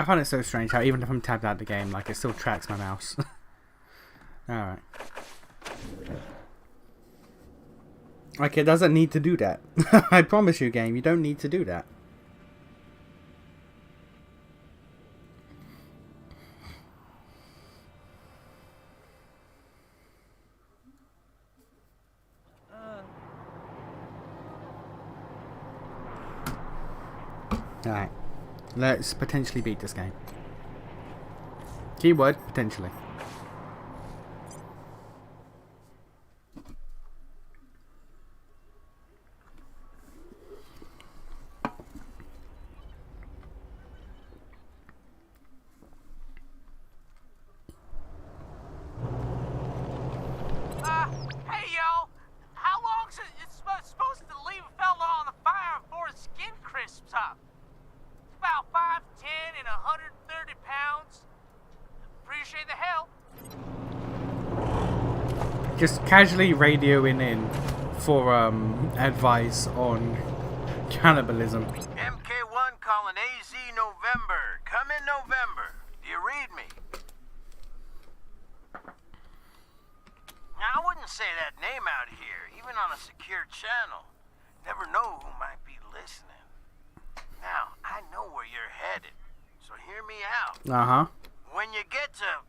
I find it so strange how even if I'm tabbed out of the game, like, it still tracks my mouse. Alright. Like, it doesn't need to do that. I promise you, game, you don't need to do that. Alright. Let's potentially beat this game. Keyword, potentially. Hey, y'all! How long's it supposed to leave a fella on the fire before his skin crisps up? It's about 5'10" and 130 pounds. Appreciate the help. Just casually radioing in for advice on cannibalism. MK1 calling AZ November. Come in November. Do you read me? Now, I wouldn't say that name out here, even on a secure channel. Never know who might be listening. Now, I know where you're headed, so hear me out. Uh-huh. When you get to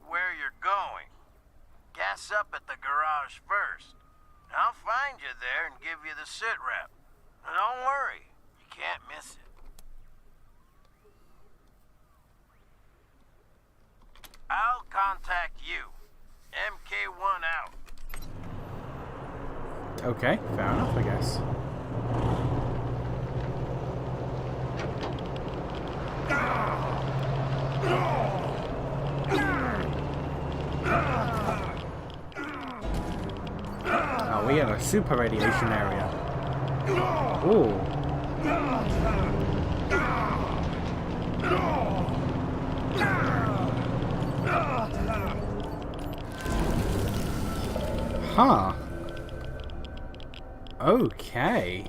where you're going, gas up at the garage first. I'll find you there and give you the sit rep. Now, don't worry, you can't miss it. I'll contact you. MK1 out. Okay, fair enough, I guess. Oh, we have a super radiation area. Ooh. Huh. Okay.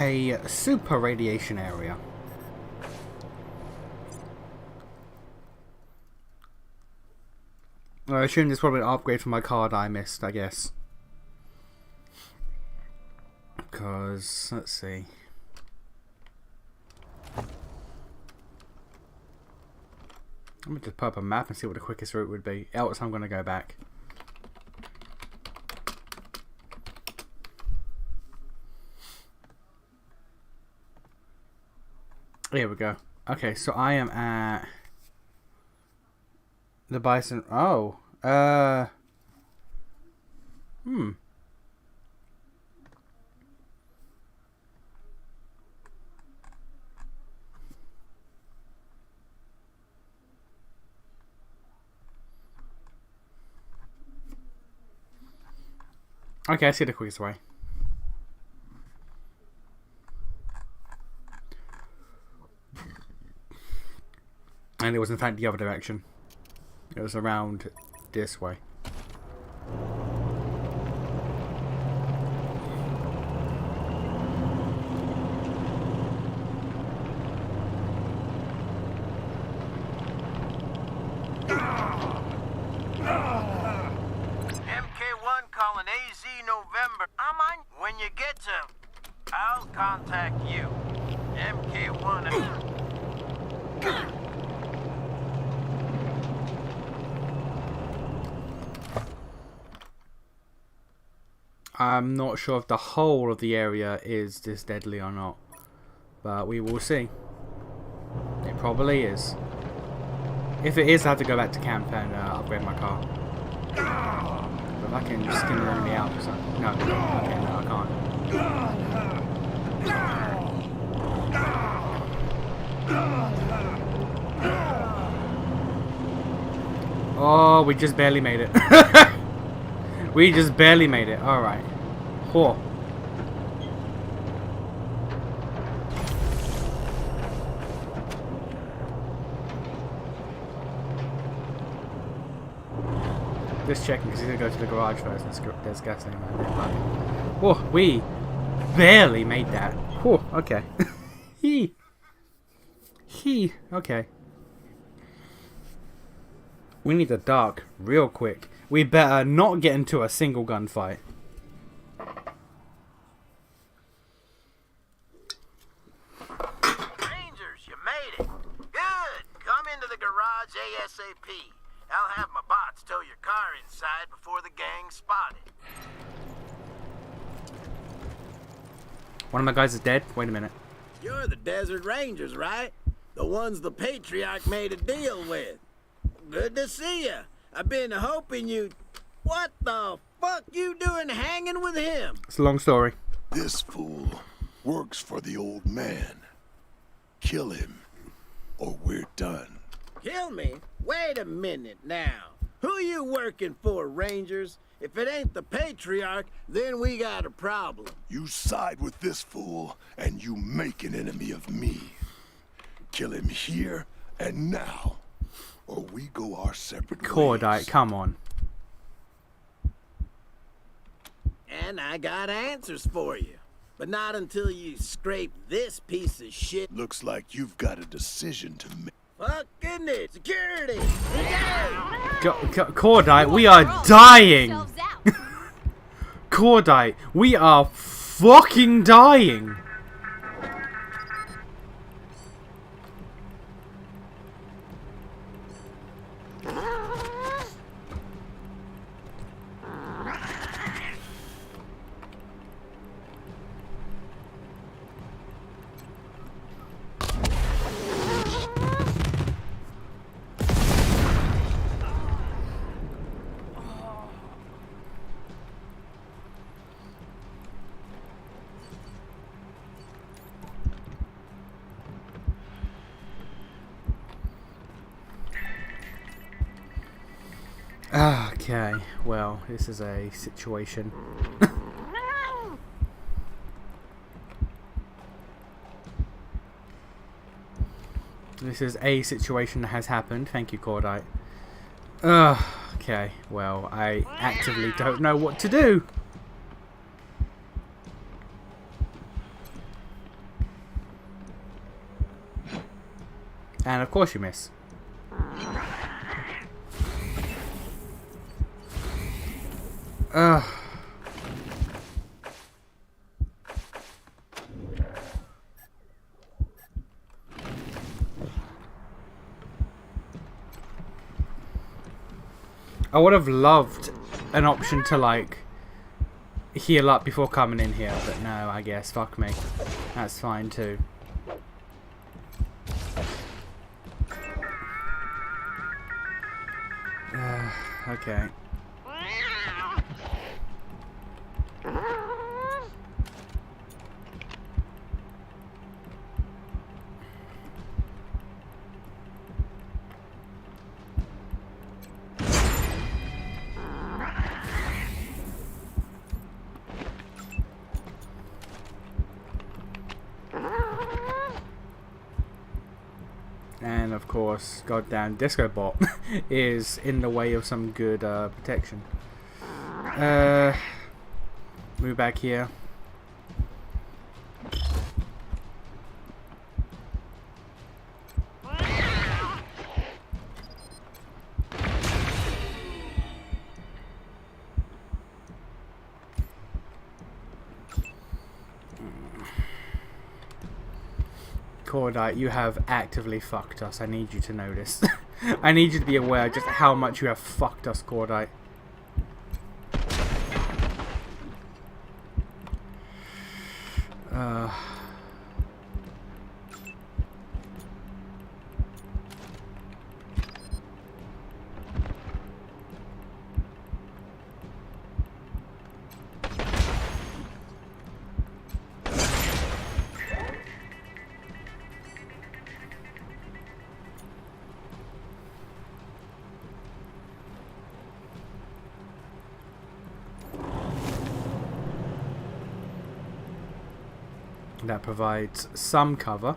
A super radiation area. I assume there's probably an upgrade for my card I missed, I guess. Because, let's see. I'm going to just put up a map and see what the quickest route would be. Else I'm going to go back. Here we go. Okay, so I am at the Bison. Oh, Okay, I see the quickest way. And it was in fact the other direction. It was around this way. MK1 calling AZ November. I'm on. When you get to, I'll contact you. MK1. I'm not sure if the whole of the area is this deadly or not, but we will see. It probably is. If it is, I have to go back to camp and upgrade my car. But if I can skim along the out, so no, okay, no, I can't. Oh, we just barely made it. We just barely made it. Alright. Whoa. Just checking because he's going to go to the garage first. There's gasoline right there. Whoa, we barely made that. Whoa, okay. Okay. We need the dark real quick. We better not get into a single gunfight. Rangers, you made it. Good. Come into the garage ASAP. I'll have my bots tow your car inside before the gang spot it. One of my guys is dead. Wait a minute. You're the Desert Rangers, right? The ones the Patriarch made a deal with. Good to see you. I've been hoping you... What the fuck you doing hanging with him? It's a long story. This fool works for the old man. Kill him, or we're done. Kill me? Wait a minute now. Who you working for, Rangers? If it ain't the Patriarch, then we got a problem. You side with this fool, and you make an enemy of me. Kill him here and now, or we go our separate Cordite, ways. come on. And I got answers for you. But not until you scrape this piece of shit. Looks like you've got a decision to make. Fucking it! Security! Engage! Cordite, we are dying! Cordite, we are fucking dying! Okay, well, this is a situation. This is a situation that has happened. Thank you, Cordite. Okay, well, I actively don't know what to do. And of course you miss. I would have loved an option to like heal up before coming in here, but no, I guess fuck me. That's fine too. Okay. And of course, goddamn Disco Bot is in the way of some good protection. Move back here. Cordite, you have actively fucked us. I need you to know this. I need you to be aware just how much you have fucked us, Cordite. That provides some cover.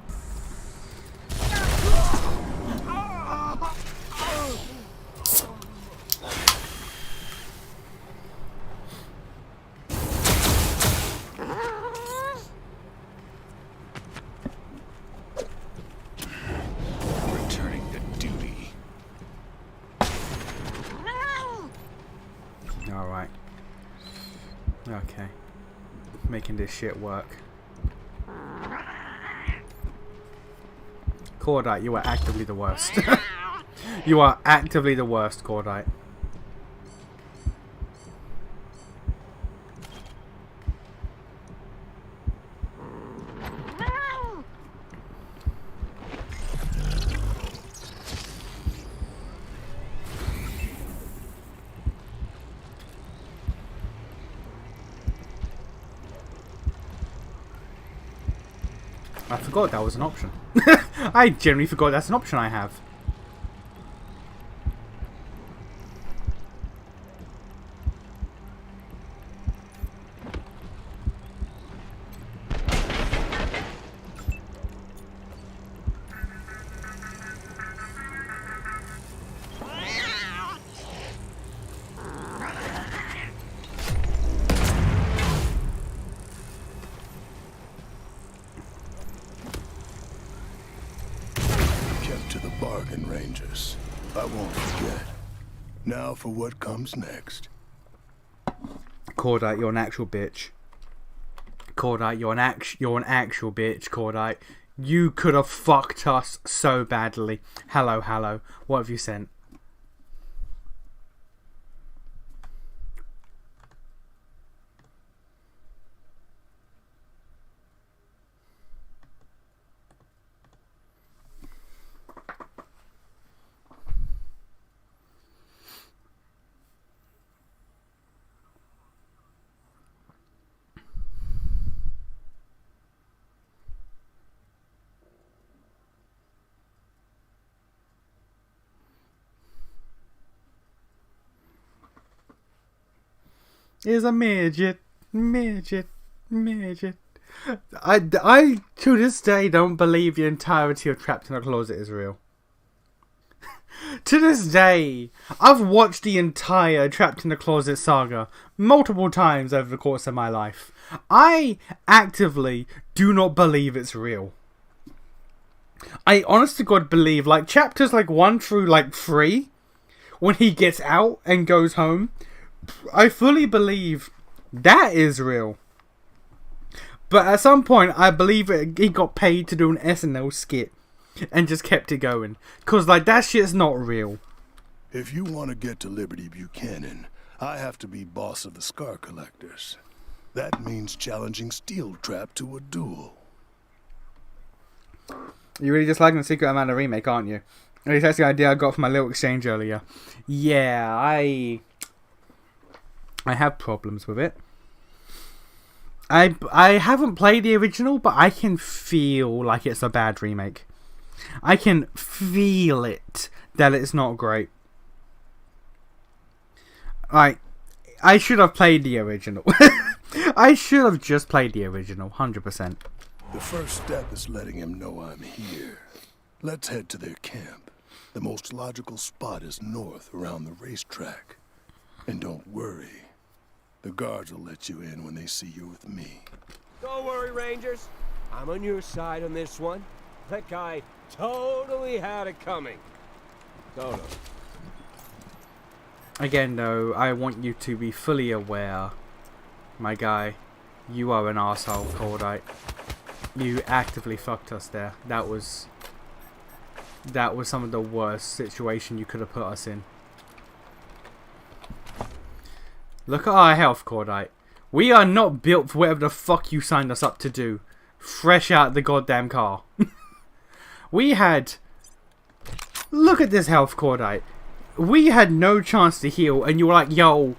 Returning to duty. Alright. Okay. Making this shit work. Cordite, you are actively the worst. You are actively the worst, Cordite. I forgot that was an option. I generally forgot that's an option I have. To the bargain, Rangers. I won't forget. Now for what comes next. Cordite, you're an actual bitch. Cordite, you're an actual bitch, Cordite. You could have fucked us so badly. Hello, hello. What have you sent? Is a midget, midget, midget. I to this day don't believe the entirety of Trapped in a Closet is real. To this day, I've watched the entire Trapped in a Closet saga multiple times over the course of my life. I actively do not believe it's real. I honest to God believe, like, chapters like 1 through like 3, when he gets out and goes home, I fully believe that is real. But at some point, I believe he got paid to do an SNL skit and just kept it going. Because, like, that shit's not real. If you want to get to Liberty Buchanan, I have to be boss of the Scar Collectors. That means challenging Steel Trap to a duel. You're really disliking the Secret Amanda remake, aren't you? At least that's the idea I got from my little exchange earlier. Yeah, I have problems with it. I haven't played the original, but I can feel like it's a bad remake. I can feel it, that it's not great. Like, I should have played the original. I should have just played the original, 100%. The first step is letting him know I'm here. Let's head to their camp. The most logical spot is north around the racetrack. And don't worry. The guards will let you in when they see you with me. Don't worry, Rangers. I'm on your side on this one. That guy totally had it coming. Totally. Again, though, I want you to be fully aware, my guy, you are an arsehole, Cordite. You actively fucked us there. That was some of the worst situation you could have put us in. Look at our health, Cordite. We are not built for whatever the fuck you signed us up to do. Fresh out the goddamn car. We had... Look at this health, Cordite. We had no chance to heal, and you were like, yo,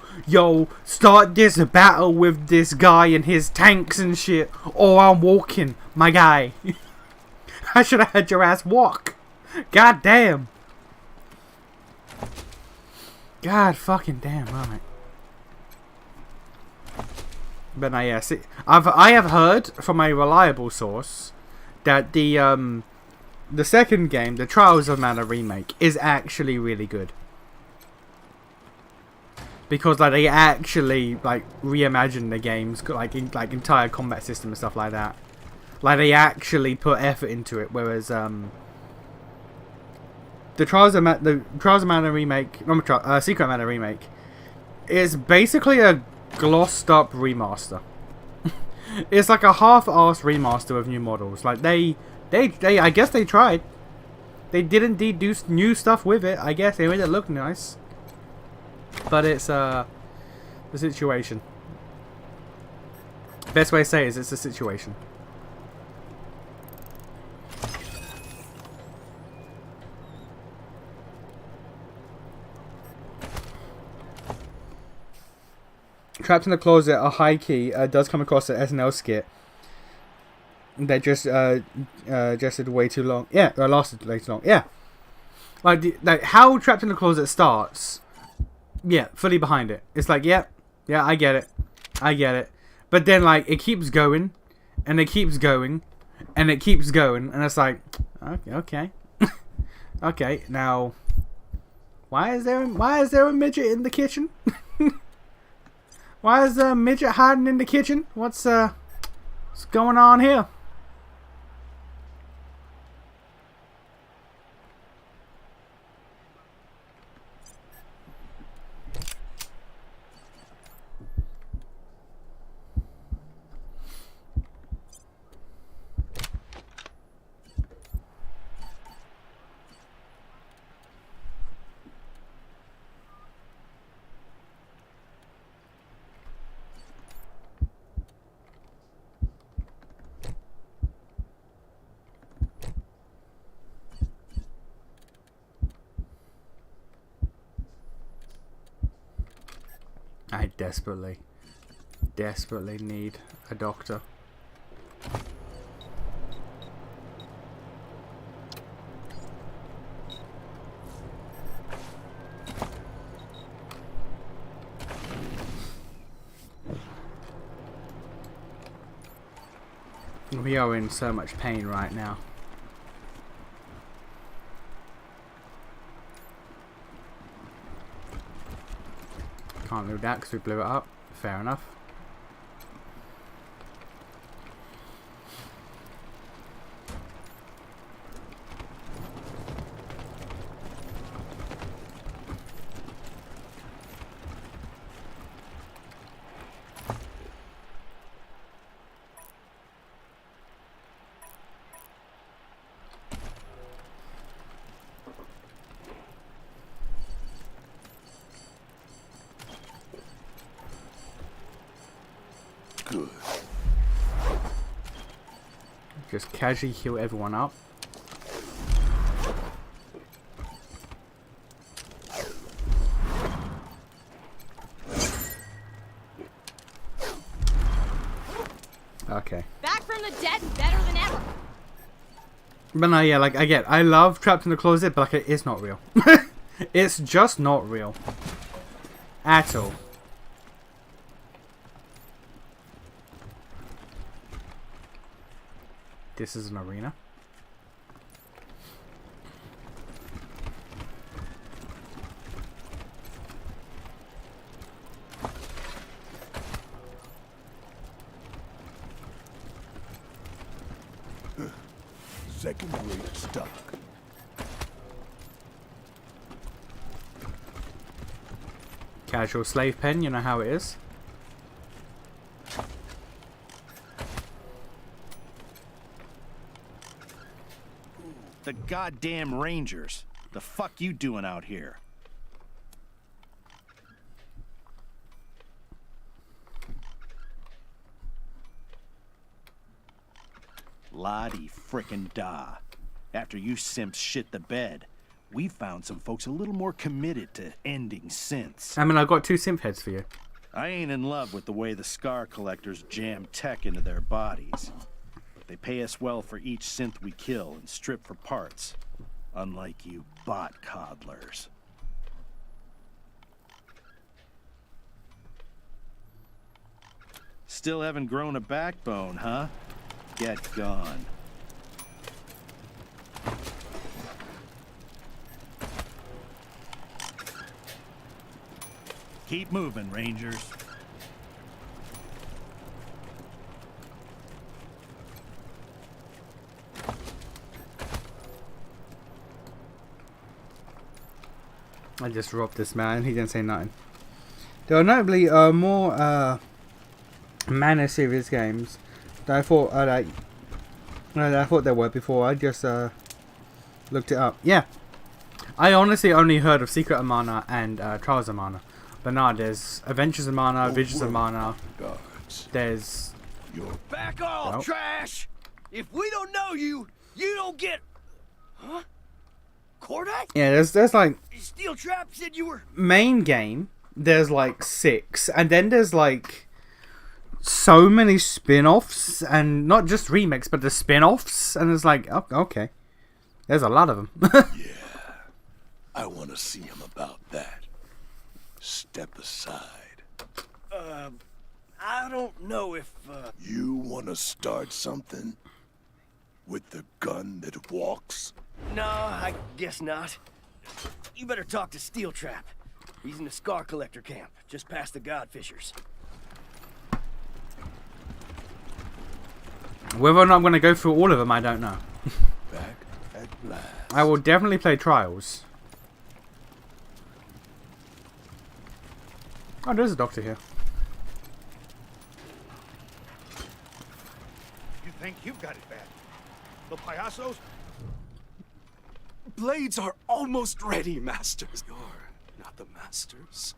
start this battle with this guy and his tanks and shit, or I'm walking, my guy. I should have had your ass walk. God damn. God fucking damn, right. But no, yeah, see, I have heard from a reliable source that the second game, the Trials of Mana remake, is actually really good. Because like they actually like reimagined the game's like entire combat system and stuff like that. Like they actually put effort into it, whereas the Trials of Mana remake, Secret Mana remake, is basically a glossed up remaster. It's like a half-assed remaster of new models. Like they I guess they tried. They did indeed do new stuff with it. I guess they made it look nice. But it's the situation. Best way to say it is it's a situation. Trapped in the Closet, a high key does come across an SNL skit that just did way too long. Yeah, lasted way too long. Yeah, like how Trapped in the Closet starts. Yeah, fully behind it. It's like, yeah, I get it. But then like it keeps going, and it keeps going, and it keeps going, and it's like, okay, okay. Now, why is there a midget in the kitchen? Why is a midget hiding in the kitchen? What's going on here? I desperately need a doctor. We are in so much pain right now. Can't do that because we blew it up. Fair enough. Good. Just casually heal everyone up. Okay. Back from the dead better than ever. But no, yeah, like I love Trapped in the Closet, but like it's not real. It's just not real. At all. This is an arena. Second-rate stock. Casual slave pen, you know how it is. The goddamn Rangers. The fuck you doing out here? La-di frickin' da. After you simps shit the bed, we found some folks a little more committed to ending synths. I mean, I've got 2 simp heads for you. I ain't in love with the way the Scar Collectors jam tech into their bodies. They pay us well for each synth we kill and strip for parts. Unlike you bot coddlers. Still haven't grown a backbone, huh? Get gone. Keep moving, Rangers. I just robbed this man. He didn't say nothing. There are notably more mana series games that I thought there were before. I just looked it up. Yeah, I honestly only heard of Secret of Mana and Trials of Mana, but nah, there's Adventures of Mana, Visions of Mana. There's Back off, trash! If we don't know you, you don't get... Huh? Cordite? yeah, there's like Steel Trap said you were... main game. There's like 6, and then there's like so many spin-offs, and not just remakes, but the spin-offs, and it's like, oh, okay, there's a lot of them. Yeah, I want to see him about that. Step aside. I don't know if, You want to start something? With the gun that walks? No, I guess not. You better talk to Steel Trap. He's in the Scar Collector camp, just past the Godfishers. Whether or not I'm going to go through all of them, I don't know. Back at last. I will definitely play Trials. Oh, there's a doctor here. You think you've got it bad? The payasos? Blades are almost ready, masters. You're not the masters.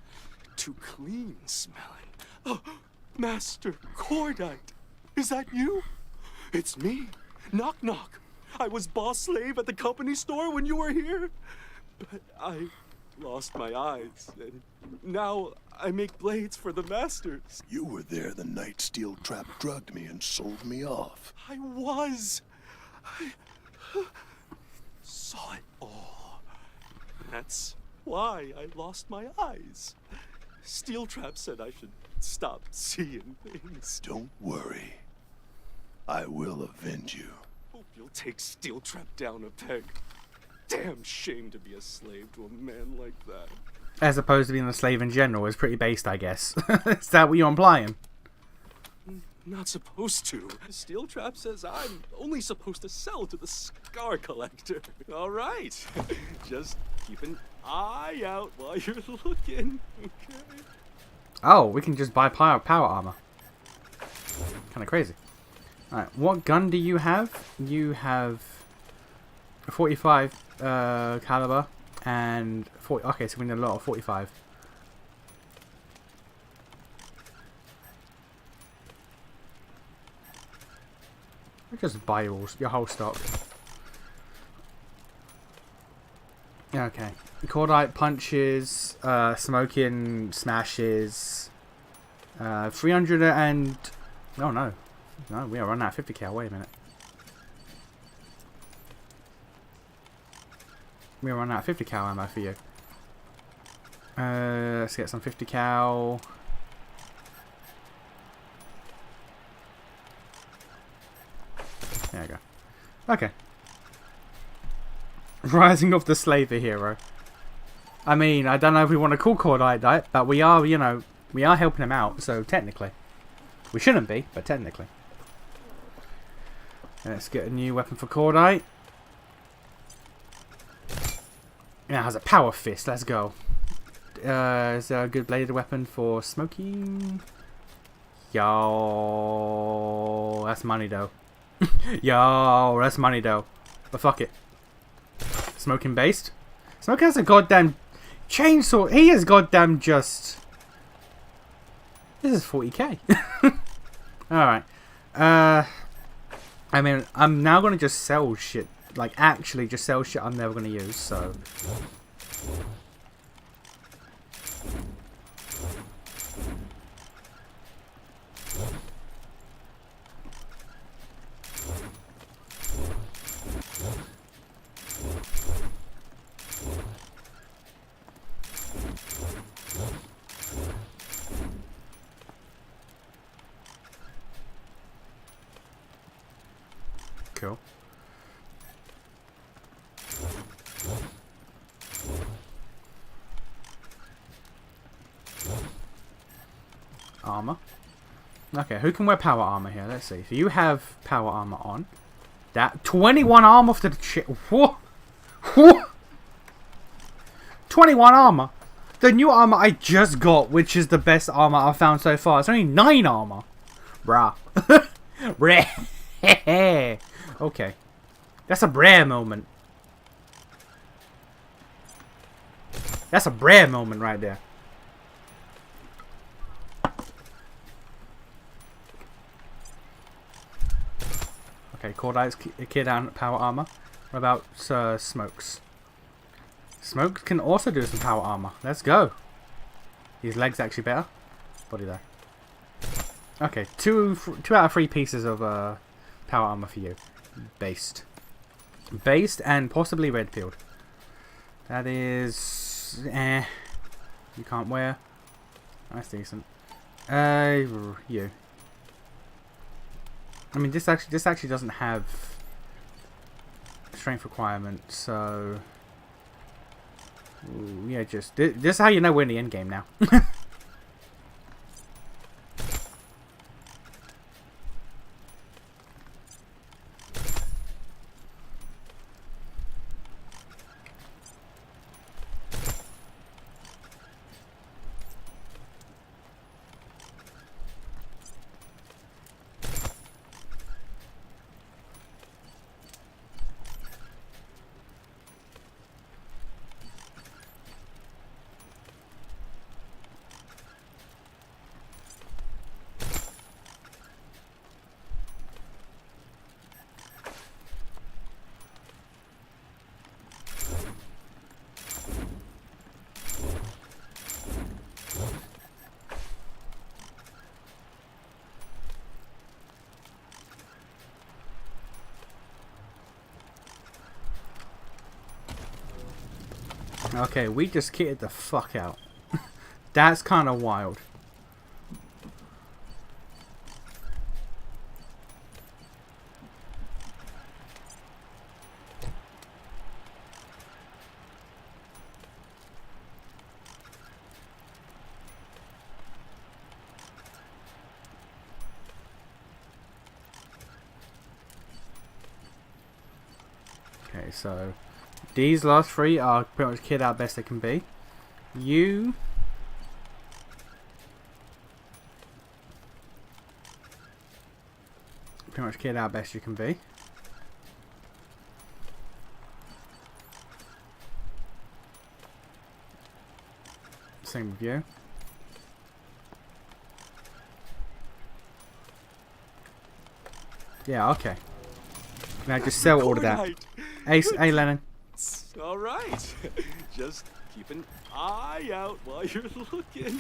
Too clean smelling. Oh, Master Cordite. Is that you? It's me. Knock knock. I was boss slave at the company store when you were here. But I lost my eyes, and now I make blades for the masters. You were there the night Steel Trap drugged me and sold me off. I was. I saw it all. That's why I lost my eyes. Steel Trap said I should stop seeing things. Don't worry. I will avenge you. Hope you'll take Steel Trap down a peg. Damn shame to be a slave to a man like that. As opposed to being a slave in general is pretty based, I guess. Is that what you're implying? Not supposed to. Steel Trap says I'm only supposed to sell to the Scar Collector. All right. Just keep an eye out while you're looking. Okay. Oh, we can just buy power armor. Kind of crazy. Alright, what gun do you have? You have a 45 caliber and 40. Okay, so we need a lot of 45. I'll just buy your whole stock. Okay. Cordite punches, smoking smashes, 300 and... Oh no. No, we are running out of 50 cal. Wait a minute. We are running out of 50 cal ammo for you. Let's get some 50 cal. There we go. Okay. Rising of the Slaver Hero. I mean, I don't know if we want to call Cordite that, but we are, you know, we are helping him out, so technically. We shouldn't be, but technically. Let's get a new weapon for Cordite. Now has a power fist, let's go. Is there a good bladed weapon for smoking? Yo, that's money though. Yo, that's money though. But fuck it. Smoking based? Smoking has a goddamn chainsaw. He is goddamn just... This is 40k. Alright. I mean, I'm now going to just sell shit. Like, actually just sell shit I'm never going to use, so... cool. Armor. Okay, who can wear power armor here? Let's see. So you have power armor on. That 21 armor for the shit. Whoa. Whoa. 21 armor. The new armor I just got, which is the best armor I've found so far. It's only 9 armor. Bruh. Bruh. Okay. That's a rare moment. That's a rare moment right there. Okay, Cordite's kid down power armor. What about Smokes? Smokes can also do some power armor. Let's go. His legs actually better. Body there. Okay, two out of 3 pieces of power armor for you. Based and possibly red pilled. That is you can't wear. That's decent. You. I mean, this actually doesn't have strength requirement, so ooh, yeah, just this is how you know we're in the end game now. Okay, we just kitted the fuck out. That's kind of wild. Okay, so these last 3 are pretty much kid out best they can be. You pretty much kid out best you can be. Same with you. Yeah, okay. Now just sell all of that. Hey, Lennon. All right. Just keep an eye out while you're looking.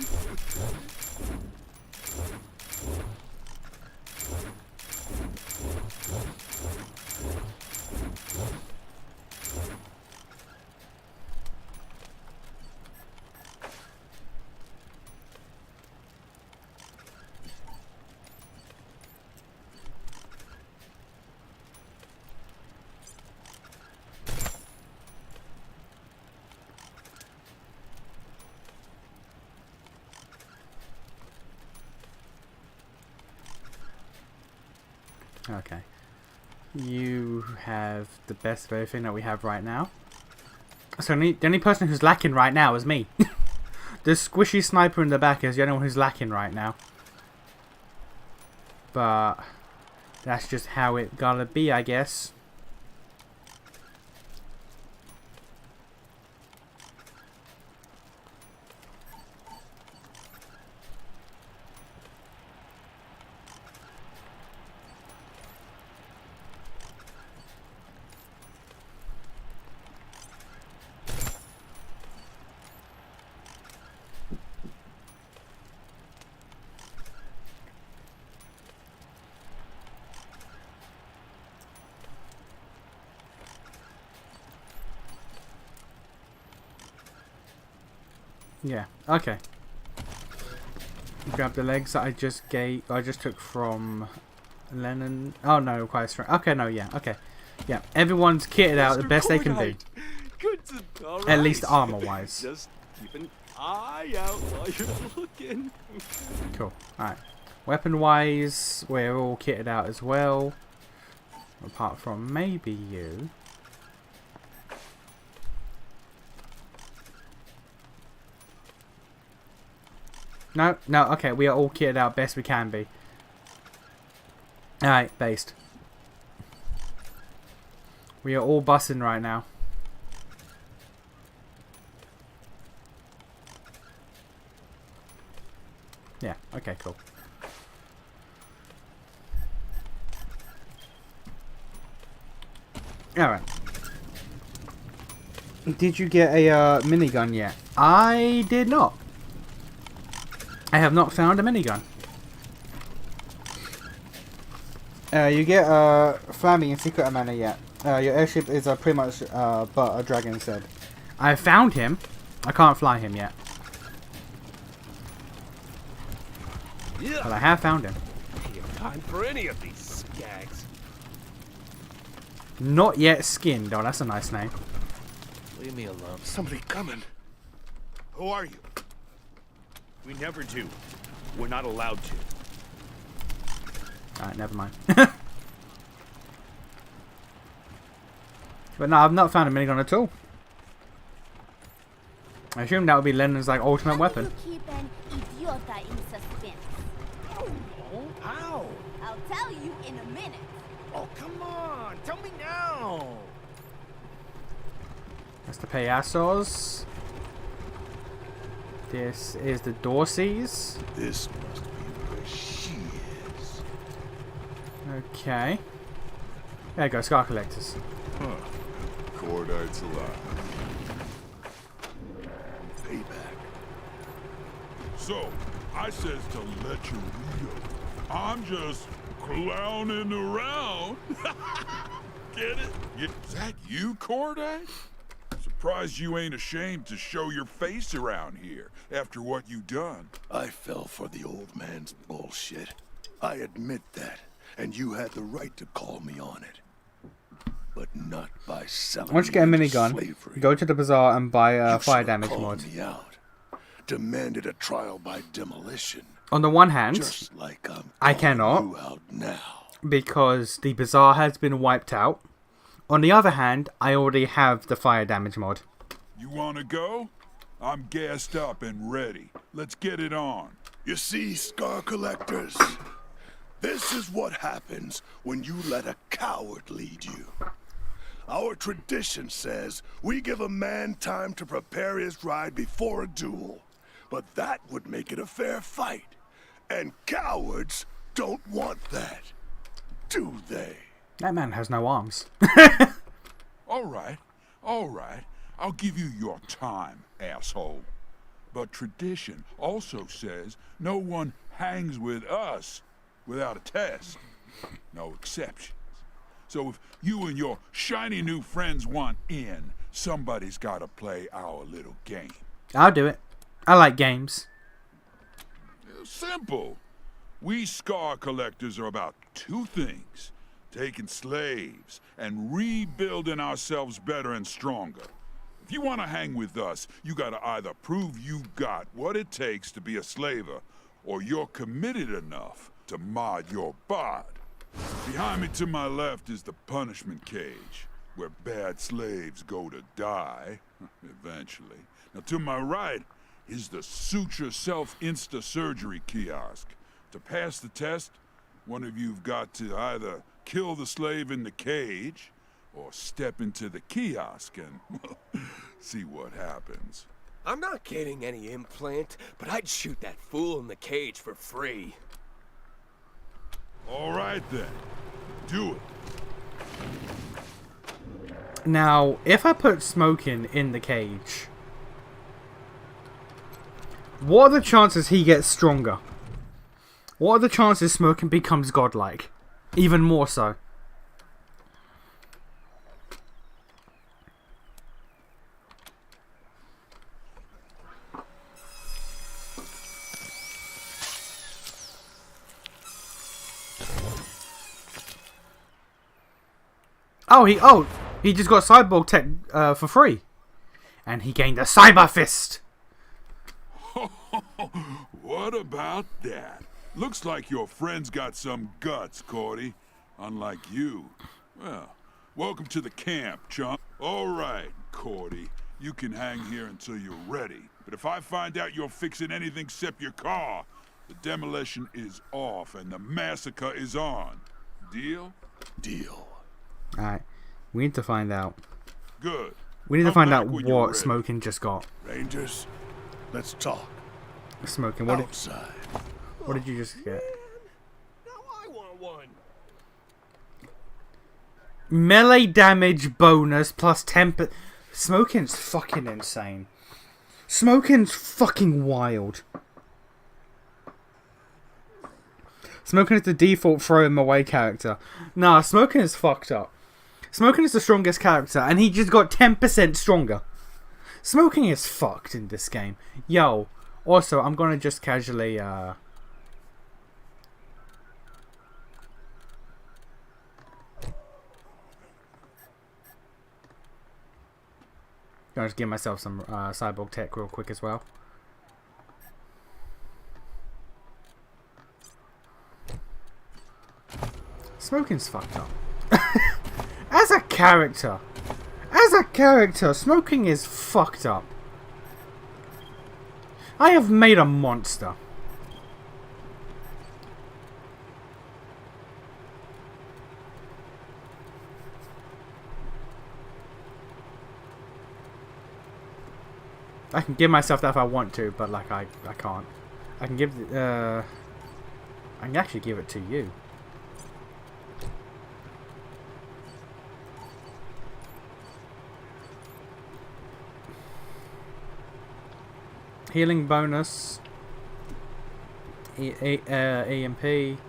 Okay. You have the best of everything that we have right now. So the only person who's lacking right now is me. The squishy sniper in the back is the only one who's lacking right now. But that's just how it gotta be, I guess. Yeah, okay. Grab the legs that I just took from Lennon. Oh no, requires strength. Okay, no, yeah, okay. Yeah, everyone's kitted out the best they can be. Good to, all At right. least armor-wise. Just keep an eye out while you're looking. Cool. Alright. Weapon-wise, we're all kitted out as well. Apart from maybe you. No, no, okay, we are all kitted out best we can be. Alright, based. We are all bussing right now. Yeah, okay, cool. Alright. Did you get a minigun yet? I did not. I have not found a minigun. You get Flammy and Secret Amana yet. Your airship is pretty much but a dragon said. I found him. I can't fly him yet. Yeah. But I have found him. Ain't got time for any of these skags. Not yet skinned. Oh, that's a nice name. Leave me alone. Somebody coming. Who are you? We never do. We're not allowed to. Alright, never mind. But no, I've not found a minigun at all. I assume that would be Lennon's like ultimate weapon. Keep an idiota in suspense. How? I'll tell you in a minute. Oh, come on. Tell me now. That's the Payasos. This is the Dorseys. This must be where she is. Okay. There you go, Scar Collectors. Huh. Cordite's alive. Payback. So, I says to let you read. I'm just clowning around. Get it? Is that you, Cordite? Surprised you ain't ashamed to show your face around here after what you done. I fell for the old man's bullshit. I admit that, and you had the right to call me on it. But not by selling Once you get a me into minigun, slavery. go to the bazaar and buy a You fire should've damage called mod. me out. Demanded a trial by demolition. On the one hand, Just like I'm I calling cannot. you out now. Because the bazaar has been wiped out. On the other hand, I already have the fire damage mod. You wanna go? I'm gassed up and ready. Let's get it on. You see, Scar Collectors, this is what happens when you let a coward lead you. Our tradition says we give a man time to prepare his ride before a duel, but that would make it a fair fight. And cowards don't want that, do they? That man has no arms. All right. I'll give you your time, asshole. But tradition also says no one hangs with us without a test. No exceptions. So if you and your shiny new friends want in, somebody's gotta play our little game. I'll do it. I like games. Simple. We Scar Collectors are about two things. Taking slaves and rebuilding ourselves better and stronger. If you want to hang with us, you gotta either prove you got what it takes to be a slaver, or you're committed enough to mod your bod. Behind me to my left is the punishment cage, where bad slaves go to die, eventually. Now to my right is the suture self-insta-surgery kiosk. To pass the test, one of you've got to either kill the slave in the cage, or step into the kiosk and see what happens. I'm not getting any implant, but I'd shoot that fool in the cage for free. All right then, do it. Now, if I put Smokin in the cage, what are the chances he gets stronger? What are the chances Smokin becomes godlike? Even more so. He just got cyborg tech for free, and he gained a cyber fist. What about that? Looks like your friend's got some guts, Cordy. Unlike you. Well, welcome to the camp, chump. All right, Cordy. You can hang here until you're ready. But if I find out you're fixing anything except your car, the demolition is off and the massacre is on. Deal? Deal. Alright. We need to find out. Good. We need to Come find back out when you're what ready. Smoking just got. Rangers, let's talk. Smoking, what Outside. did you just get? Now I want one. Melee damage bonus plus 10%. Smoking's fucking insane. Smoking's fucking wild. Smoking is the default throw him away character. Nah, Smoking is fucked up. Smoking is the strongest character, and he just got 10% stronger. Smoking is fucked in this game. Yo, also, I'm gonna just casually, gonna just give myself some cyborg tech real quick as well. Smoking's fucked up. As a character, Smoking is fucked up. I have made a monster. I can give myself that if I want to, but like I can't. I can give I can actually give it to you. Healing bonus, EMP,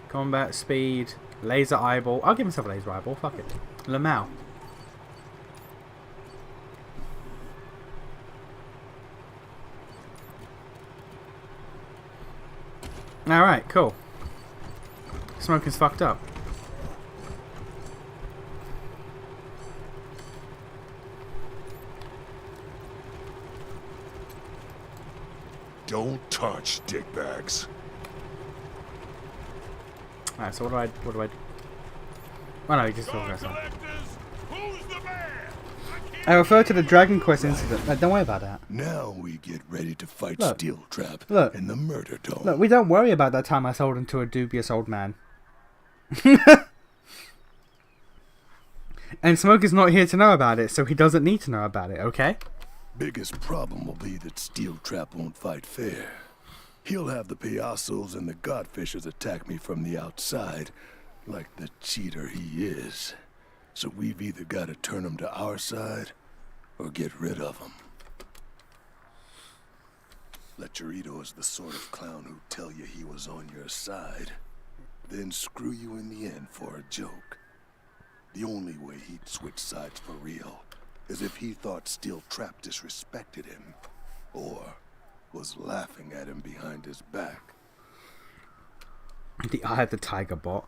combat speed, laser eyeball. I'll give myself a laser eyeball. Fuck it. Lamau. Alright, cool. Smoking's fucked up. Don't touch dickbags. Alright, so what do I do? Oh no, he just talking about something. Collectors, who's the man? I refer to the Dragon Quest incident. Don't worry about that. Now we get ready to fight Look. Steel Trap Look. in the Murder Dome. Look, we don't worry about that time I sold him to a dubious old man. And Smoke is not here to know about it, so he doesn't need to know about it, okay? Biggest problem will be that Steel Trap won't fight fair. He'll have the Payasos and the Godfishers attack me from the outside, like the cheater he is. So we've either got to turn him to our side, or get rid of him. Lecherito is the sort of clown who'd tell you he was on your side, then screw you in the end for a joke. The only way he'd switch sides for real is if he thought Steel Trap disrespected him, or was laughing at him behind his back. The Eye of the Tiger bot.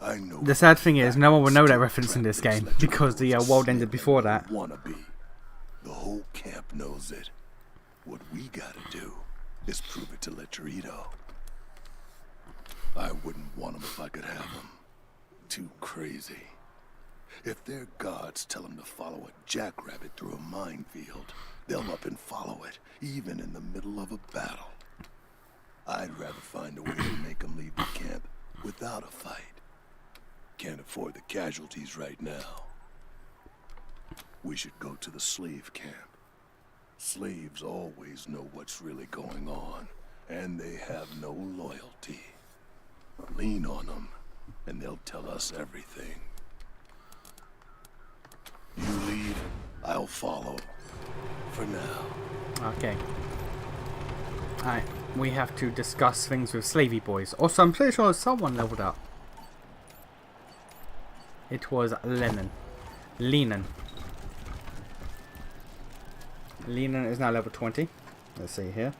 I know The sad thing is, no one will know that Steel reference in Trap this thinks game, Lecherito because the is a world ended snake before and that. Wannabe. The whole camp knows it. What we gotta do is prove it to Lecherito. I wouldn't want him if I could have him. Too crazy. If their gods tell them to follow a jackrabbit through a minefield, they'll up and follow it, even in the middle of a battle. I'd rather find a way to make them leave the camp without a fight. Can't afford the casualties right now. We should go to the slave camp. Slaves always know what's really going on, and they have no loyalty. Lean on them, and they'll tell us everything. You lead, I'll follow. For now. Okay. Alright, we have to discuss things with Slavey Boys. Also, I'm pretty sure someone leveled up. It was Lennon. Lenin is now level 20. Let's see here.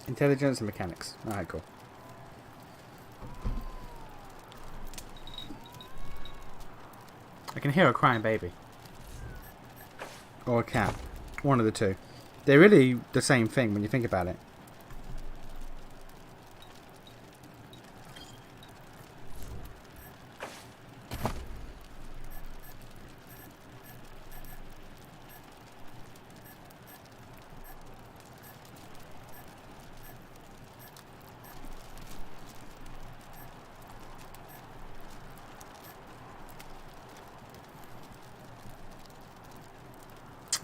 Intelligence and mechanics. Alright, cool. I can hear a crying baby. Or a cat. One of the two. They're really the same thing when you think about it.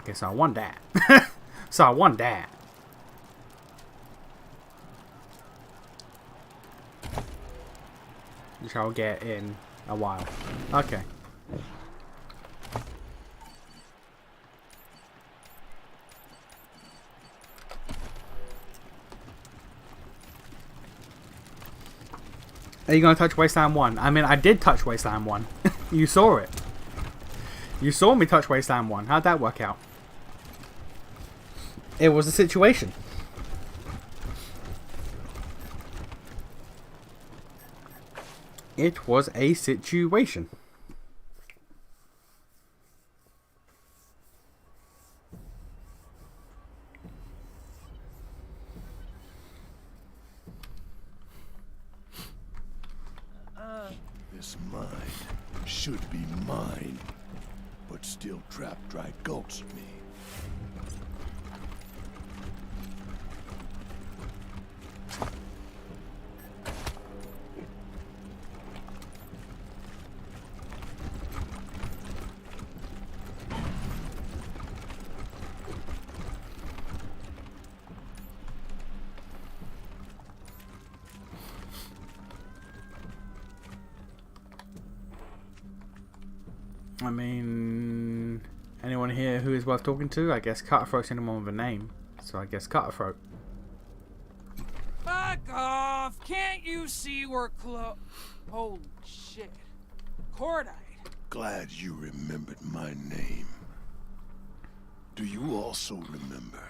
Okay, so I want that. So I want that. Which I'll get in a while. Okay. Are you going to touch Wasteland 1? I mean, I did touch Wasteland 1. You saw it. You saw me touch Wasteland 1. How'd that work out? It was a situation. It was a situation. This mine should be mine, but still trapped dry gulch me. I mean, anyone here who is worth talking to? I guess Cutthroat's anyone with a name, so I guess Cutthroat. Fuck off! Can't you see we're Holy shit. Cordite. Glad you remembered my name. Do you also remember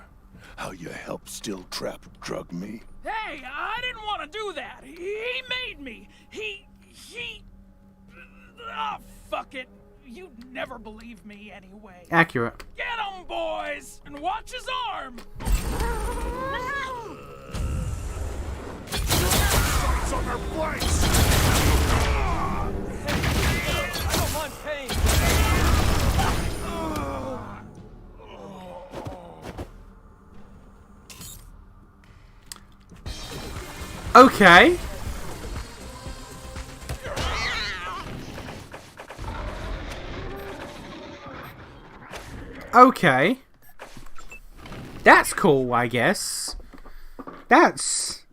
how you helped still trap drug me? Hey, I didn't want to do that. He made me. He... Ah, fuck it. You'd never believe me anyway. Accurate. Get him, boys! And watch his arm! Sights on their flanks! I don't mind pain. Okay. Okay. That's cool, I guess. That's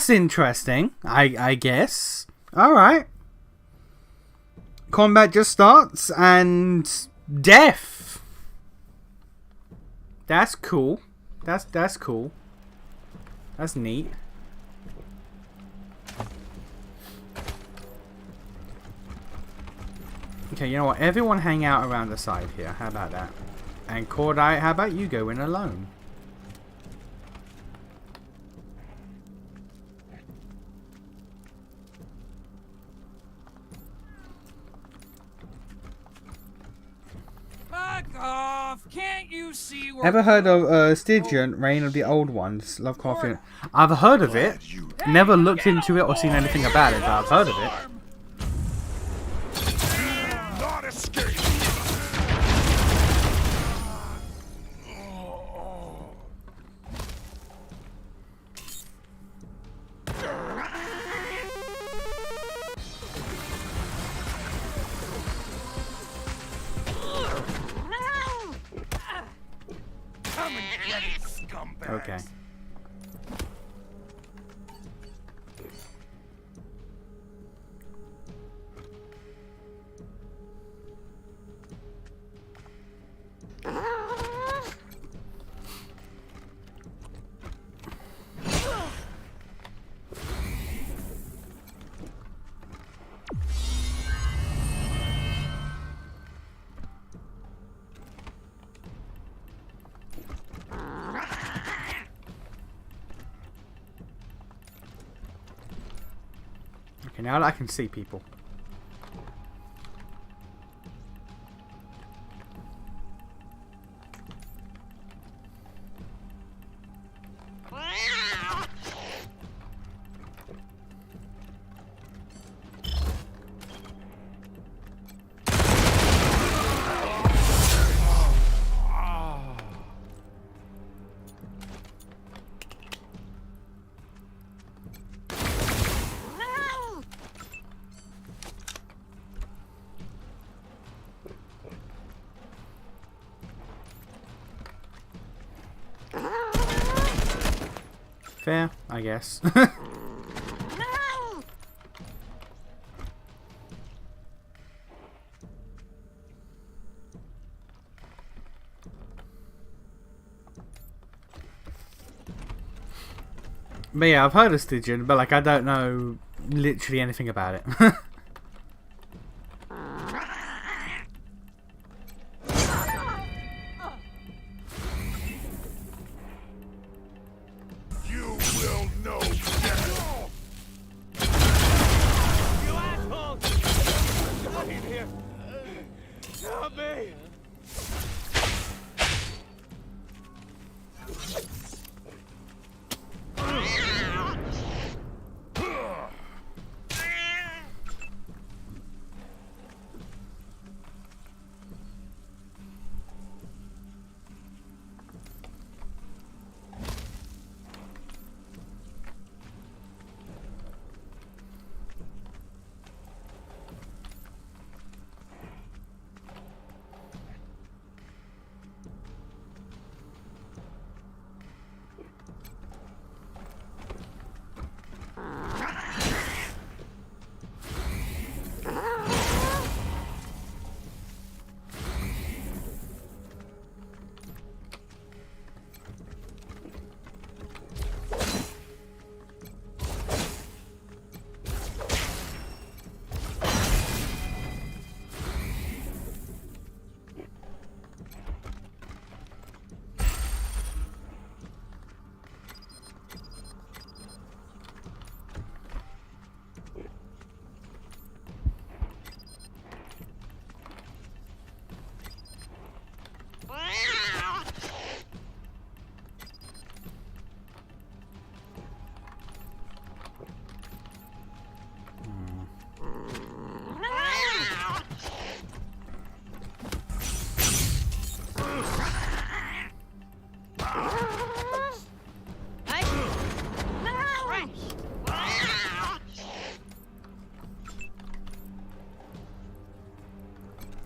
interesting, I guess. Alright. Combat just starts and death. That's cool. That's cool. That's neat. Okay, you know what? Everyone hang out around the side here. How about that? And Cordite, how about you go in alone? Fuck off! Can't you see we're Ever heard of Stygian, Reign of the Old Ones? Lovecraftian. I've heard of it. Never looked into it or seen anything about it, but I've heard of it. Not escape! Come and get it, scumbags. Okay. Okay, now that I can see people. Fair, I guess. But yeah, I've heard of Stygian, but like I don't know literally anything about it. You will know death. You assholes! Get in here! Help me!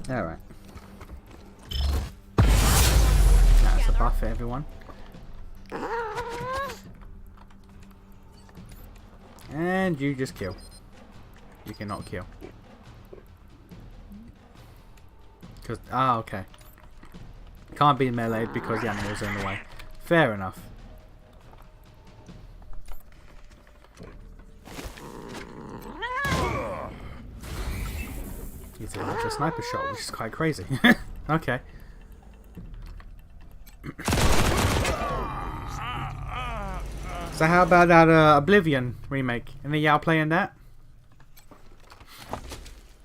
Alright. That's a buff for everyone. And you just kill. You cannot kill. Because, okay. Can't be meleeed because the animals are in the way. Fair enough. He's a sniper shot, which is quite crazy. Okay. So how about that Oblivion remake? Any of y'all playing that?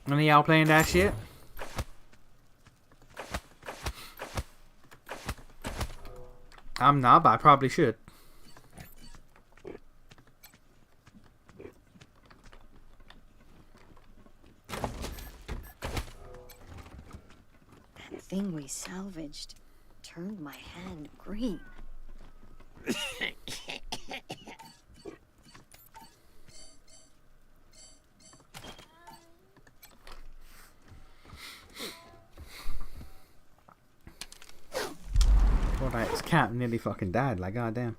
Any of y'all playing that shit? I'm not, but I probably should. That thing we salvaged turned my hand green. Alright, this cat nearly fucking died, like goddamn.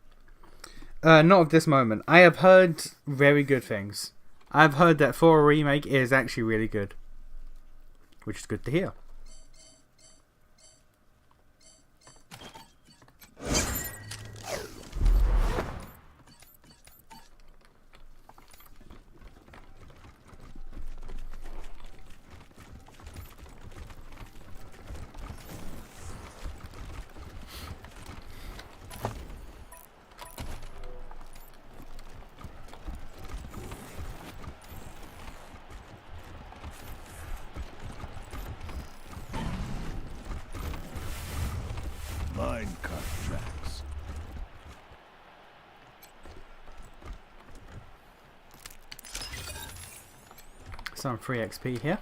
Not of this moment. I have heard very good things. I've heard that for a remake it is actually really good. Which is good to hear. minecart tracks. Some free XP here.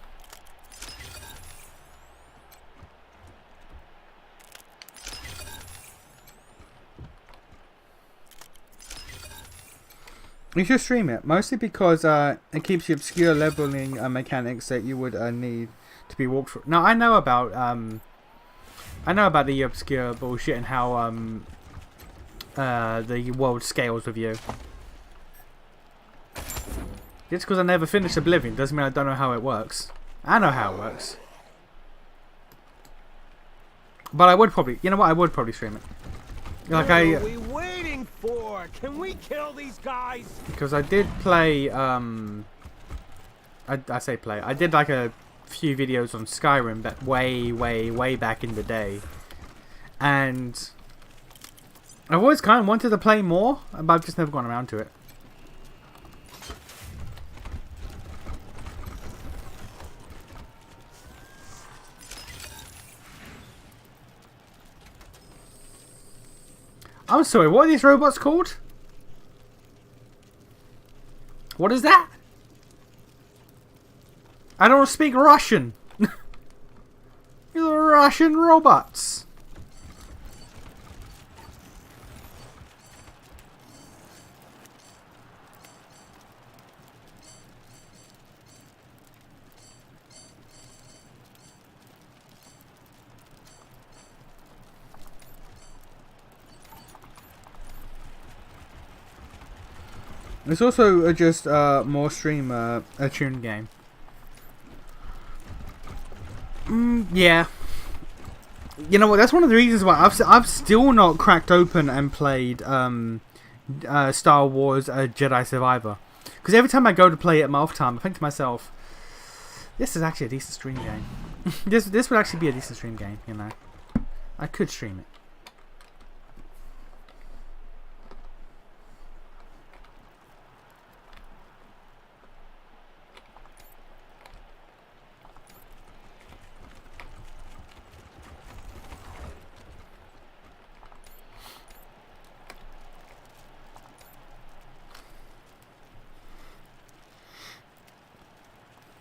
You should stream it, mostly because it keeps the obscure leveling mechanics that you would need to be walked through. Now I know about the obscure bullshit and how the world scales with you. Just because I never finished Oblivion doesn't mean I don't know how it works. I know how it works. But I would probably, you know what? I would probably stream it. Like what are we waiting for? Can we kill these guys? Because I did play, I say play. I did like a few videos on Skyrim, but way back in the day. And I've always kind of wanted to play more, but I've just never gone around to it. I'm sorry, what are these robots called? What is that? I don't speak Russian. These are Russian robots. It's also just more stream a tuned game. Yeah. You know what? That's one of the reasons why I've still not cracked open and played Star Wars Jedi Survivor. Because every time I go to play it at my off time, I think to myself, this is actually a decent stream game. this would actually be a decent stream game. You know, I could stream it.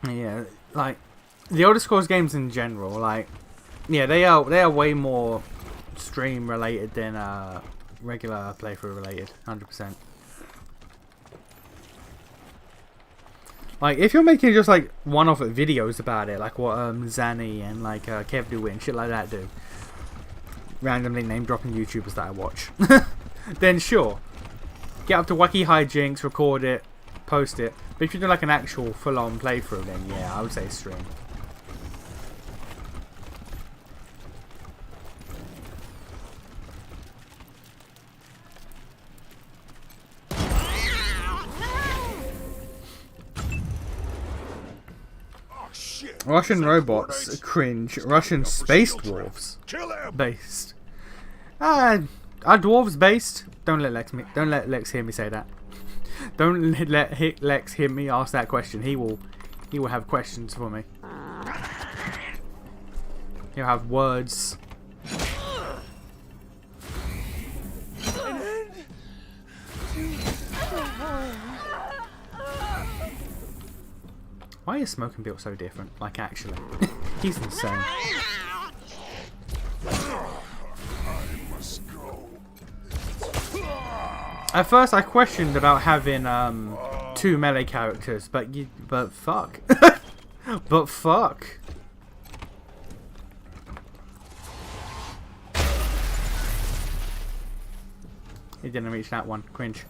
Yeah, like the Elder Scrolls games in general, like yeah, they are way more stream related than regular playthrough related, 100%. Like if you're making just like one-off videos about it, like what Zanny and like Kev do and shit like that do, randomly name dropping YouTubers that I watch, then sure, get up to wacky hijinks, record it, post it. But if you do like an actual full-on playthrough, then yeah, I would say stream. Russian robots cringe. Russian space dwarves based. Are dwarves based? Don't let Lex hear me say that. Don't let Lex hear me ask that question. He will have questions for me. He'll have words. Why is Smoke and Built so different? Like actually, he's insane. At first, I questioned about having 2 melee characters, but fuck, but fuck. He didn't reach that one. Cringe.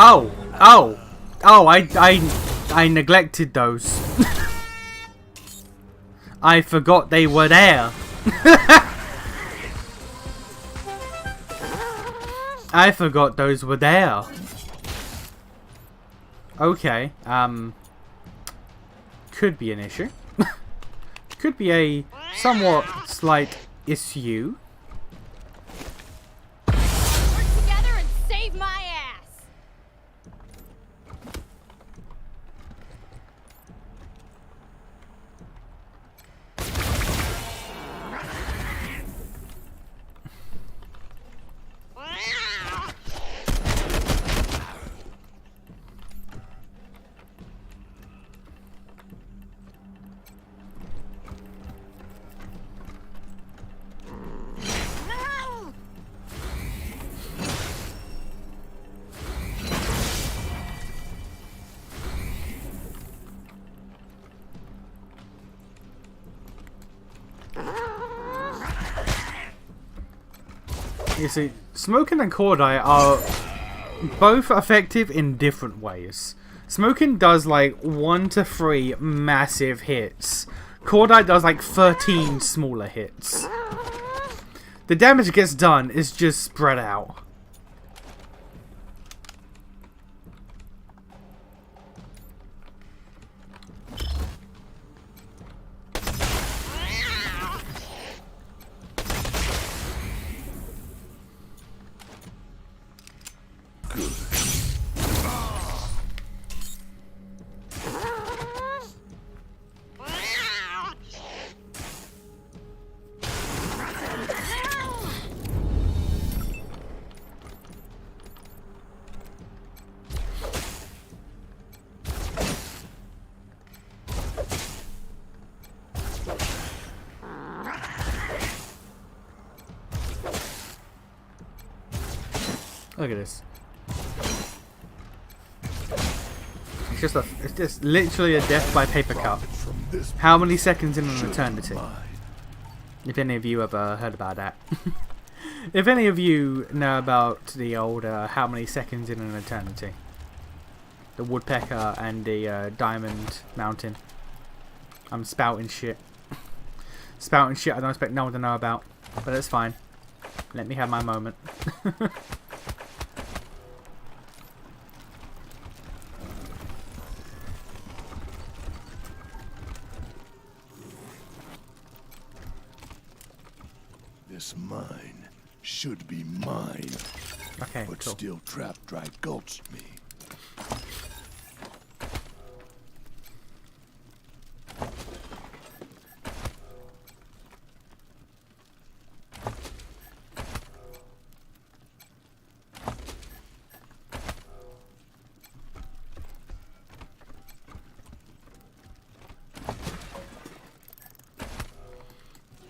Oh, I neglected those. I forgot they were there. I forgot those were there. Okay, could be an issue. Could be a somewhat slight issue. Work together and save my ass. You see, smoking and cordite are both effective in different ways. Smoking does like 1 to 3 massive hits. Cordite does like 13 smaller hits. The damage that gets done is just spread out. Look at this. It's just literally a death by paper cut. How many seconds in an eternity? If any of you ever heard about that. If any of you know about the old how many seconds in an eternity. The woodpecker and the diamond mountain. I'm spouting shit. Spouting shit I don't expect no one to know about. But it's fine. Let me have my moment. This mine should be mine. Okay, but cool. Steel Trap dry gulched me.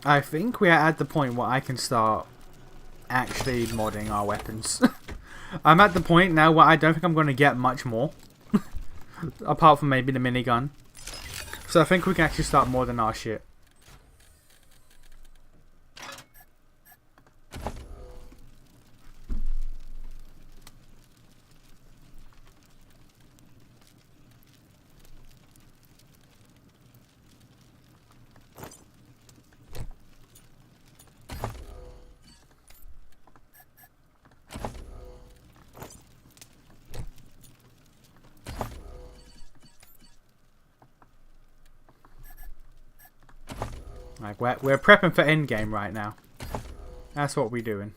I think we are at the point where I can start actually modding our weapons. I'm at the point now where I don't think I'm going to get much more. Apart from maybe the minigun. So I think we can actually start modding our shit. Like we're prepping for endgame right now. That's what we're doing.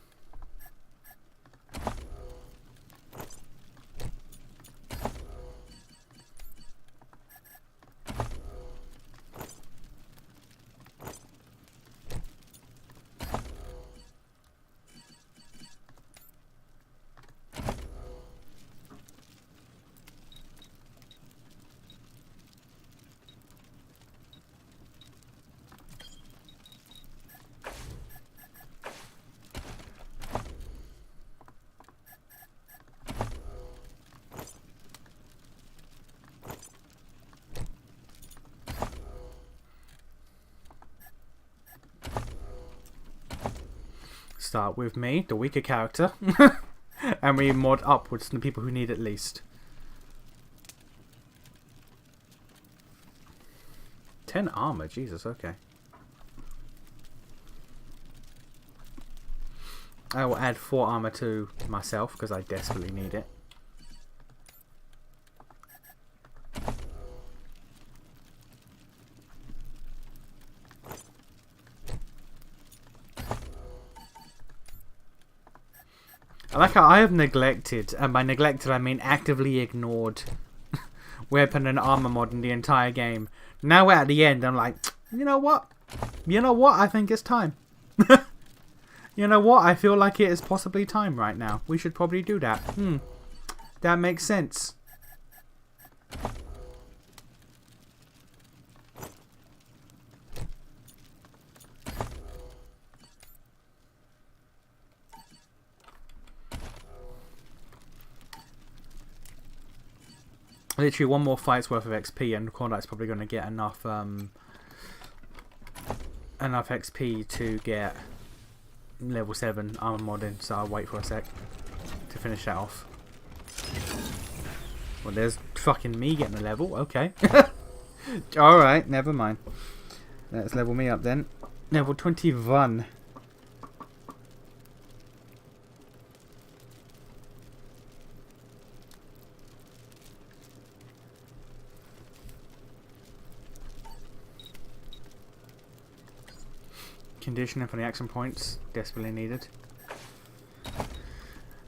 Start with me, the weaker character. And we mod upwards to the people who need it least. 10 armor, Jesus, okay. I will add 4 armor to myself because I desperately need it. I like how I have neglected, and by neglected I mean actively ignored, weapon and armor mod in the entire game. Now we're at the end, I'm like, you know what? You know what? I think it's time. You know what? I feel like it is possibly time right now. We should probably do that. That makes sense. Literally one more fight's worth of XP and Klondike's probably going to get enough enough XP to get level 7 armor modding, so I'll wait for a sec to finish that off. Well, there's fucking me getting a level, okay. Alright, never mind. Let's level me up then. Level 21. Conditioning for the action points, desperately needed.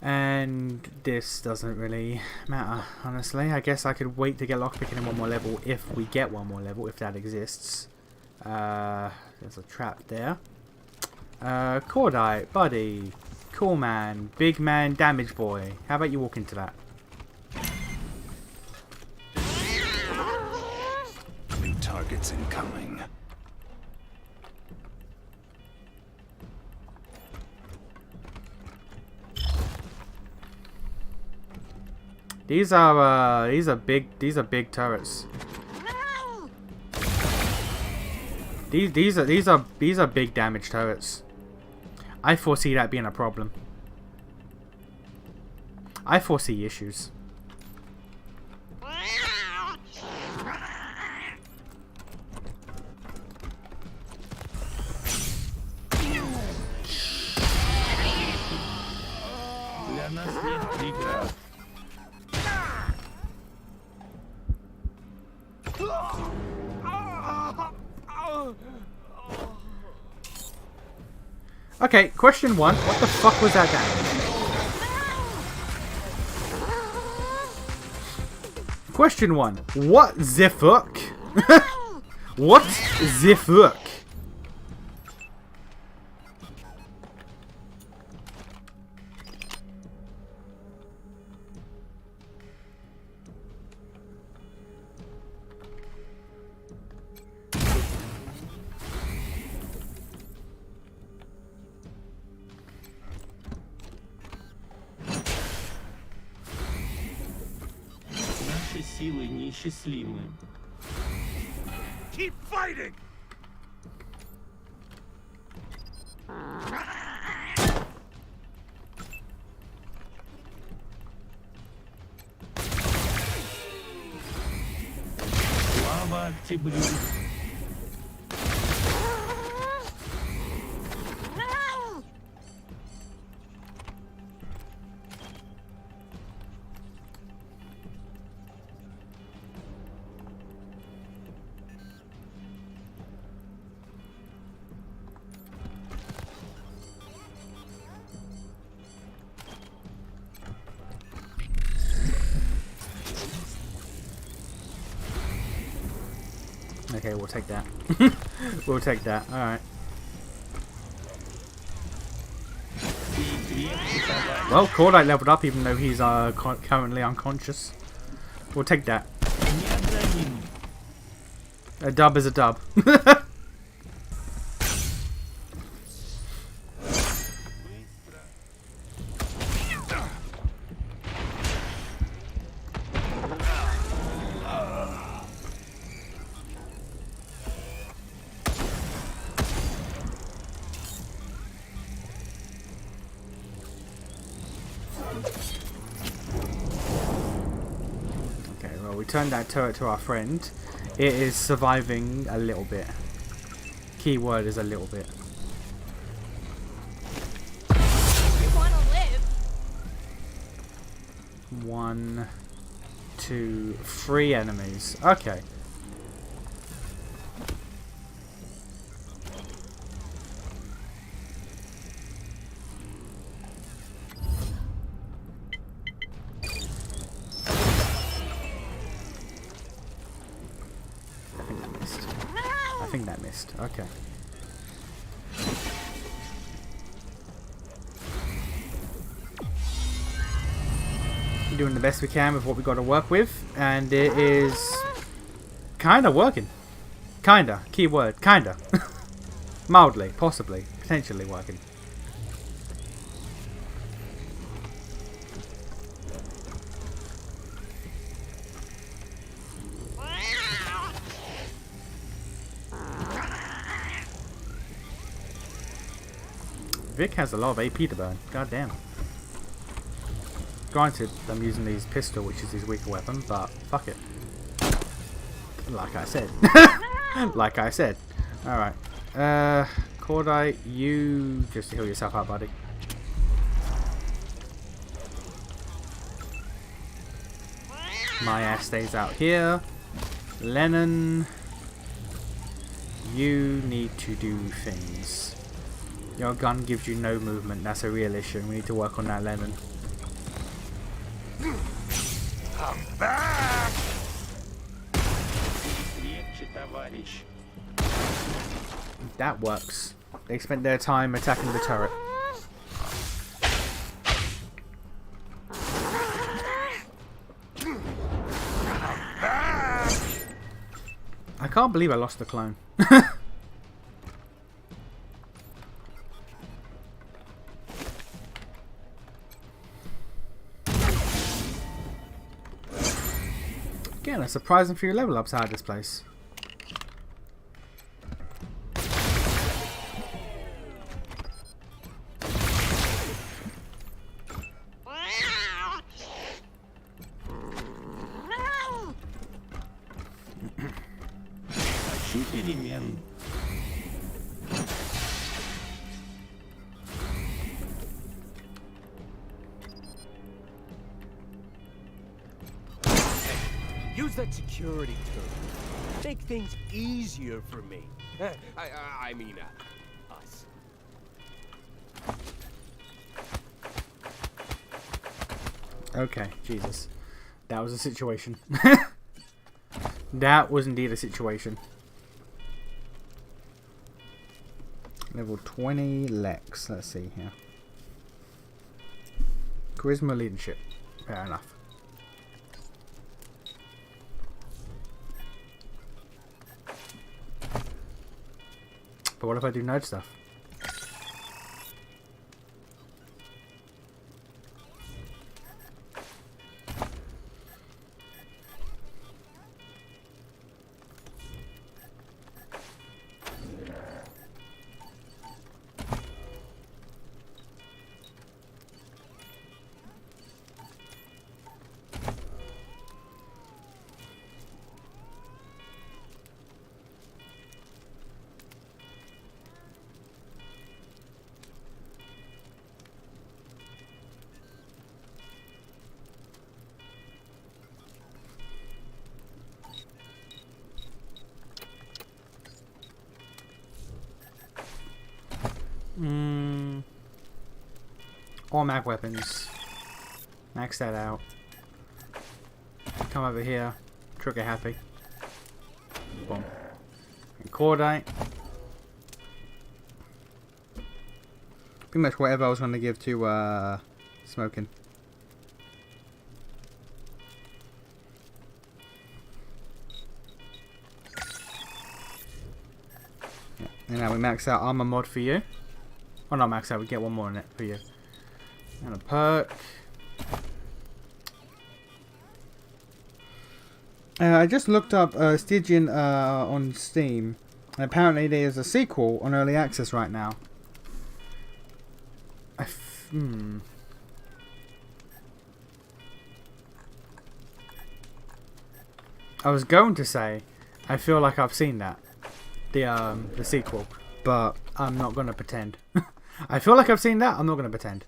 And this doesn't really matter, honestly. I guess I could wait to get lockpicking in one more level if we get one more level, if that exists. There's a trap there. Cordite, buddy, cool man, big man, damage boy. How about you walk into that? New targets incoming. These are big turrets. These are big damage turrets. I foresee that being a problem. I foresee issues. Okay, question 1. What the fuck was that damage? Question 1. What the fuck? What the fuck? Keep fighting! Слава тебе! Okay, we'll take that. We'll take that. Alright. Well, Cordite leveled up even though he's currently unconscious. We'll take that. A dub is a dub. Okay, well, we turned that turret to our friend. It is surviving a little bit. Keyword is a little bit. You wanna live? 1, 2, 3 enemies. Okay. I think that missed. Okay. We're doing the best we can with what we got to work with, and it is kind of working. Kinda. Keyword. Kinda. Mildly. Possibly. Potentially working. Vic has a lot of AP to burn. God damn. Granted, I'm using his pistol, which is his weaker weapon, but fuck it. Like I said. Like I said. Alright. Cordite, you just heal yourself out, buddy. My ass stays out here. Lennon, you need to do things. Your gun gives you no movement. That's a real issue. We need to work on that, Lennon. I'm back! That works. They spent their time attacking the turret. I can't believe I lost the clone. Again, a surprising few level ups out of this place. Use that security term. Make things easier for me. I mean, us. Okay, Jesus. That was a situation. That was indeed a situation. Level 20 Lex. Let's see here. Charisma leadership. Fair enough. But what if I do node stuff? All mag weapons. Max that out. Come over here. Trigger happy. Boom. And cordite. Pretty much whatever I was going to give to smoking. Yeah. And now we max out armor mod for you. Oh, not max out. We get one more in it for you. And a perk. I just looked up Stygian on Steam. And apparently there's a sequel on early access right now. I was going to say, I feel like I've seen that. The sequel. But I'm not going to pretend. I feel like I've seen that. I'm not going to pretend.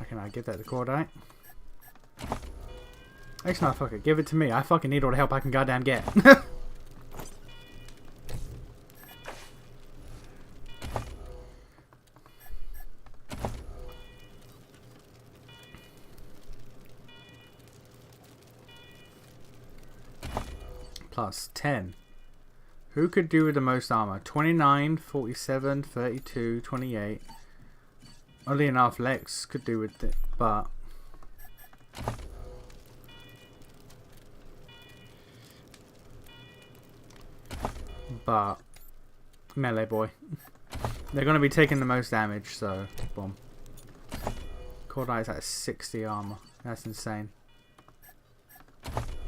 Can I give that to Cordite? Actually, no, fuck it. Give it to me. I fucking need all the help I can goddamn get. Plus 10. Who could do with the most armor? 29, 47, 32, 28. Oddly enough, Lex could do with it, but... Melee boy. They're going to be taking the most damage, so... Boom. Cordite's at 60 armor. That's insane.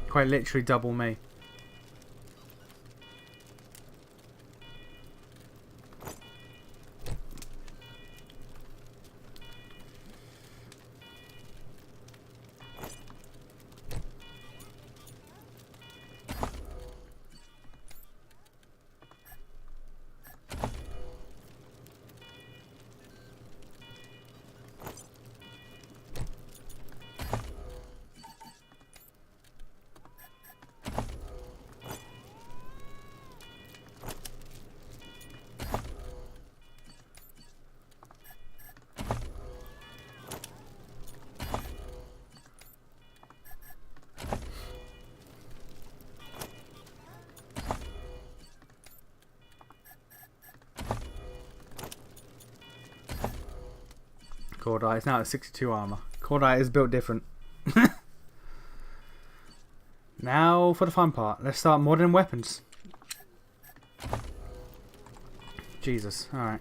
Quite literally double me. Cordite is now at 62 armor. Cordite is built different. Now for the fun part. Let's start modding weapons. Jesus. Alright.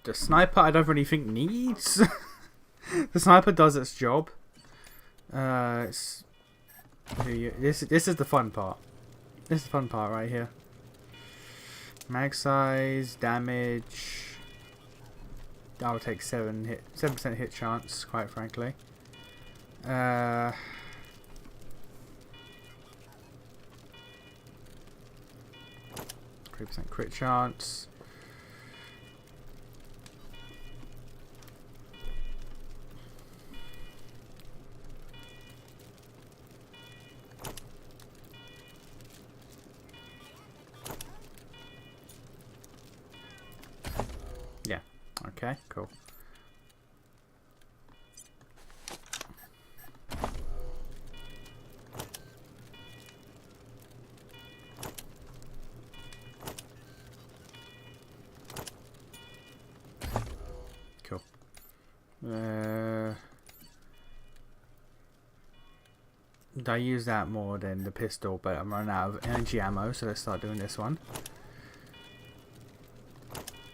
The sniper I don't really think needs. The sniper does its job. This is the fun part. This is the fun part right here. Mag size, damage. I would take 7% hit chance, quite frankly. 3% crit chance. Okay, cool. Cool. I use that more than the pistol, but I'm running out of energy ammo, so let's start doing this one.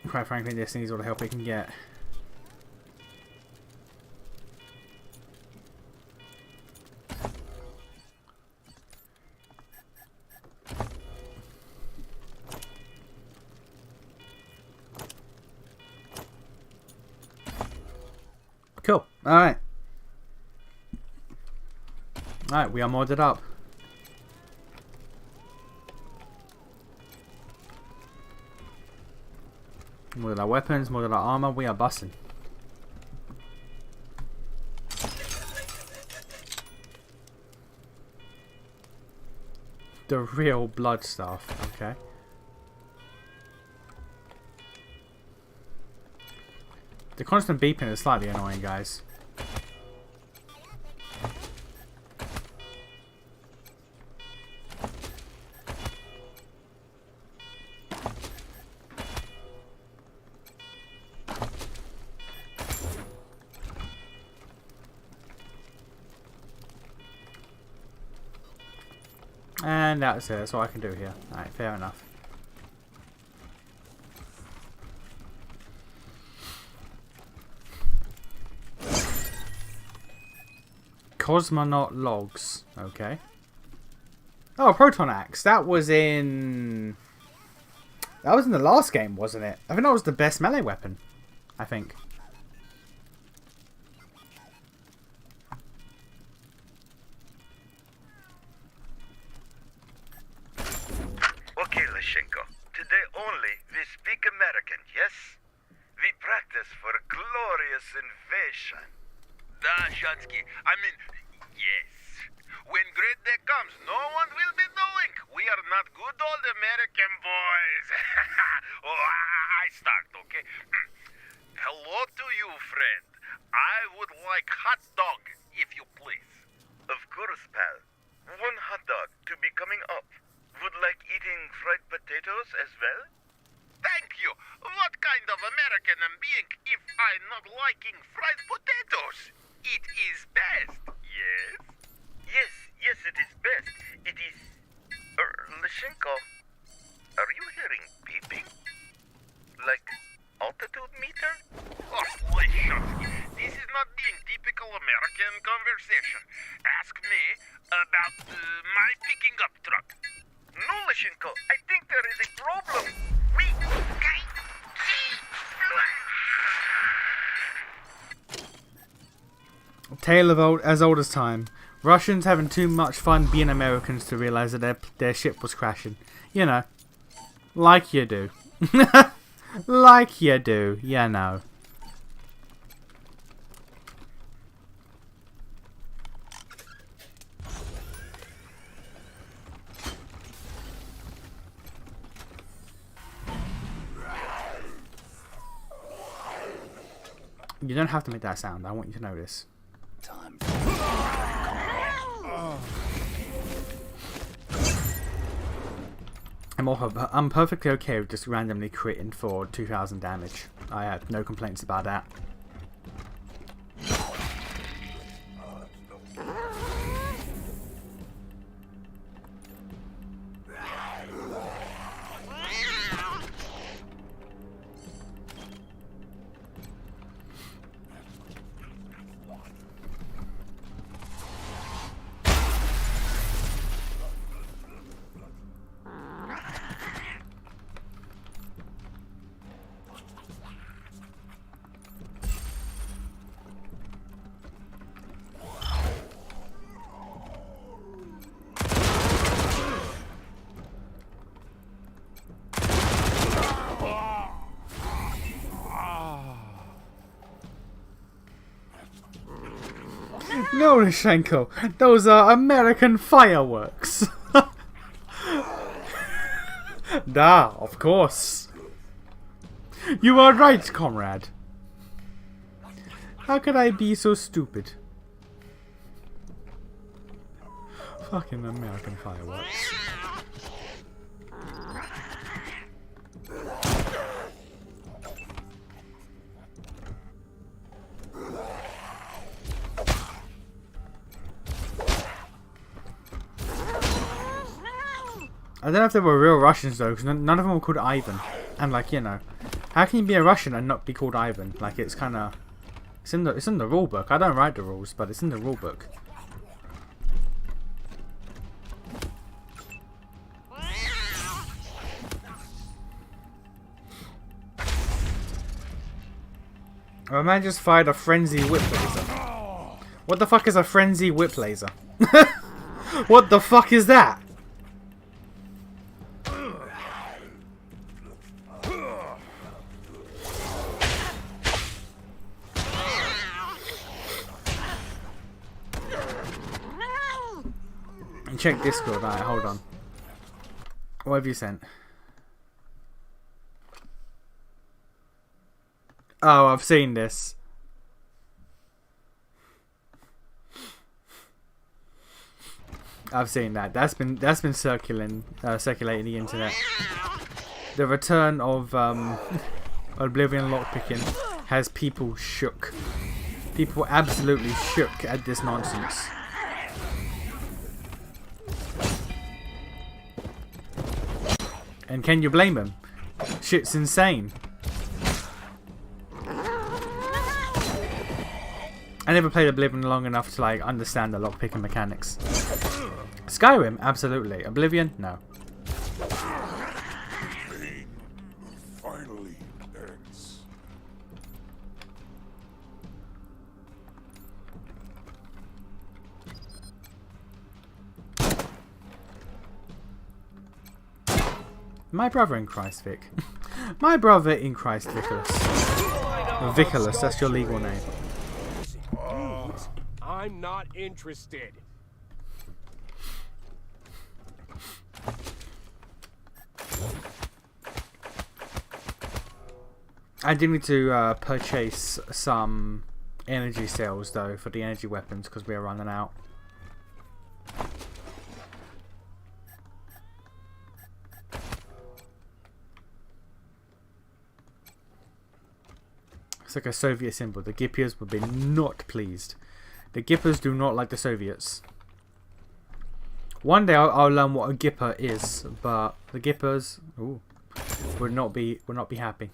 Quite frankly, this needs all the help it can get. Cool. Alright. Alright, we are modded up. Modular weapons, modular armor, we are busting. The real blood stuff, okay. The constant beeping is slightly annoying, guys. And that's it, that's all I can do here. Alright, fair enough. Cosmonaut logs, okay. Oh, Proton Axe, that was in the last game, wasn't it? I think that was the best melee weapon, I think. Okay, Lashenko. Today only we speak American, yes? We practice for a glorious invasion. Da, Shatsky. I mean, yes. When great day comes, no one will be knowing. We are not good old American boys. Oh, I start, okay? Hello to you, friend. I would like hot dog, if you please. Of course, pal. One hot dog to be coming up. Would like eating fried potatoes as well? Thank you. What kind of American am being if I'm not liking fried potatoes? It is best. Yes? Yes, it is best. It is... Lashenko, are you hearing beeping? Like altitude meter? Oh, Lashenko, this is not being typical American conversation. Ask me about my picking up truck. No, Lashenko, I think there is a problem. Tale of as old as time. Russians having too much fun being Americans to realise that their ship was crashing. You know. Like you do. Like you do, you know. You don't have to make that sound. I want you to know this. I'm perfectly okay with just randomly critting for 2,000 damage. I have no complaints about that. No, Lashenko, those are American fireworks. Da, of course. You are right, comrade. How could I be so stupid? Fucking American fireworks. I don't know if they were real Russians though, because none of them were called Ivan. And like, you know, how can you be a Russian and not be called Ivan? Like, it's kind of, it's in the rule book. I don't write the rules, but it's in the rule book. Oh, a man just fired a frenzy whip laser. What the fuck is a frenzy whip laser? What the fuck is that? Check Discord. Alright, hold on. What have you sent? Oh, I've seen this. I've seen that. That's been circulating the internet. The return of Oblivion lockpicking has people shook. People absolutely shook at this nonsense. And can you blame him? Shit's insane. I never played Oblivion long enough to like understand the lockpicking mechanics. Skyrim, absolutely. Oblivion, no. Pain finally ends. My brother in Christ, Vic. My brother in Christ, Viculus. Viculus, that's your legal name. I'm not interested. I do need to purchase some energy cells though for the energy weapons because we are running out. It's like a Soviet symbol. The Gippiers would be not pleased. The Gippers do not like the Soviets. One day I'll learn what a Gipper is, but the Gippers would not be happy.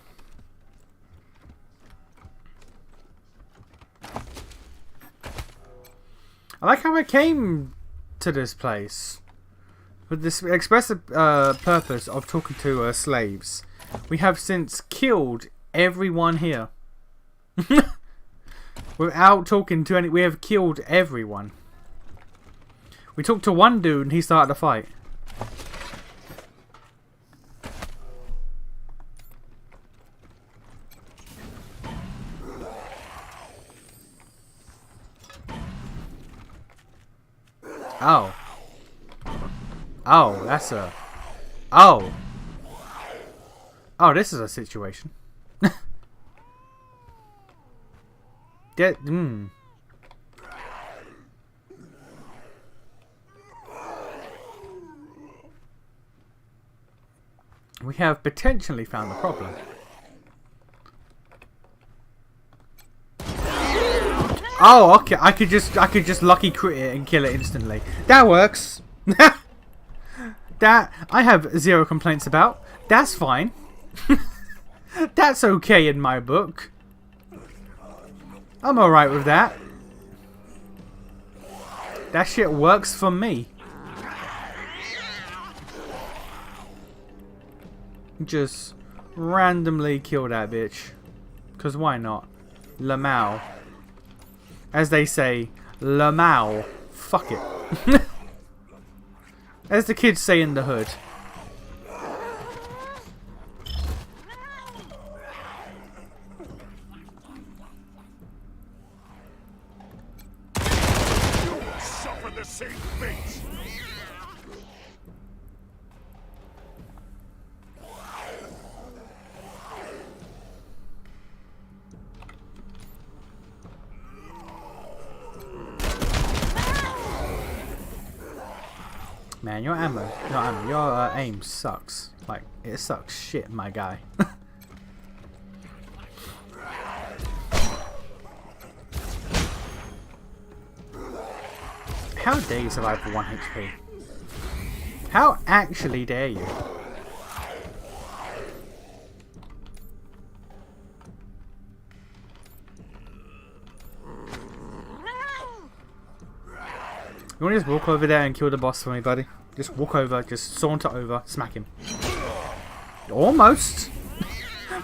I like how I came to this place with this express purpose of talking to slaves. We have since killed everyone here. Without talking to any, we have killed everyone. We talked to one dude and he started a fight. Oh. Oh, that's a... Oh. Oh, this is a situation. We have potentially found the problem. Oh, okay. I could just lucky crit it and kill it instantly. That works. That I have zero complaints about. That's fine. That's okay in my book. I'm alright with that. That shit works for me. Just randomly kill that bitch. Because why not? Lamau. As they say, Lamau. Fuck it. As the kids say in the hood. Suffer the same fate. Man, your your aim sucks. Like, it sucks shit, my guy. How dare you survive for 1 HP? How actually dare you? You want to just walk over there and kill the boss for me, buddy? Just walk over, just saunter over, smack him. Almost.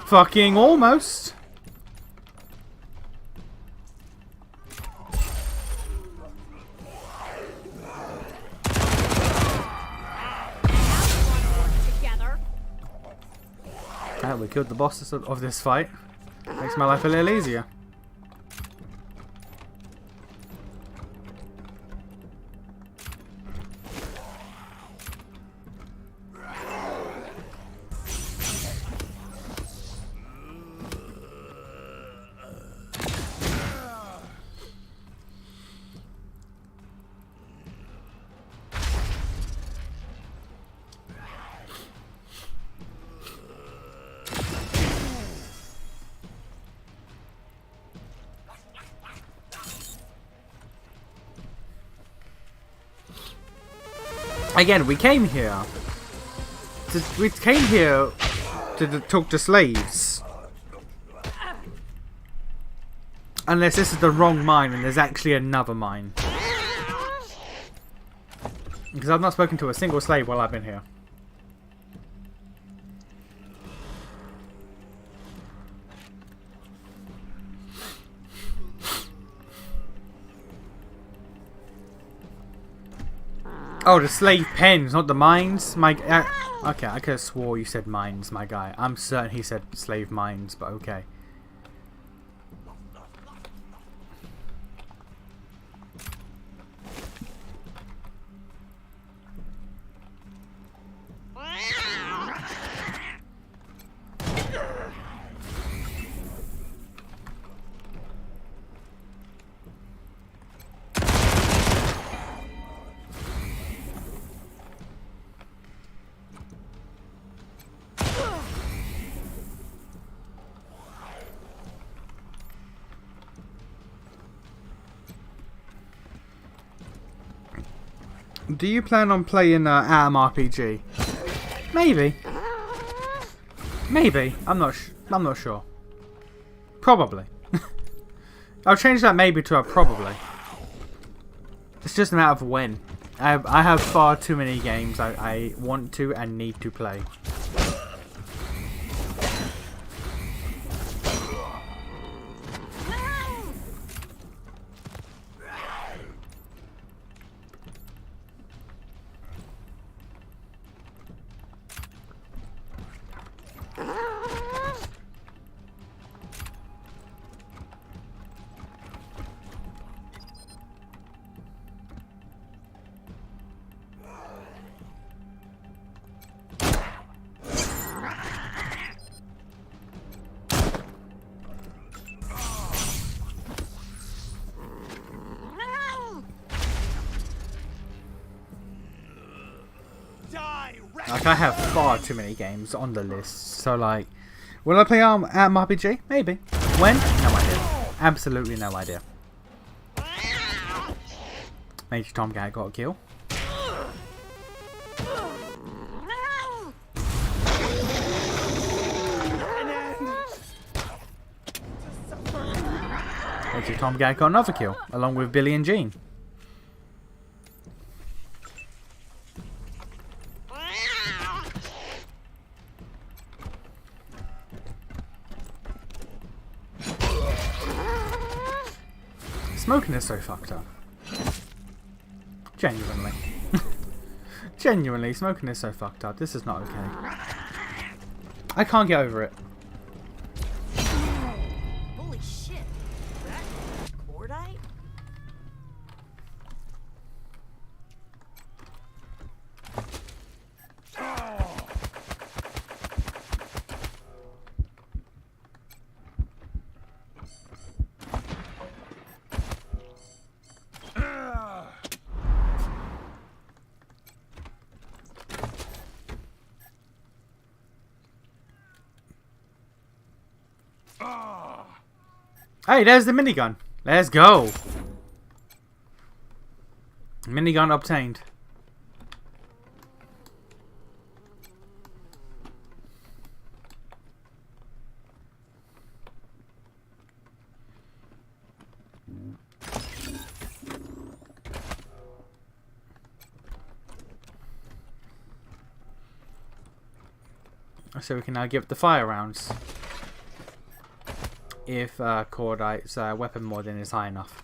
Fucking almost. We killed the boss of this fight. Makes my life a little easier. Again, we came here. We came here to talk to slaves. Unless this is the wrong mine and there's actually another mine. Because I've not spoken to a single slave while I've been here. Oh, the slave pens, not the mines. Okay, I could have swore you said mines, my guy. I'm certain he said slave mines, but okay. Do you plan on playing Atom RPG? Maybe. Maybe. I'm not sure. Probably. I'll change that maybe to a probably. It's just a matter of when. I have far too many games I want to and need to play. Like, I have far too many games on the list, so like, will I play Atom RPG? Maybe. When? No idea. Absolutely no idea. Major Tom Guy got a kill. Major Tom Guy got another kill, along with Billy and Jean. Smoking is so fucked up. Genuinely. Genuinely, smoking is so fucked up. This is not okay. I can't get over it. Holy shit. That cordite? Hey, there's the minigun. Let's go. Minigun obtained. So we can now give the fire rounds. If Cordite's weapon modding is high enough.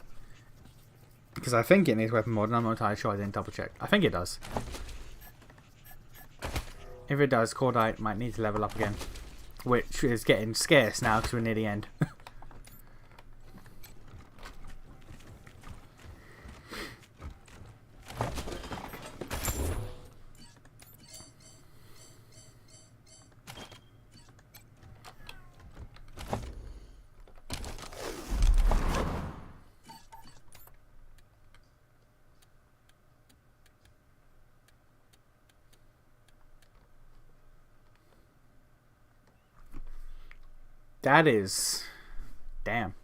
Because I think it needs weapon modding, I'm not entirely sure, I didn't double check. I think it does. If it does, Cordite might need to level up again. Which is getting scarce now because we're near the end. That is... damn.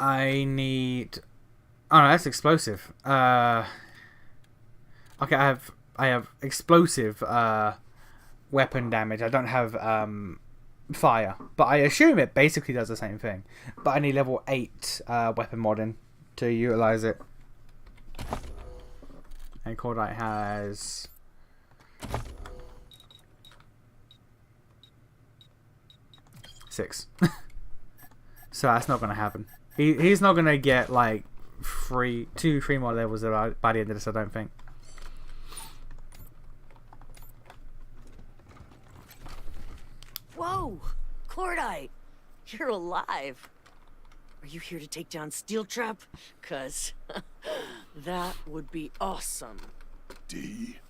I need... Oh no, that's explosive. Okay, I have explosive weapon damage. I don't have fire, but I assume it basically does the same thing. But I need level 8 weapon modding to utilize it. And Cordite has... six. So that's not gonna happen. He's not gonna get like 3 more levels by the end of this, I don't think. Whoa! Cordite! You're alive! Are you here to take down Steel Trap? 'Cause that would be awesome. D,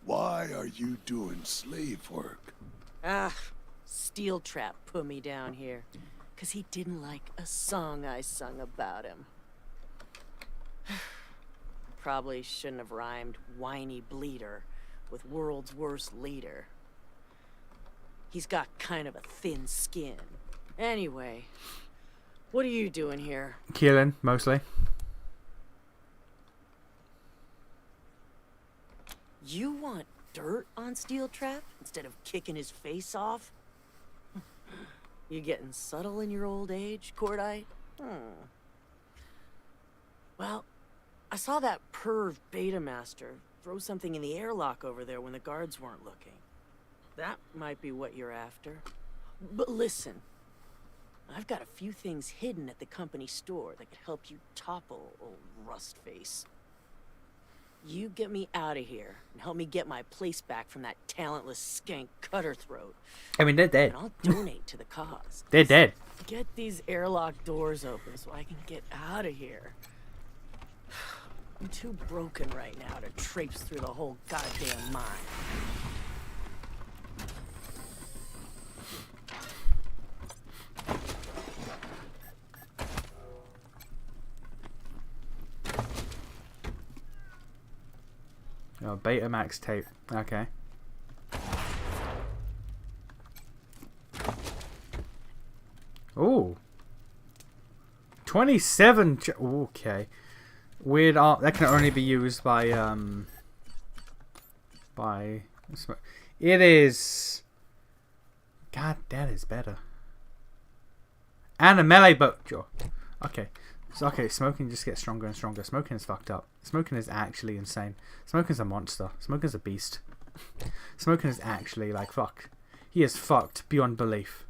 why are you doing slave work? Steel Trap put me down here. 'Cause he didn't like a song I sung about him. Probably shouldn't have rhymed whiny bleeder with world's worst leader. He's got kind of a thin skin. Anyway, what are you doing here? Killing, mostly. You want dirt on Steel Trap instead of kicking his face off? You getting subtle in your old age, Cordite? Well, I saw that perv beta master throw something in the airlock over there when the guards weren't looking. That might be what you're after. But listen, I've got a few things hidden at the company store that could help you topple old Rustface. You get me out of here and help me get my place back from that talentless skank Cutterthroat. I mean, they're dead. And I'll donate to the cause. They're dead. Get these airlock doors open so I can get out of here. I'm too broken right now to traipse through the whole goddamn mine. Oh, Betamax tape. Okay. Ooh. 27. Okay. Weird art. That can only be used by It is. God, that is better. And a melee bow. Okay. So, okay, smoking just gets stronger and stronger. Smoking is fucked up. Smoking is actually insane. Smoking's a monster. Smoking's a beast. Smoking is actually like fuck. He is fucked beyond belief.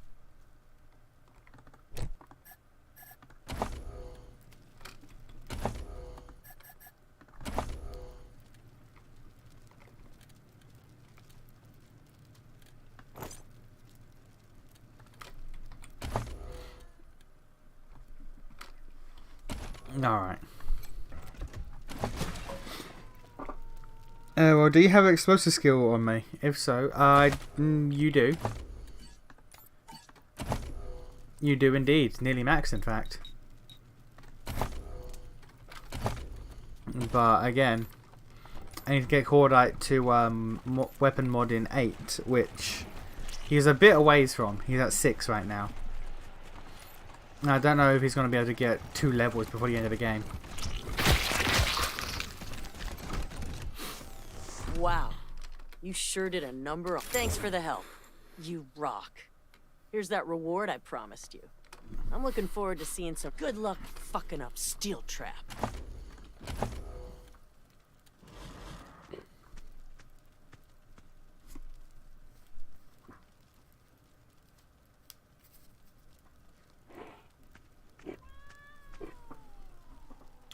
Alright. Well, do you have an explosive skill on me? If so, you do. You do indeed. Nearly max, in fact. But, again, I need to get Cordite to weapon mod in 8, which he's a bit a ways from. He's at 6 right now. I don't know if he's going to be able to get 2 levels before the end of the game. Wow. You sure did a number. Thanks for the help. You rock. Here's that reward I promised you. I'm looking forward to seeing some good luck fucking up Steel Trap.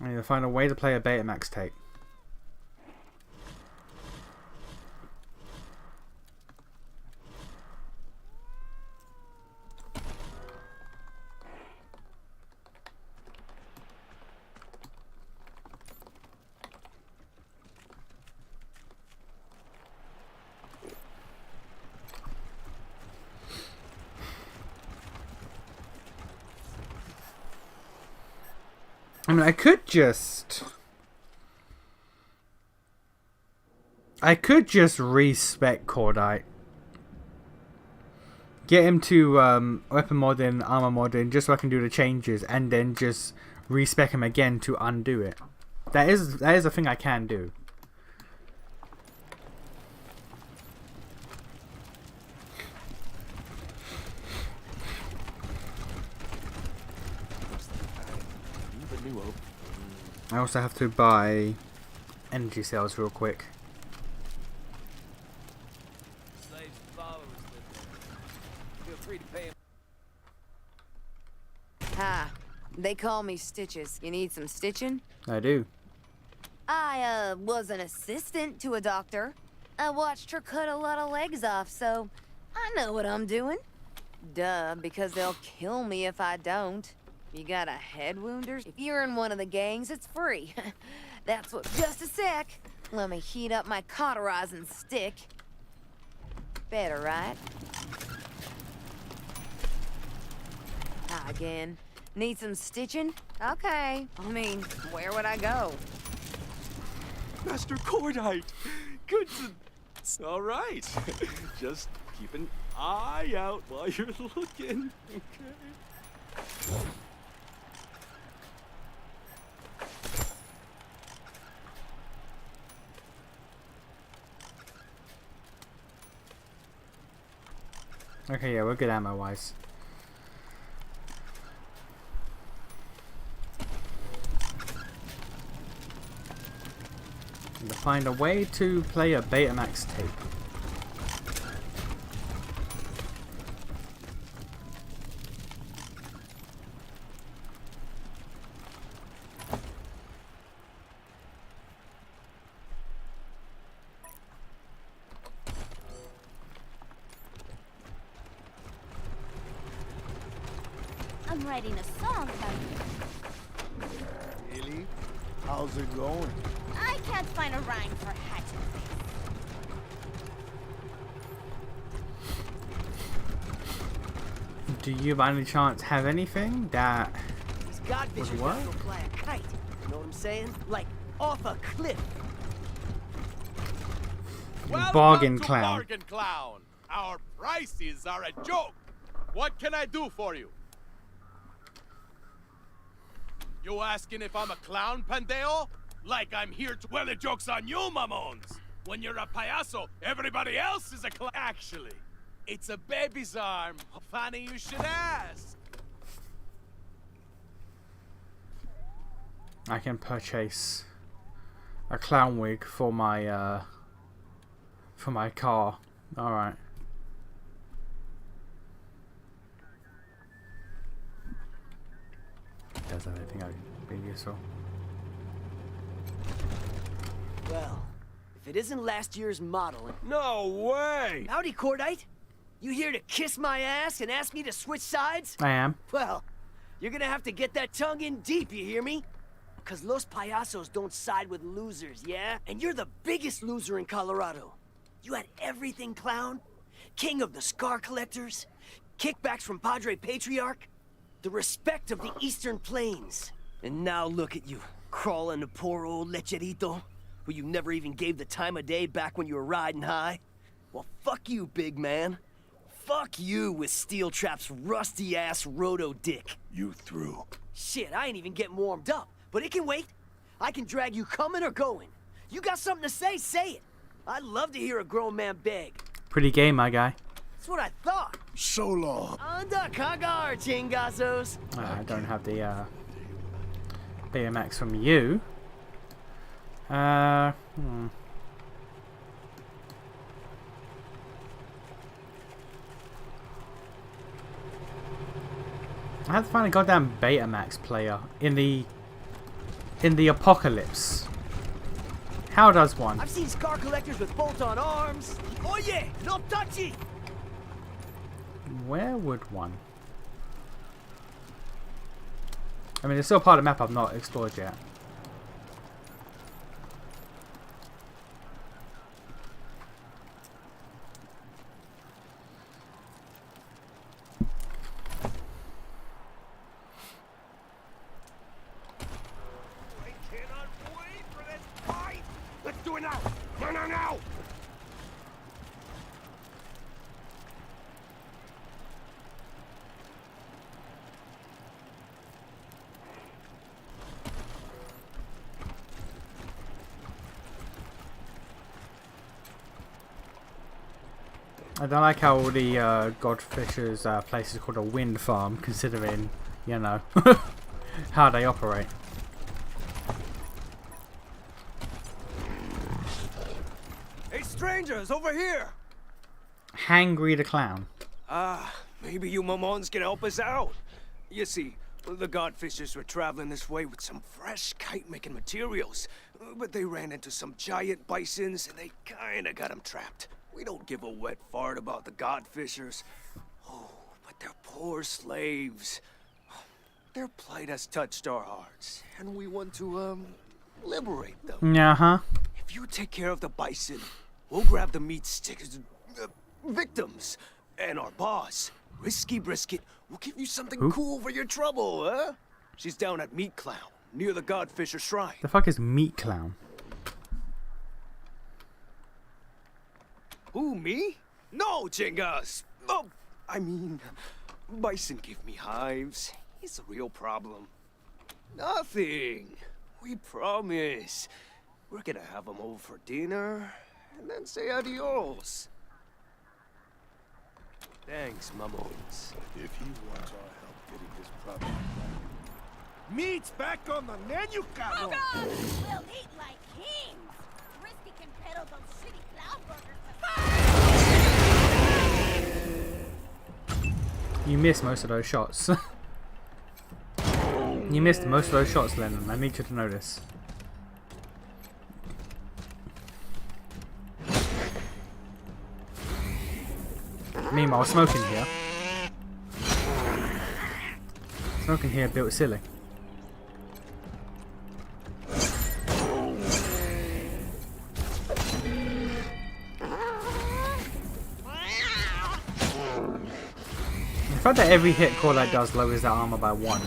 I need to find a way to play a Betamax tape. I mean, I could just respec Cordite. Get him to weapon modding, armor modding, just so I can do the changes, and then just respec him again to undo it. That is a thing I can do. I also have to buy energy cells real quick. Hi, they call me Stitches. You need some stitching? I do. I, was an assistant to a doctor. I watched her cut a lot of legs off, so I know what I'm doing. Duh, because they'll kill me if I don't. You got a head wounder? If you're in one of the gangs, it's free. That's what. Just a sec. Let me heat up my cauterizing stick. Better, right? Hi again. Need some stitching? Okay. I mean, where would I go? Master Cordite! Good to... All right. Just keep an eye out while you're looking, okay? Okay, yeah, we're good ammo-wise. To find a way to play a Betamax tape. I'm writing a song about you. Really? How's it going? I can't find a rhyme for hatchet face. Do you by any chance have anything that These godfishes would gotta work? go fly a kite. You know what I'm saying? Like, off a cliff. Bargain Welcome to clown. Bargain Clown. Our prices are a joke. What can I do for you? You asking if I'm a clown, Pandeo? Like I'm here to... Well, the joke's on you, mamons. When you're a payaso, everybody else is a clown. Actually, it's a baby's arm. Funny you should ask. I can purchase a clown wig for my car. All right. Does have anything I can be useful? Well, if it isn't last year's model... No way! Howdy, Cordite. You here to kiss my ass and ask me to switch sides? I am. Well, you're gonna have to get that tongue in deep, you hear me? Cause Los Payasos don't side with losers, yeah? And you're the biggest loser in Colorado. You had everything, clown. King of the Scar Collectors. Kickbacks from Padre Patriarch. The respect of the Eastern Plains. And now look at you, crawling to poor old Lecherito, who you never even gave the time of day back when you were riding high. Well, fuck you, big man. Fuck you with Steel Trap's rusty-ass roto-dick. You through? Shit, I ain't even getting warmed up, but it can wait. I can drag you coming or going. You got something to say it. I'd love to hear a grown man beg. Pretty gay, my guy. That's what I thought. So long. Anda cagar, chingazos. I don't have the Betamax from you. I have to find a goddamn Betamax player in the apocalypse. How does one? I've seen Scar Collectors with bolt-on arms. Oye, no touchy. Where would one? I mean, it's still part of the map I've not explored yet. Let's do it now! Now, now, now! I don't like how the Godfisher's place is called a wind farm, considering, you know, how they operate. Hey, strangers, over here! Hangry the Clown. Maybe you Mamons can help us out. You see, the Godfishers were traveling this way with some fresh kite-making materials, but they ran into some giant bisons and they kinda got them trapped. We don't give a wet fart about the Godfishers. Oh, but they're poor slaves. Their plight has touched our hearts, and we want to, liberate them. Uh-huh. If you take care of the bison, we'll grab the meat stickers, victims, and our boss, Risky Brisket, will give you something cool for your trouble, huh? She's down at Meat Clown, near the Godfisher Shrine. The fuck is Meat Clown? Who, me? No, Chingas! Oh, I mean, Bison give me hives. It's a real problem. Nothing. We promise. We're gonna have them over for dinner, and then say adios. Thanks, Mamons. If he wants our help getting his property back. Meat's back on the menu, cabrón! We'll eat like kings! Risky can peddle those shitty clown burgers to You missed most of those shots. You missed most of those shots, Lennon. I need you to know this. Meanwhile, smoking here. Smoking here built silly. The fact that every hit Corlight does lowers that armor by 1,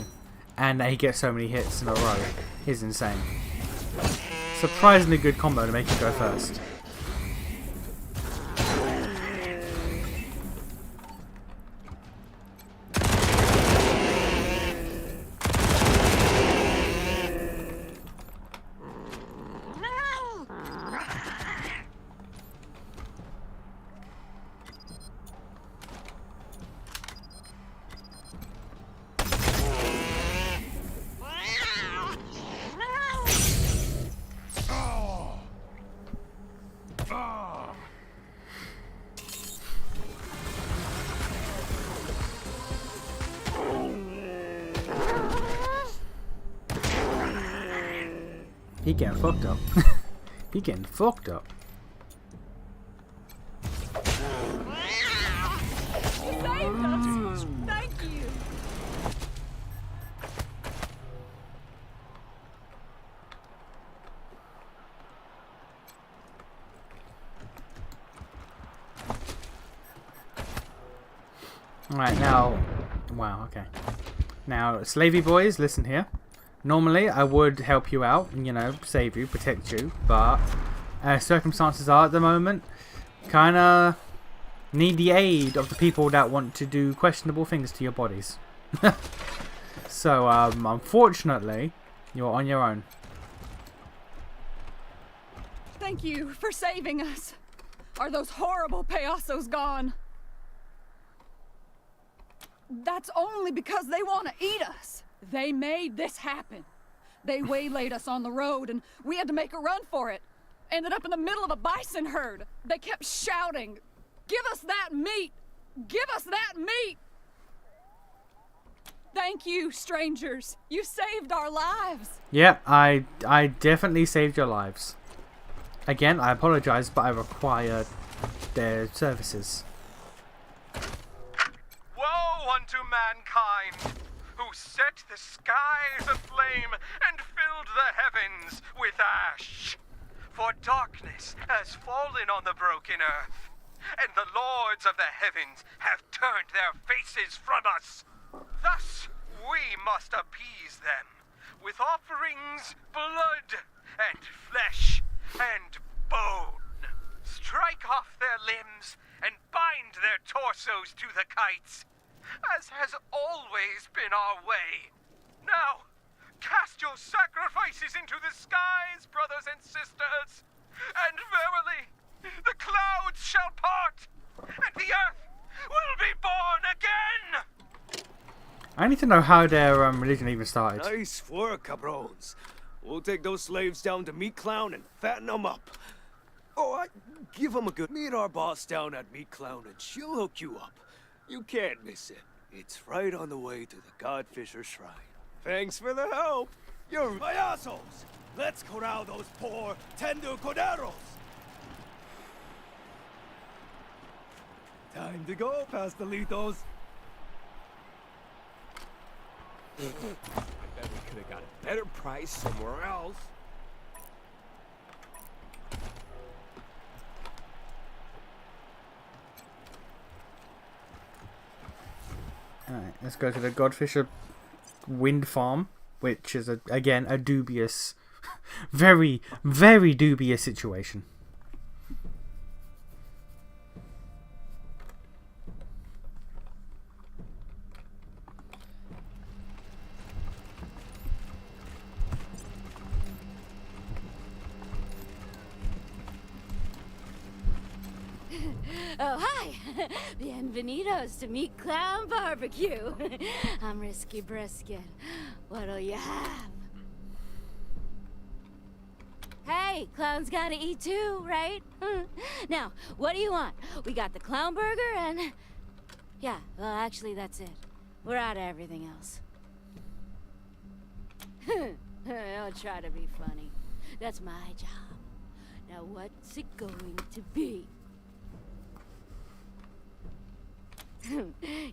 and that he gets so many hits in a row is insane. Surprisingly good combo to make you go first. He getting fucked up. He getting fucked up. You saved us! Thank you! Alright, now... Wow, okay. Now, slavey boys, listen here. Normally, I would help you out, and, you know, save you, protect you, but circumstances are at the moment kinda need the aid of the people that want to do questionable things to your bodies. So, unfortunately, you're on your own. Thank you for saving us. Are those horrible payasos gone? That's only because they want to eat us. They made this happen. They waylaid us on the road and we had to make a run for it. Ended up in the middle of a bison herd. They kept shouting, "Give us that meat! Give us that meat!" Thank you, strangers. You saved our lives. Yeah, I definitely saved your lives. Again, I apologize, but I require their services. Woe unto mankind, who set the skies aflame and filled the heavens with ash. For darkness has fallen on the broken earth, and the lords of the heavens have turned their faces from us. Thus we must appease them with offerings, blood, and flesh, and bone. Strike off their limbs and bind their torsos to the kites, as has always been our way. Now, cast your sacrifices into the skies, brothers and sisters, and verily, the clouds shall part, and the I need to know how their religion even started. Nice work, cabrones. We'll take those slaves down to Meat Clown and fatten them up. Oh, give them a good... Meet our boss down at Meat Clown and she'll hook you up. You can't miss it. It's right on the way to the Godfisher Shrine. Thanks for the help. You're payasos. Let's corral those poor tender corderos. Time to go, pastelitos. I bet we could have got a better price somewhere else. Alright, let's go to the Godfisher Wind Farm, which is, again, a dubious, very, very dubious situation. Oh, hi! Bienvenidos to Meat Clown Barbecue. I'm Risky Brisket. What'll you have? Hey, clowns gotta eat too, right? Now, what do you want? We got the clown burger and... Yeah, well, actually, that's it. We're out of everything else. Don't try to be funny. That's my job. Now, what's it going to be?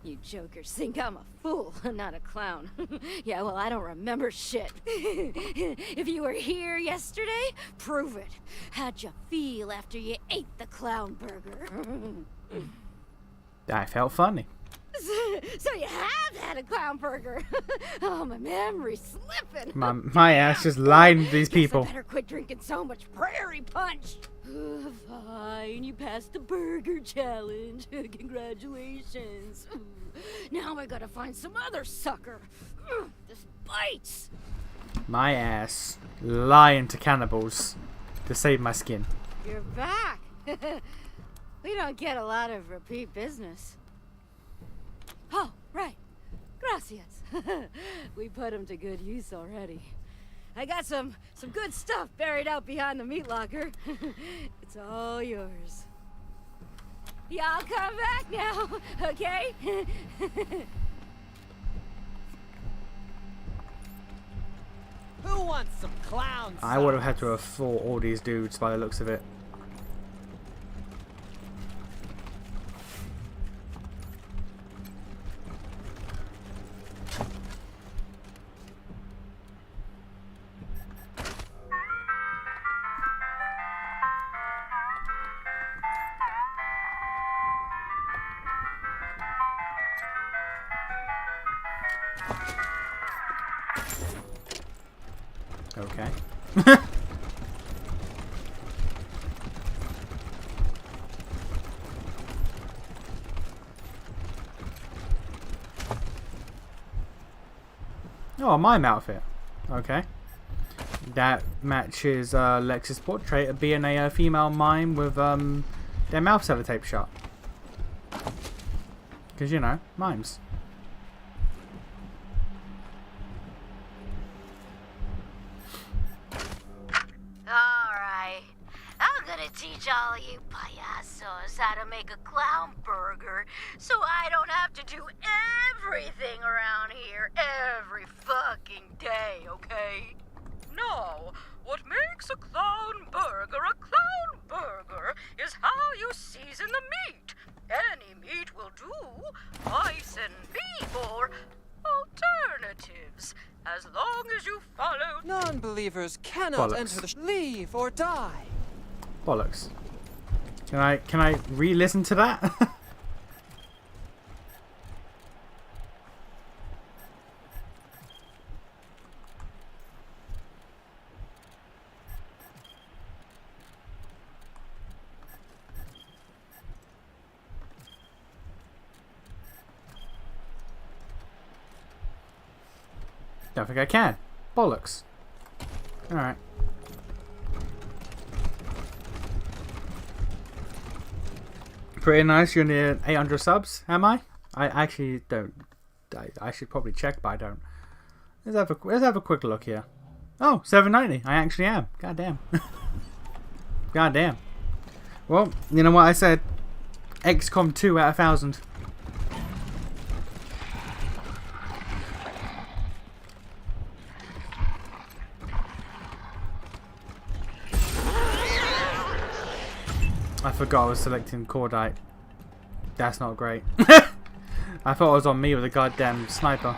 You jokers think I'm a fool, not a clown. Yeah, well, I don't remember shit. If you were here yesterday, prove it. How'd you feel after you ate the clown burger? I felt funny. So you have had a clown burger. Oh, my memory's slipping. My ass just lying to these people. I better quit drinking so much prairie punch. Fine, you passed the burger challenge. Congratulations. Now I gotta find some other sucker. This bites. My ass lying to cannibals to save my skin. You're back. We don't get a lot of repeat business. Oh, right. Gracias. We put them to good use already. I got some good stuff buried out behind the meat locker. It's all yours. Y'all come back now, okay? Who wants some clown I would have had to have fought all these dudes by the looks of it. Okay. Oh, a mime outfit. Okay. That matches Lex's portrait of being a female mime with their mouth sellotape shut. Because, you know, mimes. Alright. I'm gonna teach all of you payasos how to make a clown burger so I don't have to do everything around here every fucking day, okay? No, what makes a clown burger is how you season the meat. Any meat will do. Bison, beef, or alternatives. As long as you follow... Non-believers cannot Bollocks. enter the... Leave or die. Bollocks. Can I re-listen to that? Don't think I can. Bollocks. Alright. Pretty nice. You're near 800 subs, am I? I actually don't I should probably check, but I don't. Let's have a quick look here. Oh, 790. I actually am. God damn. God damn. Well, you know what I said. XCOM 2 out of 1,000. I forgot I was selecting Cordite. That's not great. I thought it was on me with a goddamn sniper.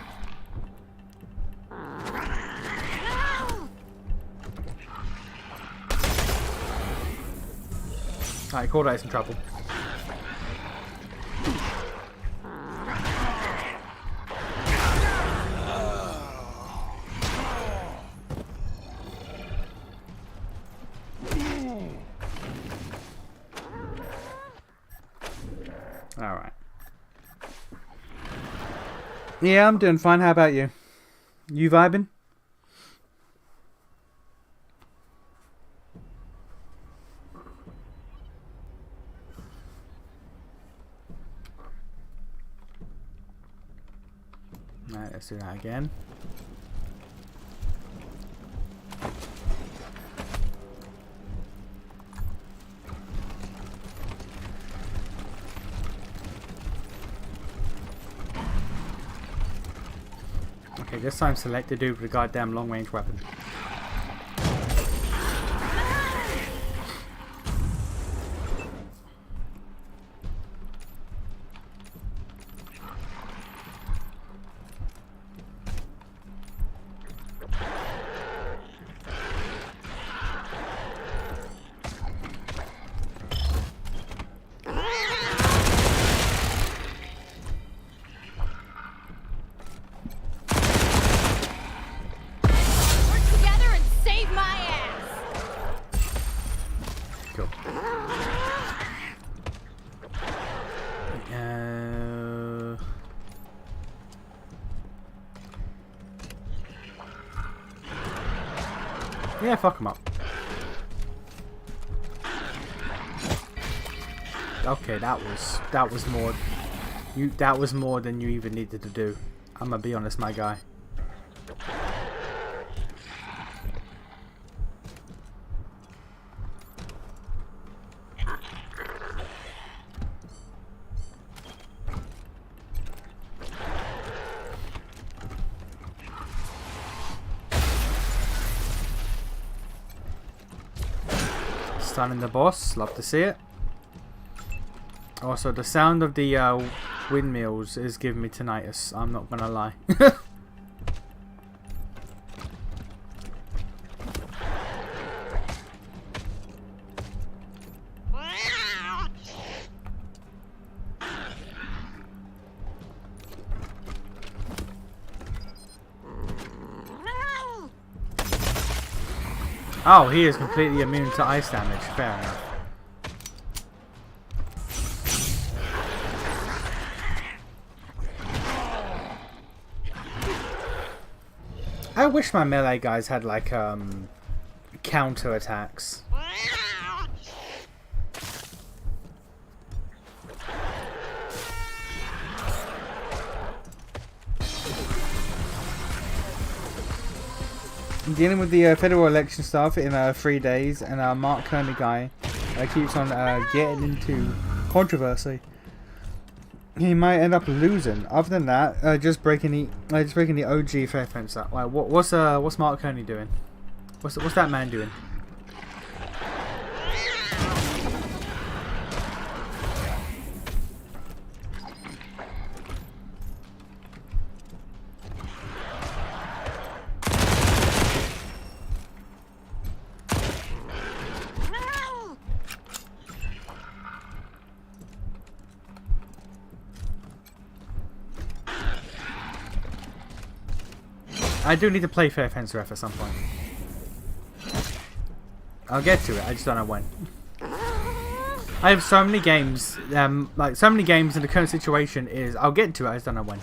Alright, Cordite's in trouble. Alright. Yeah, I'm doing fine. How about you? You vibing? Alright, let's do that again. Okay, this time select the dude with the goddamn long range weapon. Yeah, fuck him up. Okay, that was more. That was more than you even needed to do. I'm gonna be honest, my guy. Stunning the boss, love to see it. Also, the sound of the windmills is giving me tinnitus, I'm not gonna lie. Oh, he is completely immune to ice damage. Fair enough. I wish my melee guys had like counter attacks. I'm dealing with the federal election stuff in 3 days, and our Mark Kearney guy keeps on getting into controversy. He might end up losing. Other than that, just breaking the OG fair fence up. Like, what's Mark Kearney doing? What's that man doing? I do need to play Fair Fence Ref at some point. I'll get to it, I just don't know when. I have so many games, like so many games, and the current situation is I'll get to it, I just don't know when.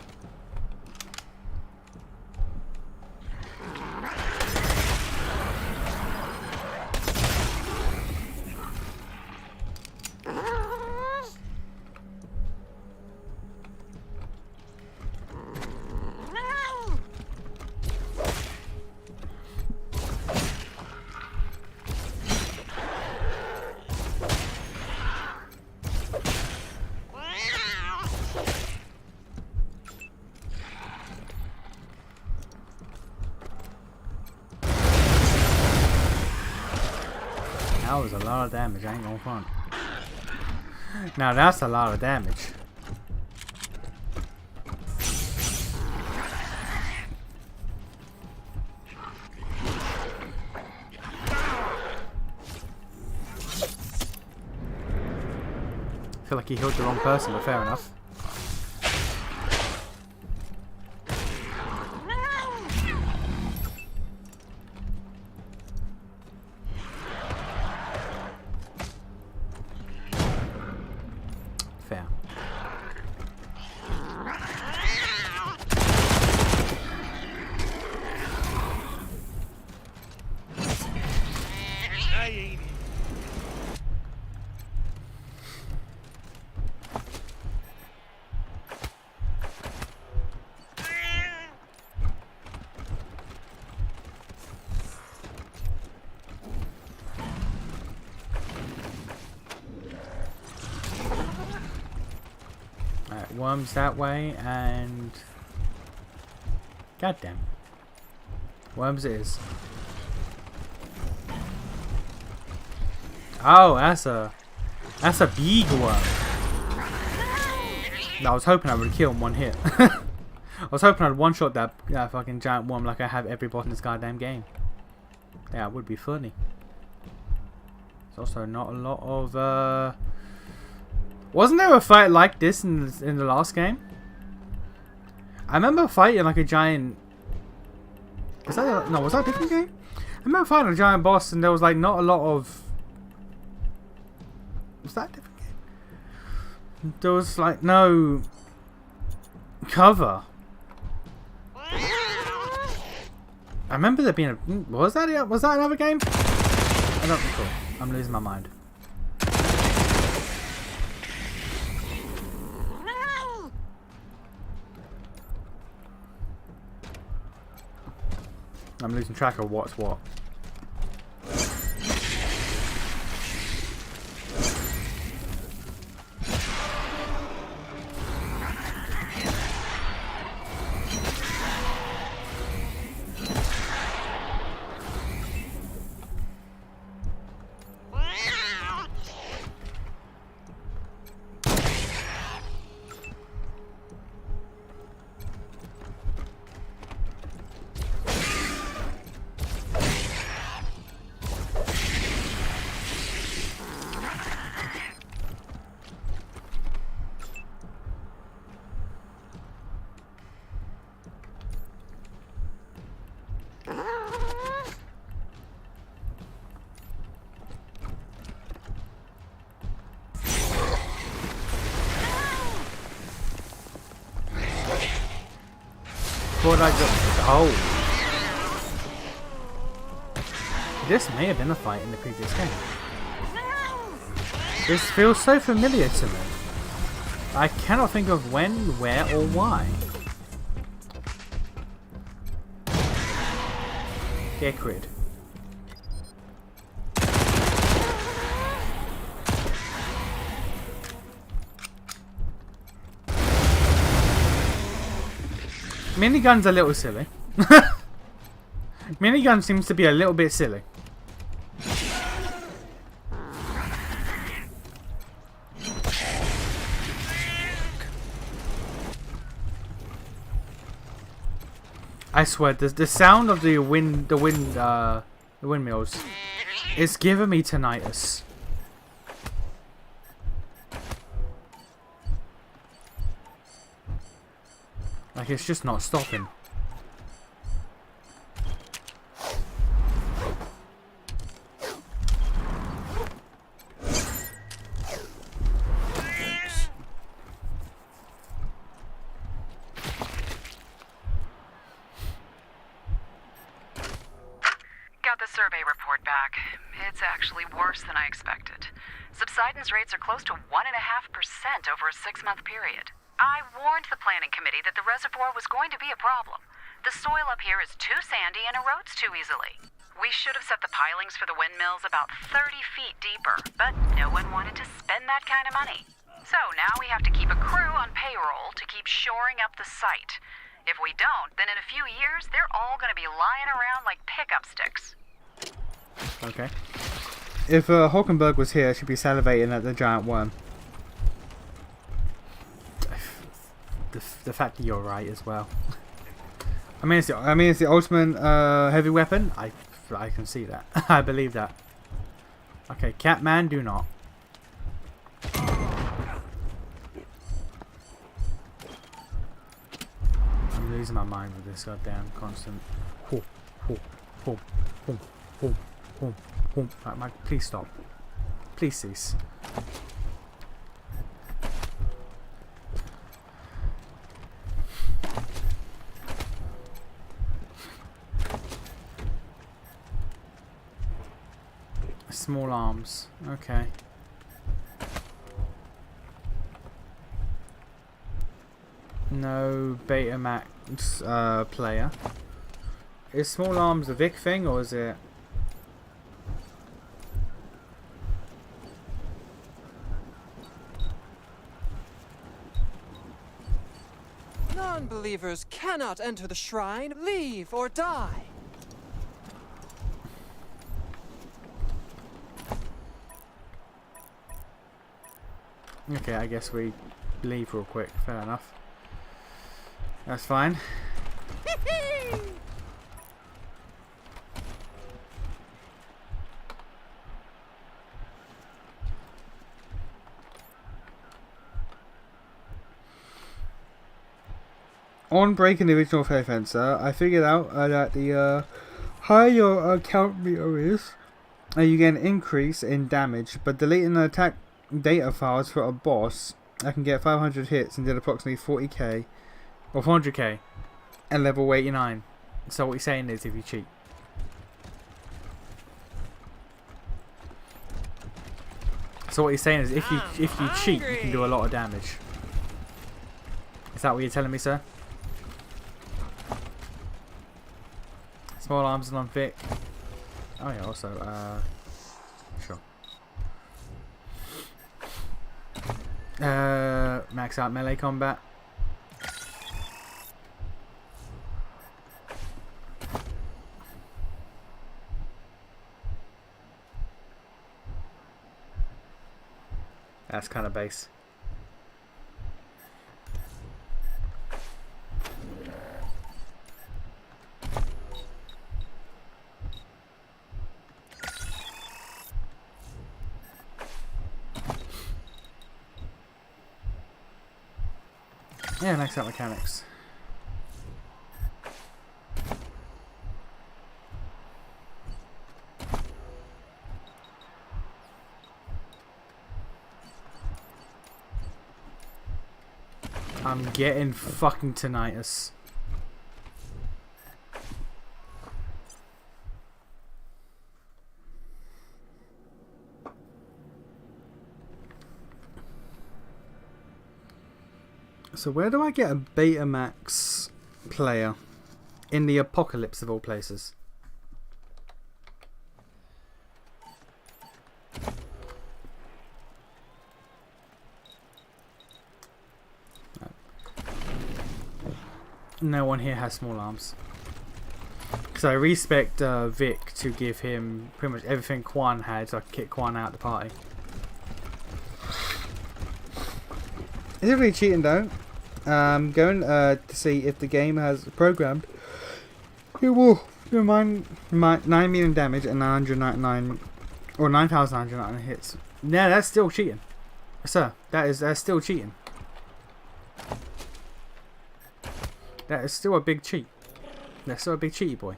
That was a lot of damage, I ain't gonna front. Now that's a lot of damage. I feel like he healed the wrong person, but fair enough. Fair. Alright, worms that way, and goddamn, worms it is. Oh, that's a big worm. I was hoping I would kill in one hit. I was hoping I'd one-shot that fucking giant worm like I have every boss in this goddamn game. Yeah, it would be funny. There's also not a lot of wasn't there a fight like this in the last game? I remember fighting like a giant. Was that was that a different game? I remember fighting a giant boss and there was like not a lot of. Was that a different game? There was like no cover. I remember there being a. Was that another game? I don't recall. I'm losing my mind. I'm losing track of what's what. What I just... Oh. This may have been a fight in the previous game. This feels so familiar to me. I cannot think of when, where, or why. Get crit. Minigun's a little silly. Minigun seems to be a little bit silly. I swear, the sound of the windmills is giving me tinnitus. Like, it's just not stopping. Got the survey report back. It's actually worse than I expected. Subsidence rates are close to 1.5% over a 6-month period. I warned the planning committee that the reservoir was going to be a problem. The soil up here is too sandy and erodes too easily. We should have set the pilings for the windmills about 30 feet deeper, but no one wanted to spend that kind of money. So now we have to keep a crew on payroll to keep shoring up the site. If we don't, then in a few years, they're all going to be lying around like pickup sticks. Okay. If Hulkenberg was here, she'd be salivating at the giant worm. The fact that you're right as well. I mean, it's the ultimate heavy weapon. I can see that. I believe that. Okay, Catman, do not. I'm losing my mind with this goddamn constant. Right, Mike, please stop. Please cease. Small arms. Okay. No Betamax player. Is small arms a Vic thing or is it? Non-believers cannot enter the shrine. Leave or die. Okay, I guess we leave real quick. Fair enough. That's fine. On breaking the original Fair Fencer, I figured out that the higher your count meter is, you get an increase in damage, but deleting the attack data files for a boss, I can get 500 hits and did approximately 40k or 400k and level 89. So what he's saying is if you cheat. So what he's saying is if you cheat, you can do a lot of damage. Is that what you're telling me, sir? Small arms and unfit. Oh yeah, also sure. Max out melee combat. That's kind of base. Yeah, max out mechanics. I'm getting fucking tinnitus. So where do I get a Betamax player in the apocalypse of all places? No one here has small arms. Because I respect Vic to give him pretty much everything Quan had, so I can kick Quan out of the party. Is it really cheating though? Going to see if the game has programmed. It will do 9 million damage and 999 or 9,999 hits. Yeah, that's still cheating, sir. That's still cheating. That is still a big cheat. That's still a big cheaty boy.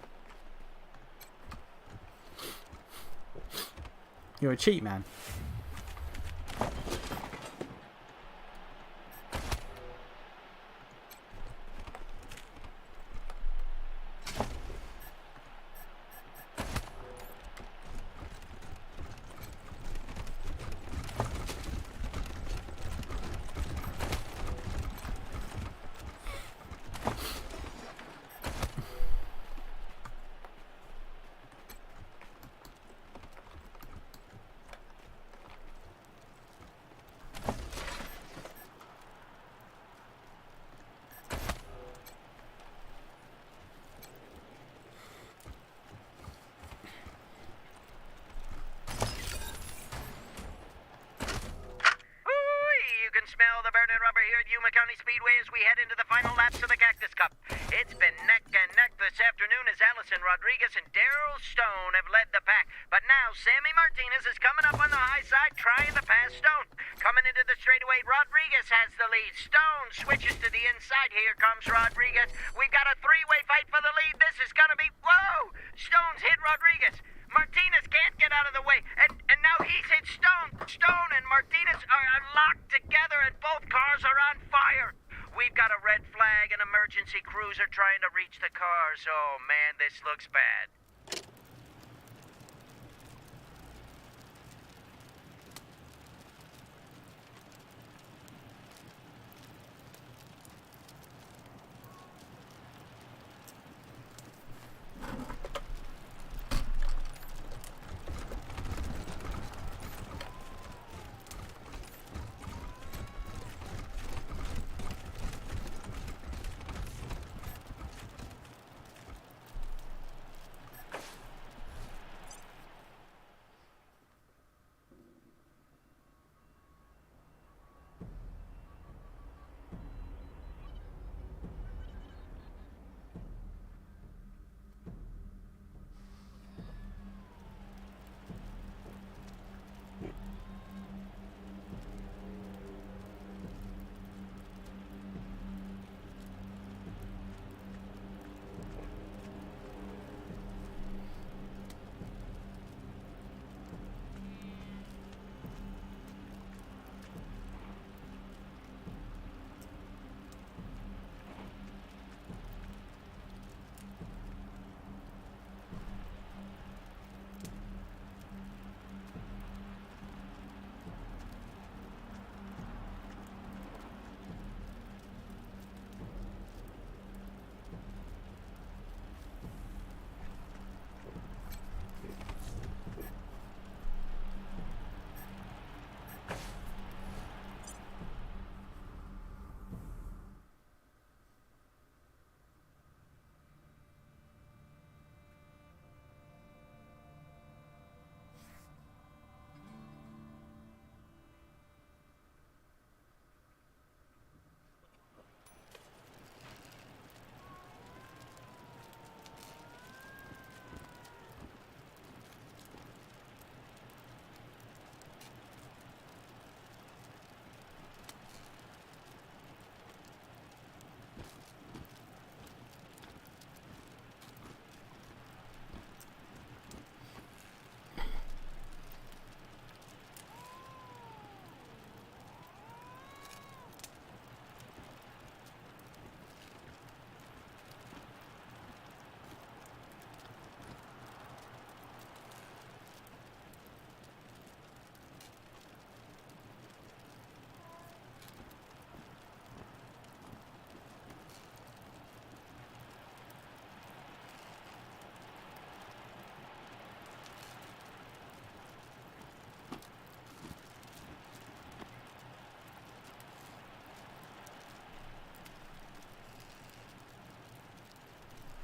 You're a cheat man. County Speedway as we head into the final laps of the Cactus Cup. It's been neck and neck this afternoon as Allison Rodriguez and Daryl Stone have led the pack. But now Sammy Martinez is coming up on the high side trying to pass Stone. Coming into the straightaway, Rodriguez has the lead. Stone switches to the inside. Here comes Rodriguez. We've got a three-way fight for the lead. This is gonna be... Whoa! Stone's hit Rodriguez. Martinez can't get out of the way, and now he's hit Stone. Stone and Martinez are locked together, and both cars are on fire. We've got a red flag and emergency crews are trying to reach the cars. Oh, man, this looks bad.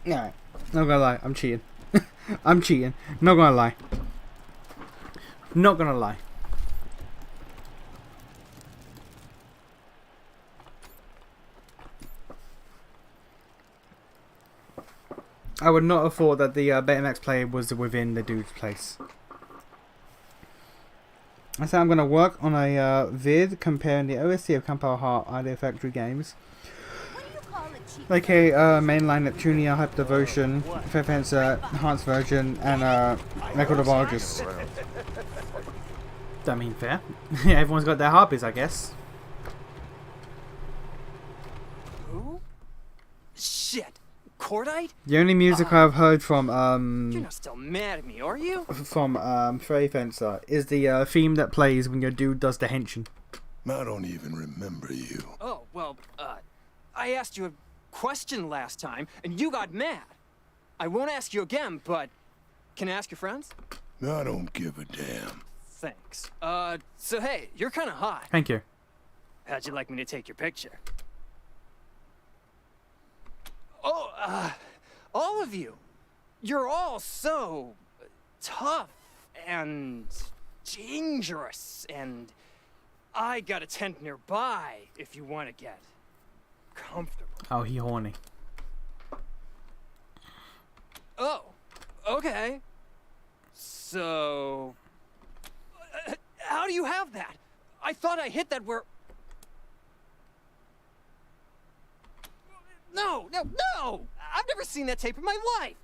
Alright, not gonna lie, I'm cheating. I'm cheating, not gonna lie. Not gonna lie. I would not have thought that the Betamax player was within the dude's place. I said I'm going to work on a vid comparing the OST of Campbell Heart Idea Factory games. Like a mainline Neptunia Hyper Devotion, Fair Fencer, Enhanced Version, and Record of Argus. Don't mean fair. Yeah, everyone's got their harpies, I guess. Who? Shit. Cordite? The only music I've heard from You're not still mad at me, are you? from Fair Fencer is the theme that plays when your dude does the henshin. I don't even remember you. Oh, well, I asked you a question last time, and you got mad. I won't ask you again, but can I ask your friends? I don't give a damn. Thanks. So hey, you're kind of hot. Thank you. How'd you like me to take your picture? Oh, all of you. You're all so tough and dangerous, and I got a tent nearby if you want to get comfortable. Oh, he horny. Oh, okay. So... how do you have that? I thought I hit that where... No! I've never seen that tape in my life!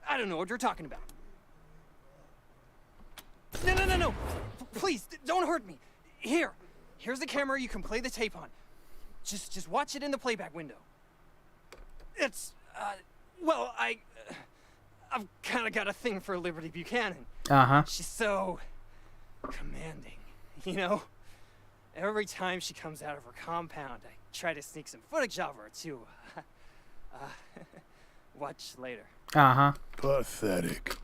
I don't know what you're talking about. No! Please, don't hurt me. Here's the camera you can play the tape on. Just watch it in the playback window. It's, well, I've kind of got a thing for Liberty Buchanan. Uh-huh. She's so commanding, you know? Every time she comes out of her compound, I try to sneak some footage of her, too. Watch later. Uh-huh. Pathetic.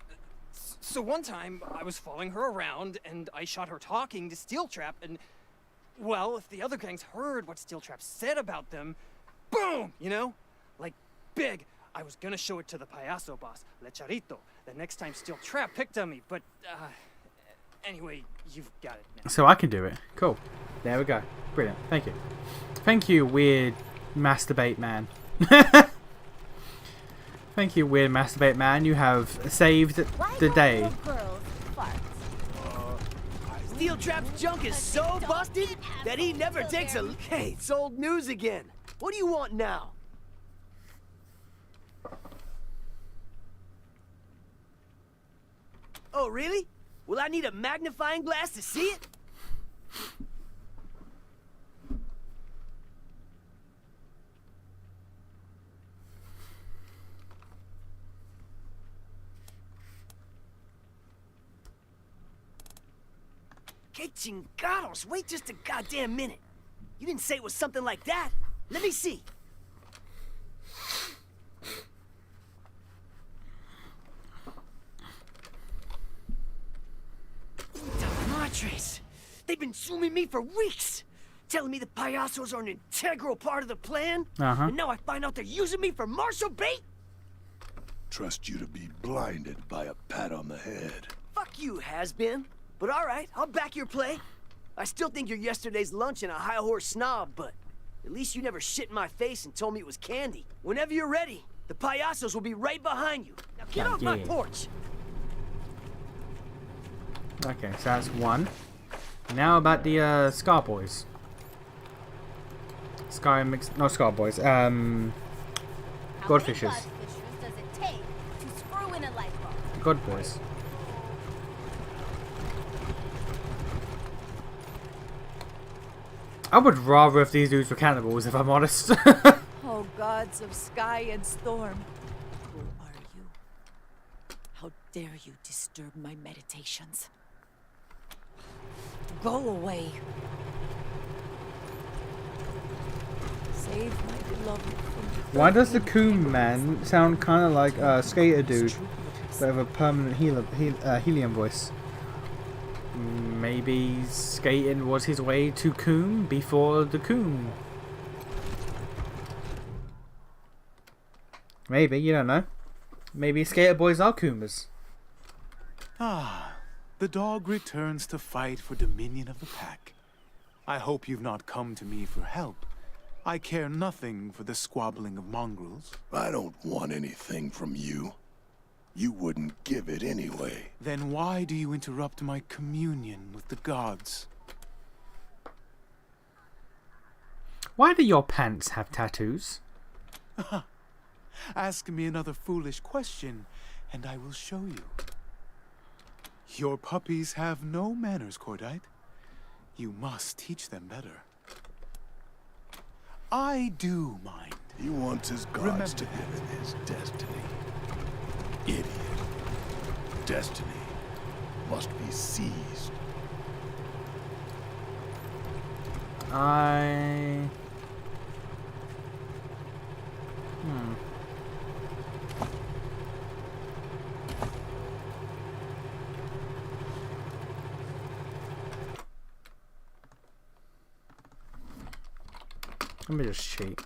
So one time, I was following her around, and I shot her talking to Steel Trap, and... well, if the other gangs heard what Steel Trap said about them, boom, you know? Like, big. I was gonna show it to the payaso boss, Le Charito, the next time Steel Trap picked on me, but, anyway, you've got it now. So I can do it. Cool. There we go. Brilliant. Thank you. Thank you, weird masturbate man. Thank you, weird masturbate man. You have saved the day. Steel Trap's junk is so busted that he never takes a... Hey, it's old news again. What do you want now? Oh, really? Will I need a magnifying glass to see it? Que chingados, wait just a goddamn minute. You didn't say it was something like that. Let me see. Madres. They've been suing me for weeks. Telling me the payasos are an integral part of the plan. And now I find out they're using me for martial bait? Trust you to be blinded by a pat on the head. Fuck you, has-been. But alright, I'll back your play. I still think you're yesterday's lunch and a high-horse snob, but at least you never shit in my face and told me it was candy. Whenever you're ready, the payasos will be right behind you. Now get off my porch! Okay, so that's one. Now about the Scar Boys. Sky mix, not Scar Boys. Godfishers. Does it take to screw in a light bulb? God Boys. I would rather if these dudes were cannibals, if I'm honest. Oh, gods of sky and storm, who are you? How dare you disturb my meditations? Go away. Save my beloved from the Why does the Coon Man sound kind of like a skater dude, but with a permanent helium voice? Maybe skating was his way to Coon before the Coon. Maybe, you don't know. Maybe skater boys are Coomers. Ah, the dog returns to fight for dominion of the pack. I hope you've not come to me for help. I care nothing for the squabbling of mongrels. I don't want anything from you. You wouldn't give it anyway. Then why do you interrupt my communion with the gods? Why do your pants have tattoos? Ask me another foolish question, and I will show you. Your puppies have no manners, Cordite. You must teach them better. I do mind. He wants his gods to live in his destiny. Idiot. Destiny must be seized. Let me just cheat.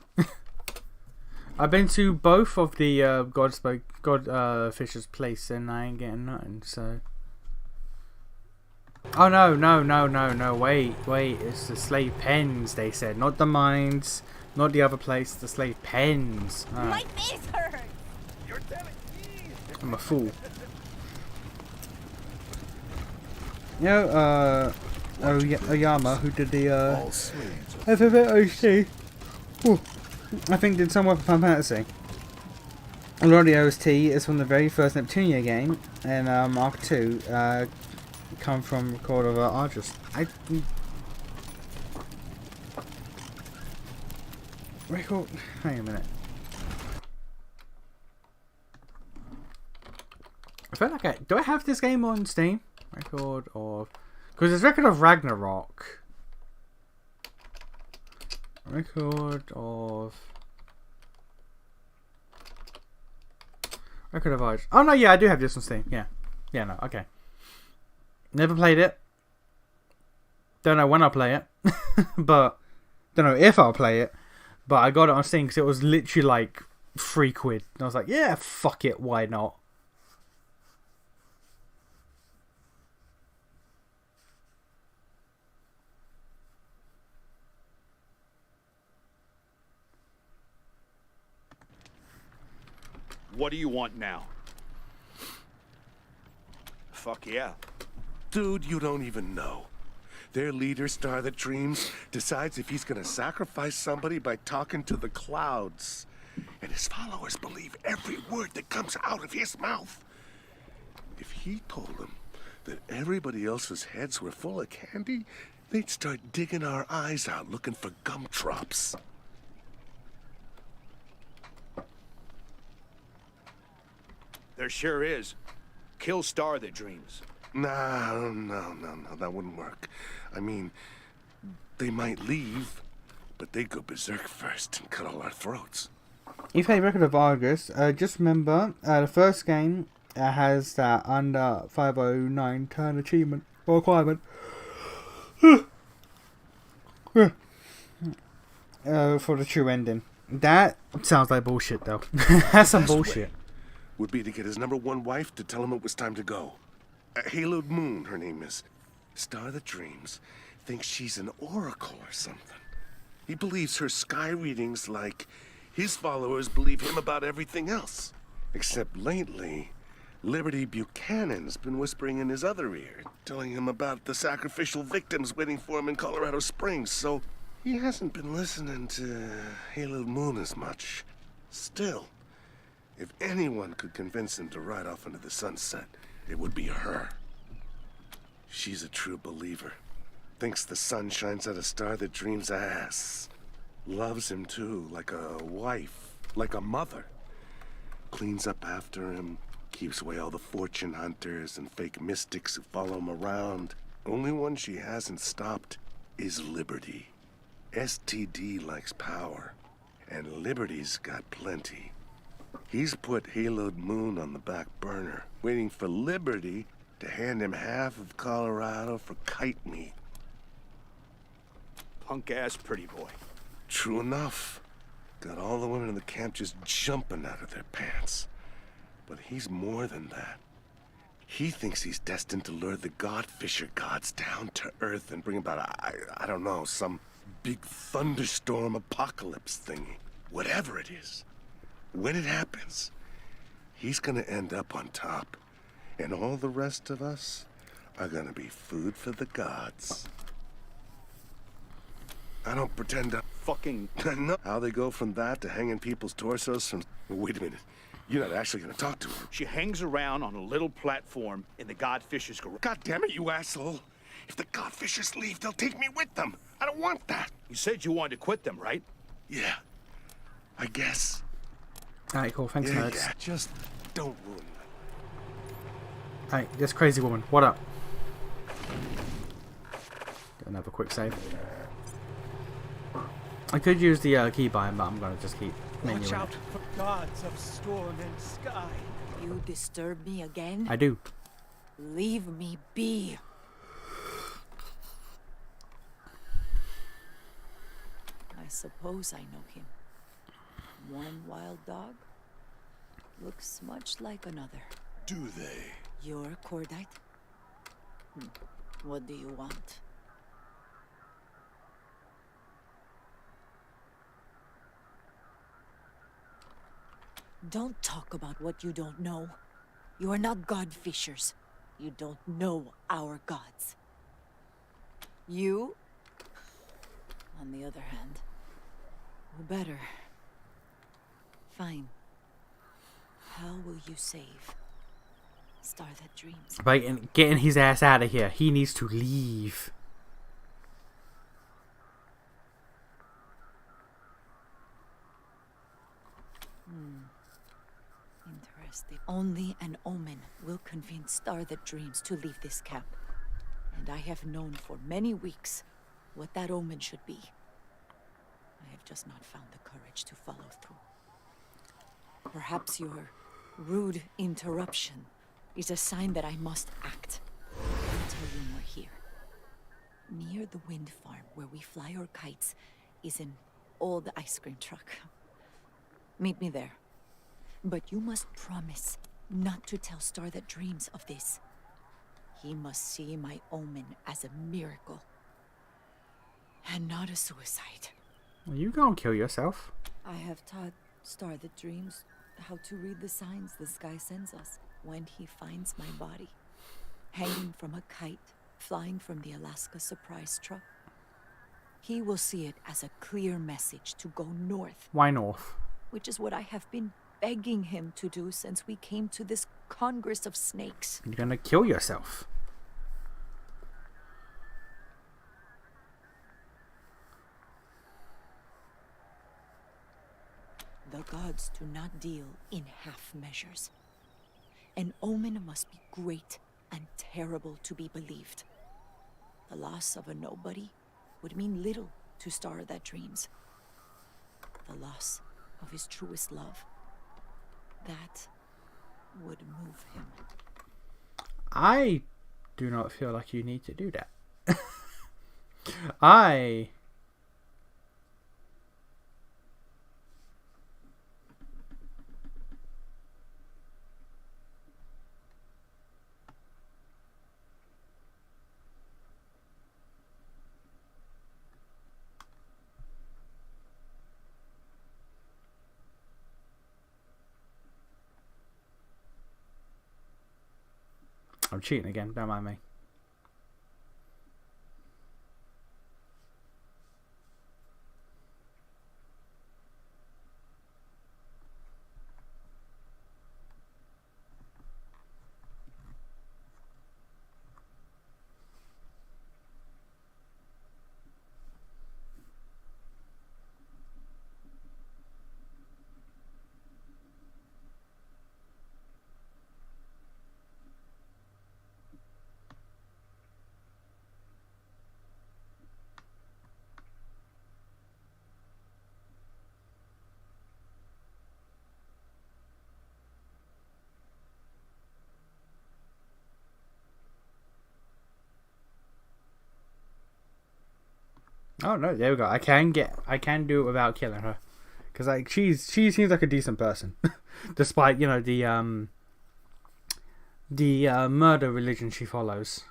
I've been to both of the Godfisher's place and I ain't getting nothing, so Oh no, wait, it's the slave pens, they said. Not the mines, not the other place, the slave pens. My face hurts. You're telling me. I'm a fool. You know, Oyama, who did the, FFOC, I think did some work for Final Fantasy. A lot of the OST is from the very first Neptunia game, and Mark II, come from Record of Argus. Record. Hang a minute. I feel like do I have this game on Steam? Record of, because there's Record of Ragnarok. Record of Argus. Oh no, yeah, I do have this on Steam. Yeah, no, okay. Never played it. Don't know when I'll play it, but don't know if I'll play it. But I got it on Steam because it was literally like £3. And I was like, yeah, fuck it, why not? What do you want now? Fuck yeah. Dude, you don't even know. Their leader, Star That Dreams, decides if he's gonna sacrifice somebody by talking to the clouds. And his followers believe every word that comes out of his mouth. If he told them that everybody else's heads were full of candy, they'd start digging our eyes out looking for gumdrops. There sure is. Kill Star That Dreams. No, that wouldn't work. I mean, they might leave, but they'd go berserk first and cut all our throats. If you Record of Argus, just remember, the first game has that under 509 turn achievement or requirement. For the true ending. That sounds like bullshit, though. That's some bullshit. Would be to get his #1 wife to tell him it was time to go. Haloed Moon, her name is. Star That Dreams thinks she's an oracle or something. He believes her sky readings like his followers believe him about everything else. Except lately, Liberty Buchanan's been whispering in his other ear, telling him about the sacrificial victims waiting for him in Colorado Springs, so he hasn't been listening to Haloed Moon as much. Still, if anyone could convince him to ride off into the sunset, it would be her. She's a true believer. Thinks the sun shines out a Star That Dreams' ass. Loves him too, like a wife, like a mother. Cleans up after him, keeps away all the fortune hunters and fake mystics who follow him around. Only one she hasn't stopped is Liberty. STD likes power, and Liberty's got plenty. He's put Haloed Moon on the back burner, waiting for Liberty to hand him half of Colorado for kite meat. Punk-ass pretty boy. True enough. Got all the women in the camp just jumping out of their pants. But he's more than that. He thinks he's destined to lure the Godfisher gods down to Earth and bring about, I don't know, some big thunderstorm apocalypse thingy. Whatever it is. When it happens, he's gonna end up on top. And all the rest of us are gonna be food for the gods. I don't pretend to fucking know how they go from that to hanging people's torsos from... Wait a minute. You're not actually gonna talk to her. She hangs around on a little platform in the Godfishers' garage. God damn it, you asshole. If the Godfishers leave, they'll take me with them. I don't want that. You said you wanted to quit them, right? Yeah. I guess. Alright, cool. Thanks, nerds. Yeah, just don't ruin it. Hey, this crazy woman. What up? Get another quick save. I could use the keybind, but I'm gonna just keep menuing. Watch out for gods of storm and sky. You disturb me again? I do. Leave me be. I suppose I know him. One wild dog looks much like another. Do they? You're Cordite? What do you want? Don't talk about what you don't know. You are not god fishers. You don't know our gods. You, on the other hand, were better. Fine. How will you save Star That Dreams? By getting his ass out of here. He needs to leave. Interesting. Only an omen will convince Star That Dreams to leave this camp. And I have known for many weeks what that omen should be. I have just not found the courage to follow through. Perhaps your rude interruption is a sign that I must act. I'll tell you more here. Near the wind farm where we fly our kites is an old ice cream truck. Meet me there. But you must promise not to tell Star That Dreams of this. He must see my omen as a miracle. And not a suicide. Well, you can't kill yourself. I have taught Star That Dreams how to read the signs the sky sends us when he finds my body. Hanging from a kite, flying from the Alaska surprise truck. He will see it as a clear message to go north. Why north? Which is what I have been begging him to do since we came to this Congress of Snakes. You're gonna kill yourself. The gods do not deal in half measures. An omen must be great and terrible to be believed. The loss of a nobody would mean little to Star That Dreams. The loss of his truest love, that would move him. I do not feel like you need to do that. I... I'm cheating again, don't mind me. Oh no, there we go. I can do it without killing her, because like she seems like a decent person, despite the murder religion she follows.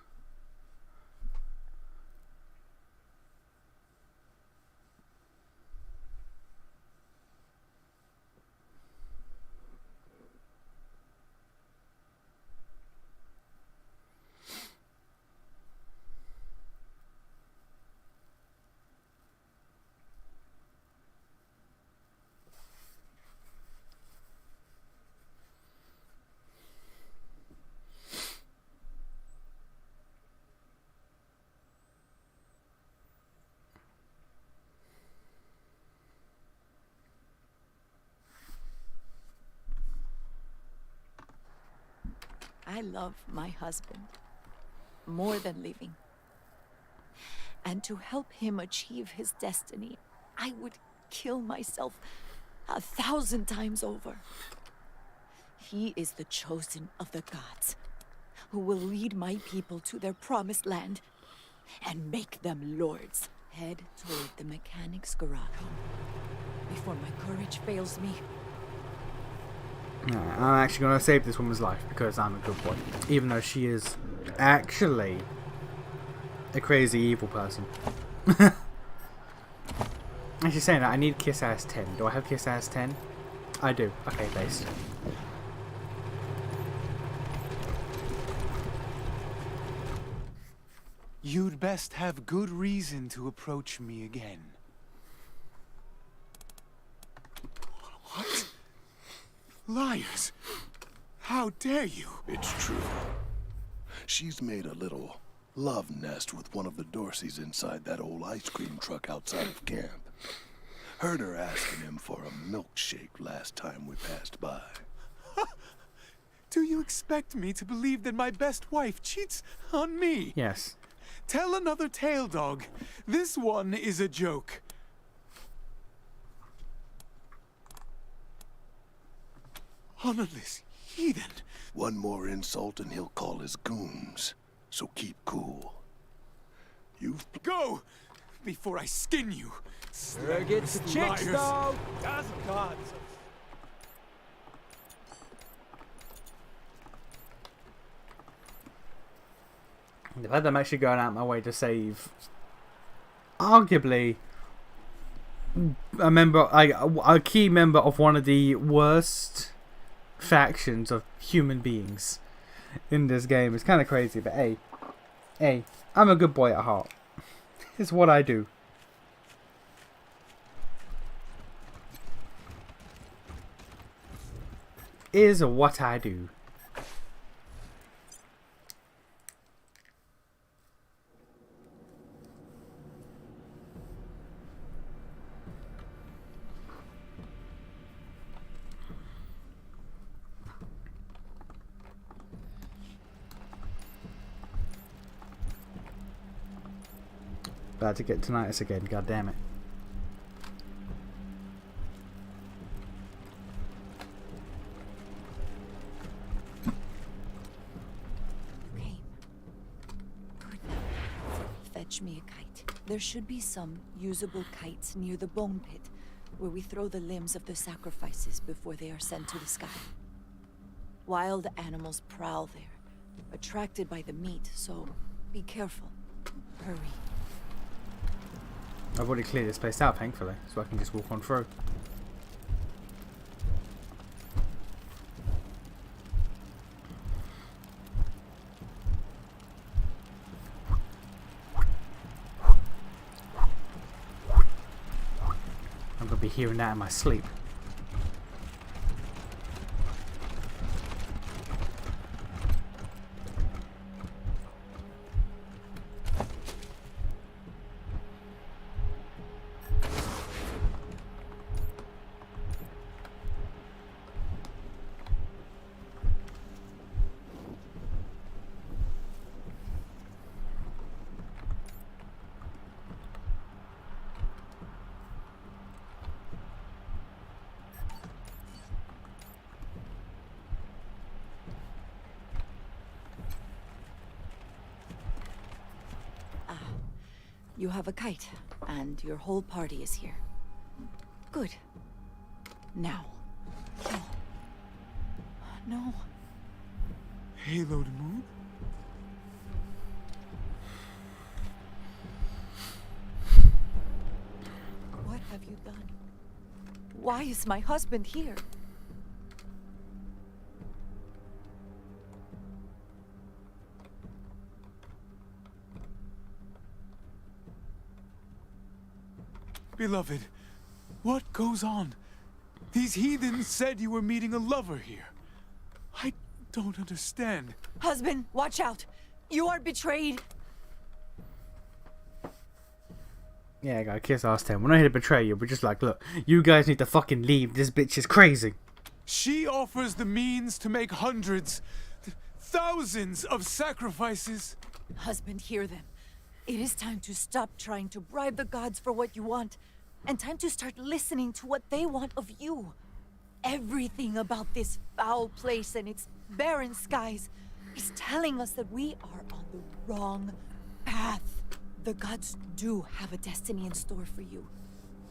I love my husband more than living. And to help him achieve his destiny, I would kill myself 1,000 times over. He is the chosen of the gods, who will lead my people to their promised land and make them lords. Head toward the mechanic's garage before my courage fails me. Alright, I'm actually going to save this woman's life because I'm a good boy. Even though she is actually a crazy evil person. Actually, saying that, I need Kiss Ass 10. Do I have Kiss Ass 10? I do. Okay, based. You'd best have good reason to approach me again. What? Liars! How dare you? It's true. She's made a little love nest with one of the Dorseys inside that old ice cream truck outside of camp. Heard her asking him for a milkshake last time we passed by. Do you expect me to believe that my best wife cheats on me? Yes. Tell another tale, dog. This one is a joke. Honorless heathen. One more insult and he'll call his goons. So keep cool. You've... Go! Before I skin you. Get the chicks, though! God. The fact that I'm actually going out my way to save, arguably, a key member of one of the worst factions of human beings in this game is kind of crazy. But hey, I'm a good boy at heart. It's what I do. Is what I do. About to get tinnitus again, god damn it. Okay. Good. Fetch me a kite. There should be some usable kites near the bone pit, where we throw the limbs of the sacrifices before they are sent to the sky. Wild animals prowl there, attracted by the meat, so be careful. Hurry. I've already cleared this place out, thankfully, so I can just walk on through. I'm gonna be hearing that in my sleep. You have a kite, and your whole party is here. Good. Now. Oh. No. Haloed moon? What have you done? Why is my husband here? Beloved, what goes on? These heathens said you were meeting a lover here. I don't understand. Husband, watch out! You are betrayed! Yeah, I got Kiss Ass 10. We're not here to betray you, we're just like, look, you guys need to fucking leave. This bitch is crazy. She offers the means to make hundreds, thousands of sacrifices. Husband, hear them. It is time to stop trying to bribe the gods for what you want, and time to start listening to what they want of you. Everything about this foul place and its barren skies is telling us that we are on the wrong path. The gods do have a destiny in store for you,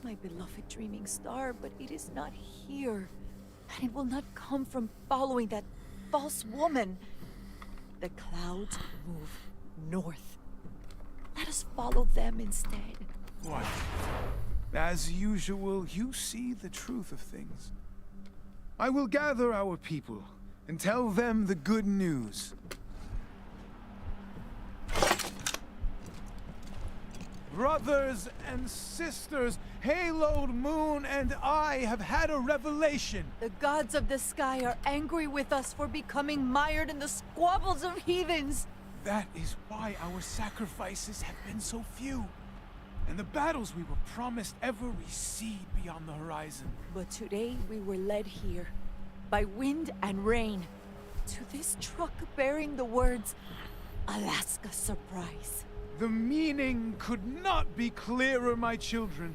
my beloved dreaming star, but it is not here. And it will not come from following that false woman. The clouds move north. Let us follow them instead. What? As usual, you see the truth of things. I will gather our people and tell them the good news. Brothers and sisters, Haloed Moon and I have had a revelation. The gods of the sky are angry with us for becoming mired in the squabbles of heathens. That is why our sacrifices have been so few, and the battles we were promised ever recede beyond the horizon. But today we were led here, by wind and rain, to this truck bearing the words, Alaska Surprise. The meaning could not be clearer, my children.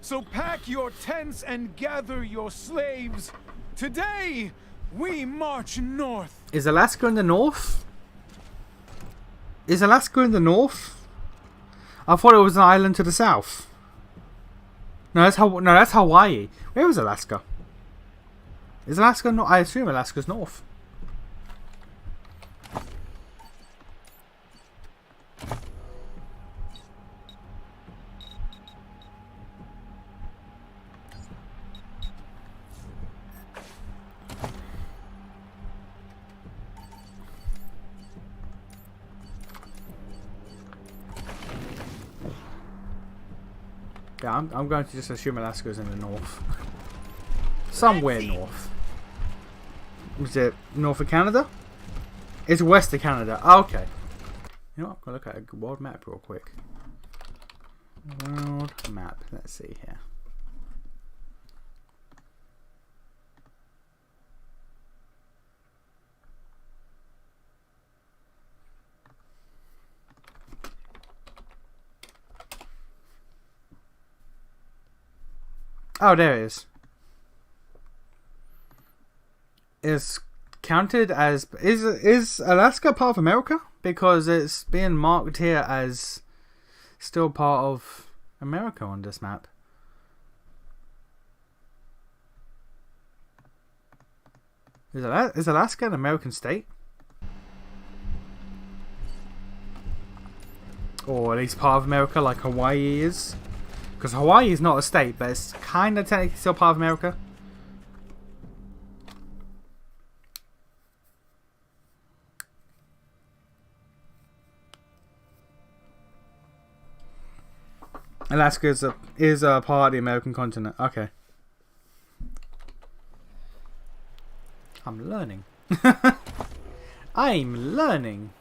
So pack your tents and gather your slaves. Today, we march north. Is Alaska in the north? Is Alaska in the north? I thought it was an island to the south. No, that's Hawaii. Where is Alaska? Is Alaska not? I assume Alaska's north. Yeah, I'm going to just assume Alaska's in the north. Somewhere north. Is it north of Canada? It's west of Canada. Oh, okay. You know what? I'm going to look at a world map real quick. World map. Let's see here. Oh, there it is. Is counted as is Alaska part of America? Because it's being marked here as still part of America on this map. Is Alaska an American state? Or at least part of America like Hawaii is? Because Hawaii is not a state, but it's kind of technically still part of America. Alaska is a part of the American continent. Okay. I'm learning. I'm learning.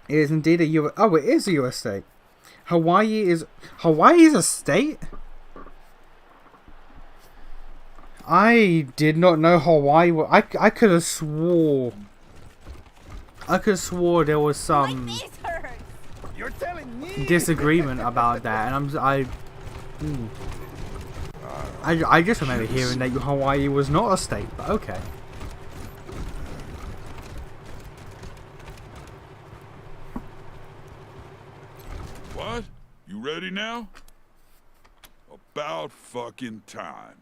It is indeed a U.S. Oh, it is a U.S. state. Hawaii is a state? I did not know Hawaii. I could have swore. there was some disagreement about that, and I just remember hearing that Hawaii was not a state, but okay. What? You ready now? About fucking time.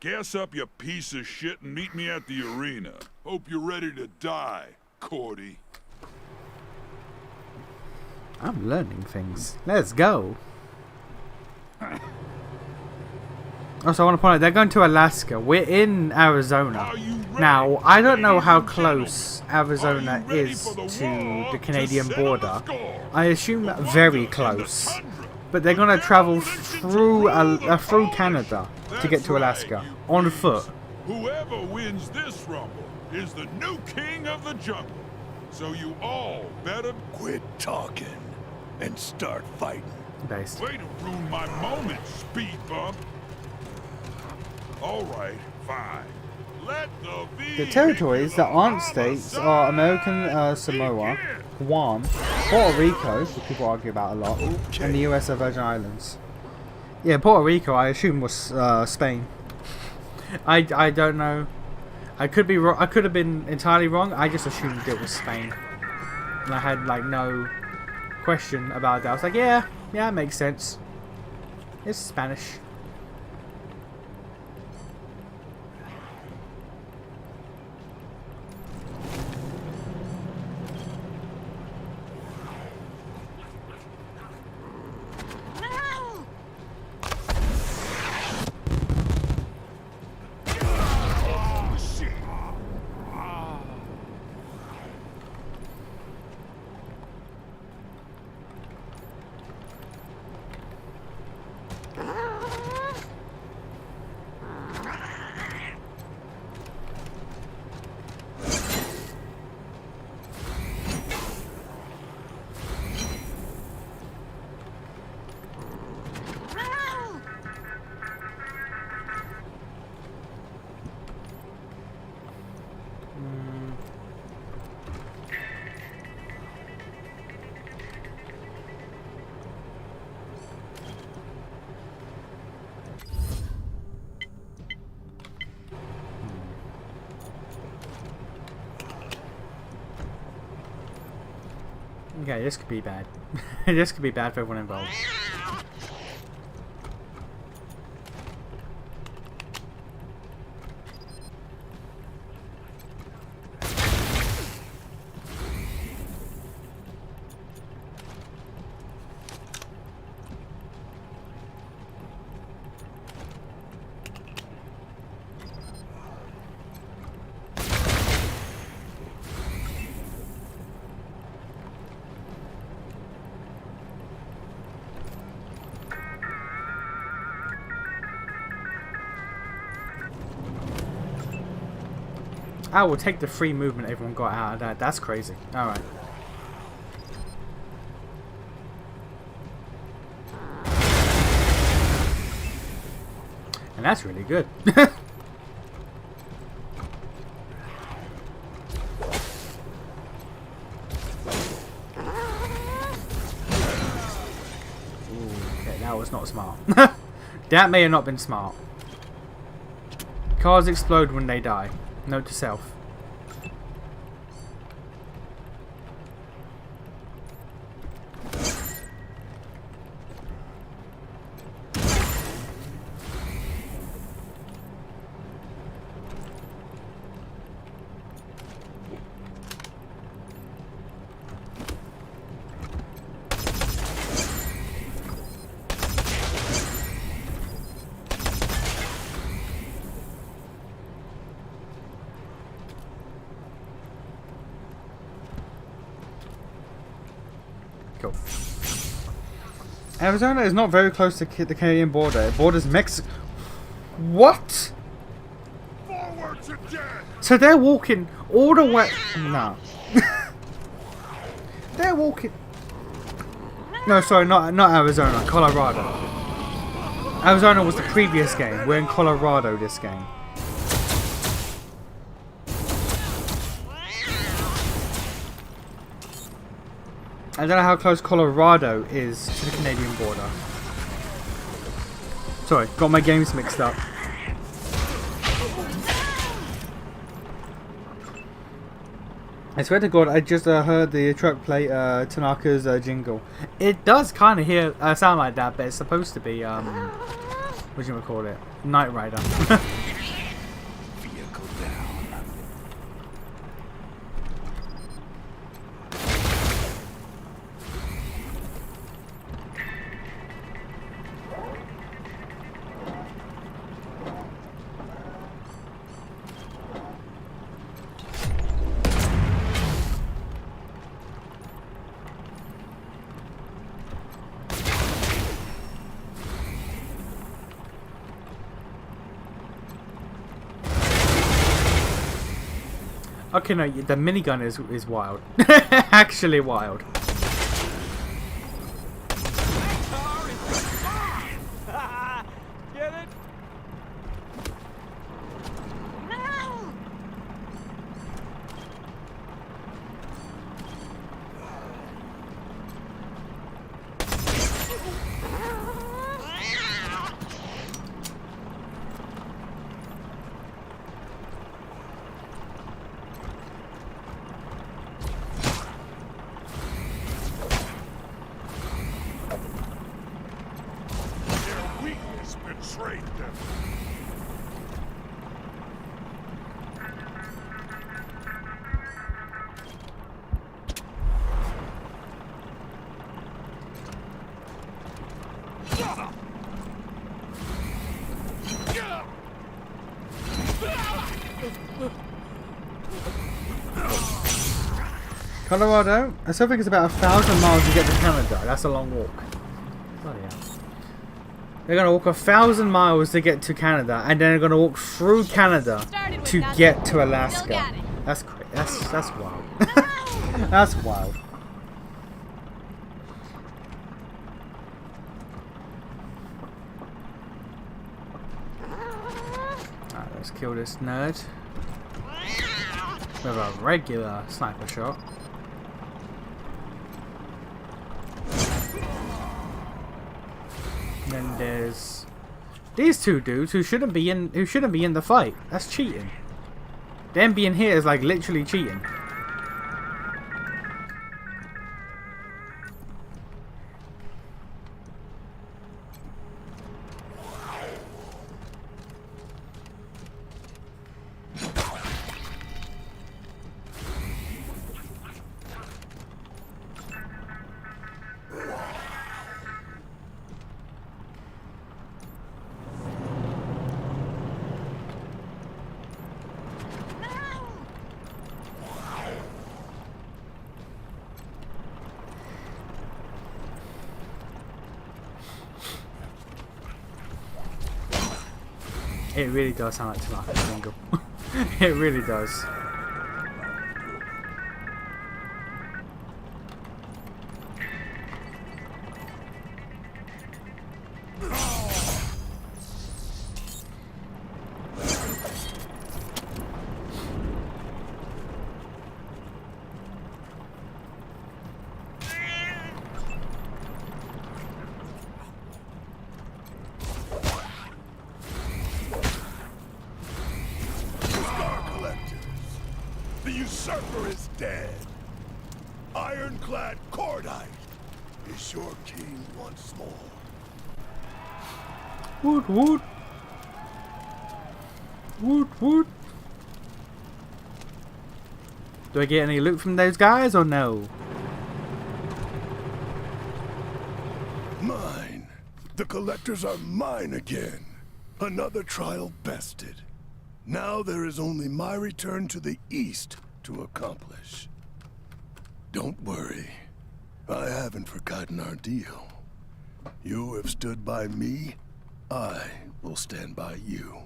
Gas up, you piece of shit, and meet me at the arena. Hope you're ready to die, Cordy. I'm learning things. Let's go. Also, I want to point out, they're going to Alaska. We're in Arizona. Now, I don't know how close Arizona is to the Canadian border. I assume very close. But they're going to travel through Canada to get to Alaska on foot. Whoever wins this rumble is the new king of the jungle. So you all better quit talking and start fighting. Based. Way to ruin my moment, speed bump. All right, fine. Let the territories that aren't states are American Samoa, Guam, Puerto Rico, which people argue about a lot, and the US Virgin Islands. Yeah, Puerto Rico, I assume, was Spain. I don't know. I could be wrong. I could have been entirely wrong. I just assumed it was Spain, and I had like no question about that. I was like, yeah, it makes sense. It's Spanish. Okay, this could be bad. This could be bad for everyone involved. I will take the free movement everyone got out of that. That's crazy. Alright. And that's really good. Ooh, okay, that was not smart. That may have not been smart. Cars explode when they die. Note to self. Cool. Arizona is not very close to the Canadian border. It borders Mexico. What? Forward to death. So they're walking all the way. No. They're walking. No, sorry, not Arizona. Colorado. Arizona was the previous game. We're in Colorado this game. I don't know how close Colorado is to the Canadian border. Sorry, got my games mixed up. I swear to God, I just heard the truck play Tanaka's jingle. It does kind of sound like that, but it's supposed to be what do you call it? Knight Rider. Vehicle down. Okay, no, the minigun is wild. Actually wild. Get it? Colorado? I still think it's about 1,000 miles to get to Canada. That's a long walk. Bloody hell. They're going to walk 1,000 miles to get to Canada, and then they're going to walk through Canada to get to Alaska. That's crazy. That's wild. That's wild. Alright, let's kill this nerd with a regular sniper shot. And then there's these two dudes who shouldn't be in the fight. That's cheating. Them being here is like literally cheating. It really does sound like Tanaka Jingle. It really does. The usurper is dead. Ironclad Cordite is your king once more. Woot woot. Woot woot. Do I get any loot from those guys or no? Mine. The collectors are mine again. Another trial bested. Now there is only my return to the east to accomplish. Don't worry. I haven't forgotten our deal. You have stood by me. I will stand by you.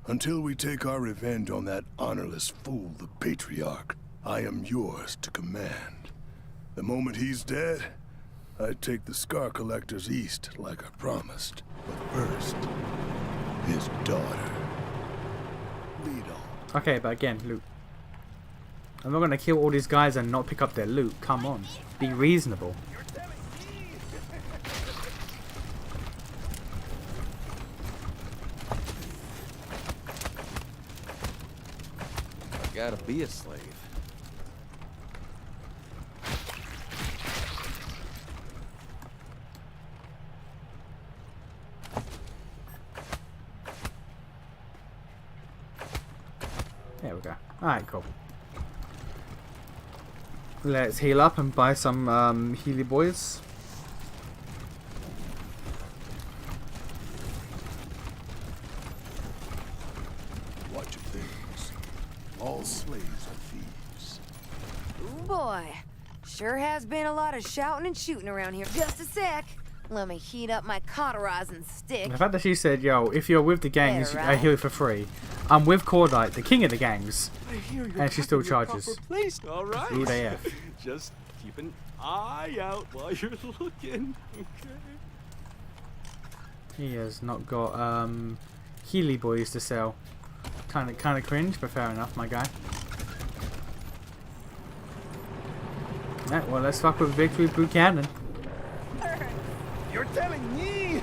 Until we take our revenge on that honorless fool, the Patriarch, I am yours to command. The moment he's dead, I take the Scar Collectors east like I promised. But first, his daughter. Lead on. Okay, but again, loot. I'm not gonna kill all these guys and not pick up their loot. Come on. Be reasonable. Gotta be a slave. There we go. Alright, cool. Let's heal up and buy some Healy Boys. Watch your things. All slaves are thieves. Ooh boy, sure has been a lot of shouting and shooting around here. Just a sec. Let me heat up my cauterizing stick. The fact that she said, yo, if you're with the gangs, Yeah, I right. heal for free. I'm with Cordite, the king of the gangs. And she still charges. Place, all right. Rude AF. Just keep an eye out while you're looking. Okay. He has not got Healy Boys to sell. Kind of cringe, but fair enough, my guy. Right, well, let's fuck with Victory Buchanan. You're telling me?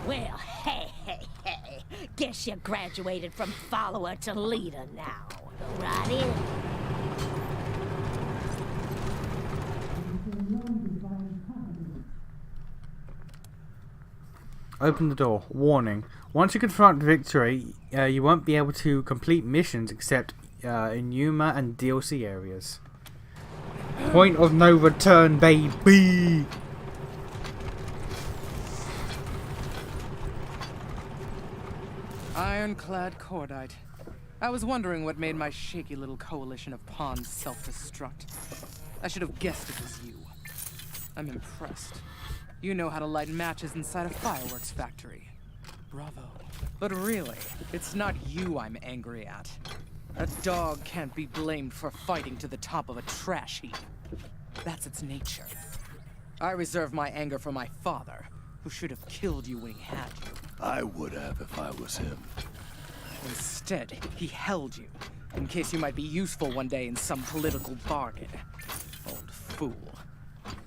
Well, hey. Guess you graduated from follower to leader now. Right in. Open the door. Warning. Once you confront Victory, you won't be able to complete missions except in Yuma and DLC areas. Point of no return, baby! Ironclad Cordite. I was wondering what made my shaky little coalition of pawns self-destruct. I should have guessed it was you. I'm impressed. You know how to light matches inside a fireworks factory. Bravo. But really, it's not you I'm angry at. A dog can't be blamed for fighting to the top of a trash heap. That's its nature. I reserve my anger for my father, who should have killed you when he had you. I would have if I was him. Instead, he held you, in case you might be useful one day in some political bargain. Old fool.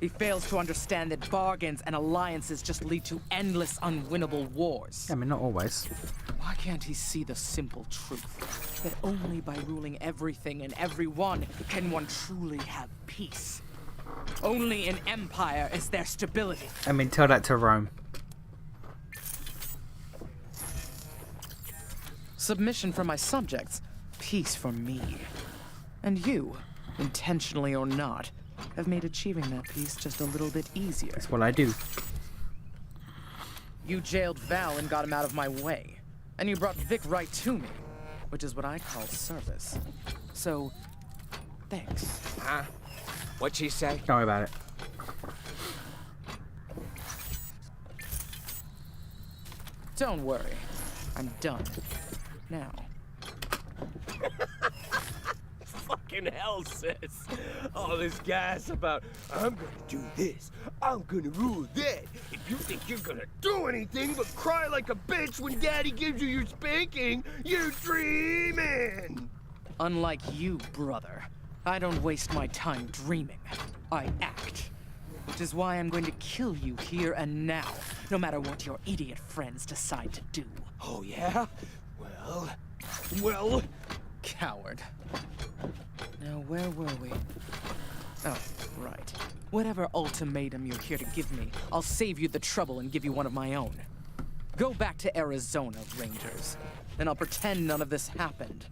He fails to understand that bargains and alliances just lead to endless, unwinnable wars. I mean, not always. Why can't he see the simple truth? That only by ruling everything and everyone can one truly have peace. Only in empire is there stability. I mean, tell that to Rome. Submission for my subjects, peace for me. And you, intentionally or not, have made achieving that peace just a little bit easier. That's what I do. You jailed Val and got him out of my way. And you brought Vic right to me, which is what I call service. So, thanks. Huh? What'd she say? Don't worry about it. Don't worry. I'm done. Now. Fucking hell, sis. All this gas about, I'm gonna do this, I'm gonna rule that. If you think you're gonna do anything but cry like a bitch when daddy gives you your spanking, you're dreaming. Unlike you, brother, I don't waste my time dreaming. I act. Which is why I'm going to kill you here and now, no matter what your idiot friends decide to do. Oh, yeah? Well... Coward. Now, where were we? Oh, right. Whatever ultimatum you're here to give me, I'll save you the trouble and give you one of my own. Go back to Arizona, Rangers. Then I'll pretend none of this happened.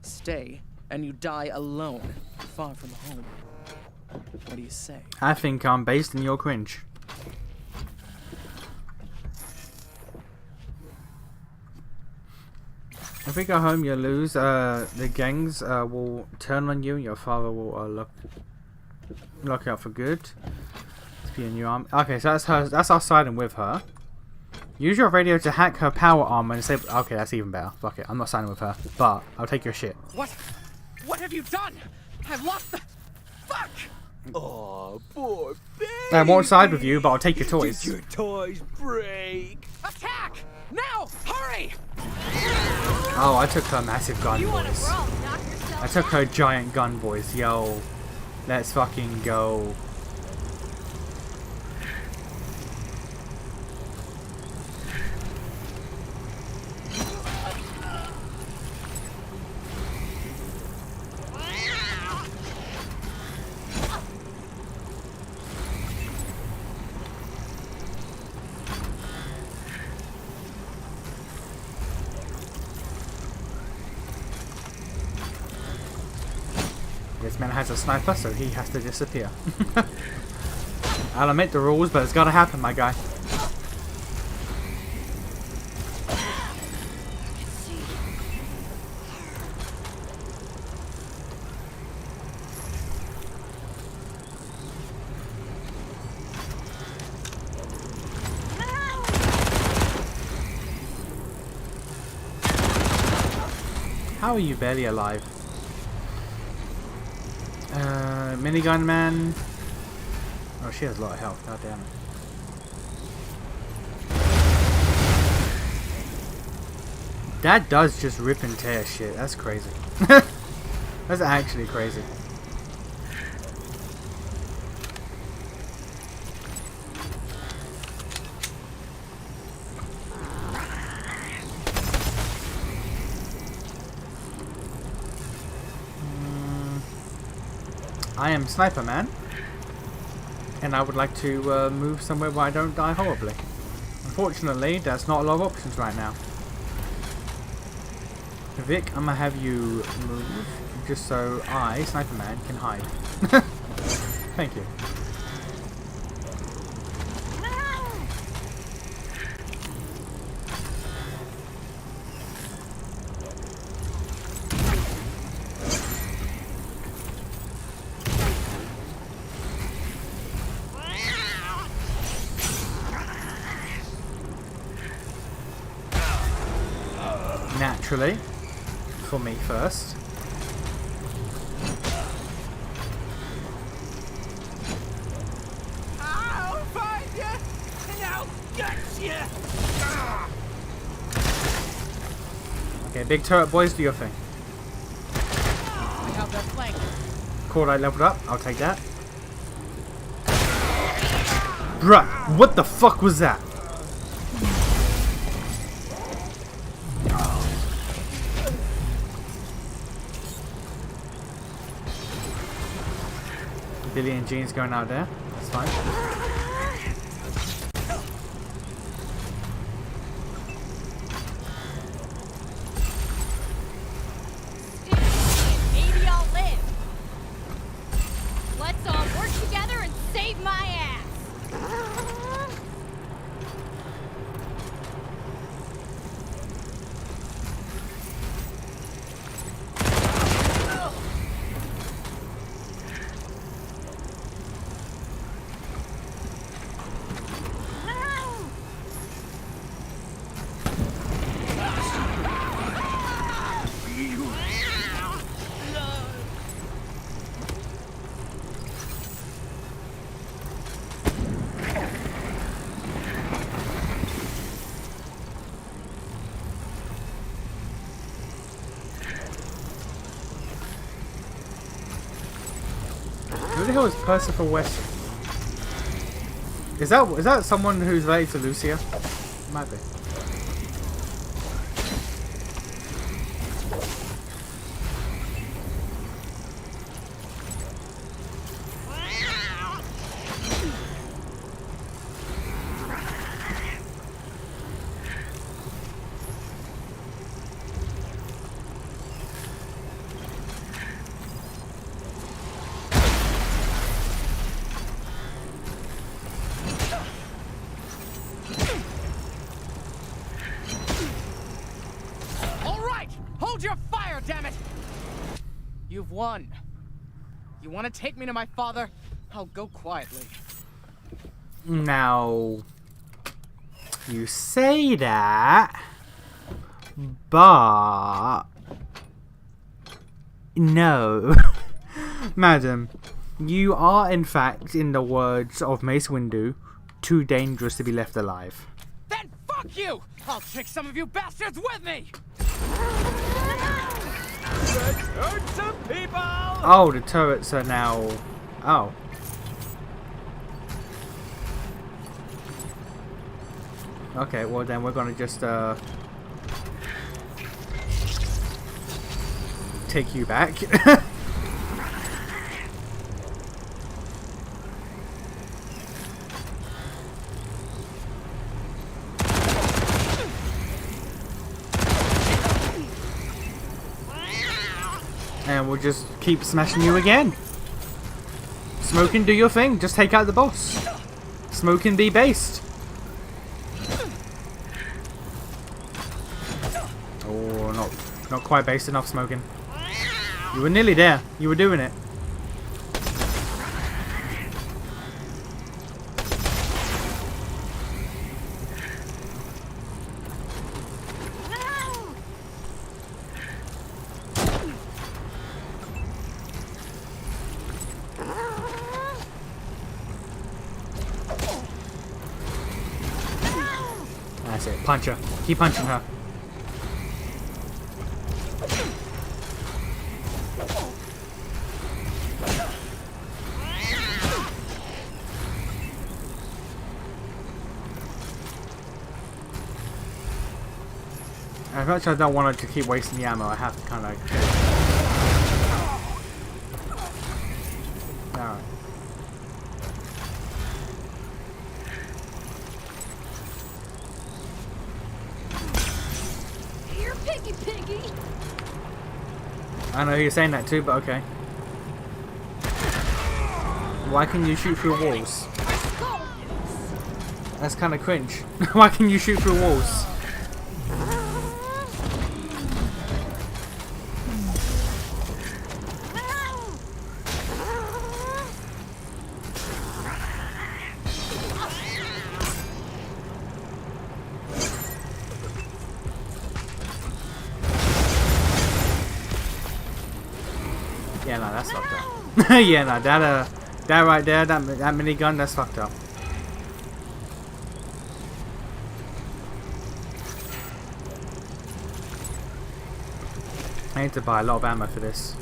Stay, and you die alone, far from home. What do you say? I think I'm based in your cringe. If we go home, you lose. The gangs will turn on you. Your father will lock you up for good. To be a new arm. Okay, so that's her. That's us siding with her. Use your radio to hack her power arm and disable. Okay, that's even better. Fuck it, I'm not siding with her, but I'll take your shit. What? What have you done? I've lost the. Fuck! Oh, poor baby. I won't side with you, but I'll take your toys. Did your toys break? Attack! Now! Hurry! Oh, I took her massive gun, boys. I took her giant gun, boys. Yo, let's fucking go. This man has a sniper, so he has to disappear. I'll admit the rules, but it's gotta happen, my guy. How are you barely alive? Minigun man. Oh, she has a lot of health. God damn it. That does just rip and tear shit. That's crazy. That's actually crazy. I am Sniper Man, and I would like to move somewhere where I don't die horribly. Unfortunately, there's not a lot of options right now. Vic, I'm gonna have you move, just so I, Sniper Man, can hide. Thank you. naturally. For me first. I'll find you and I'll gut you. Okay, big turret boys, do your thing. I have that flank. Cool, I leveled up. I'll take that. Bruh, what the fuck was that? Billy and Jean's going out there. That's fine. Maybe I'll live. Let's all work together and save my ass. Who the hell is Percival West? Is that someone who's related to Lucia? Might be. You've won. You want to take me to my father? I'll go quietly. Now, you say that, but no. Madam, you are in fact, in the words of Mace Windu, too dangerous to be left alive. Then fuck you! I'll take some of you bastards with me! Let's hurt some people! Oh, the turrets are now... Oh. Okay, well then we're gonna just, take you back. And we'll just keep smashing you again. Smoking, do your thing. Just take out the boss. Smoking, be based. Oh, not quite based enough, Smoking. You were nearly there. You were doing it. That's it. Punch her. Keep punching her. As much as I don't want her to keep wasting the ammo, I have to kind of... Alright. Here, piggy, piggy. I know you're saying that too, but okay. Why can you shoot through walls? That's kind of cringe. Why can you shoot through walls? Yeah, no, that's fucked up. Yeah, no, that right there, that minigun, that's fucked up. I need to buy a lot of ammo for this.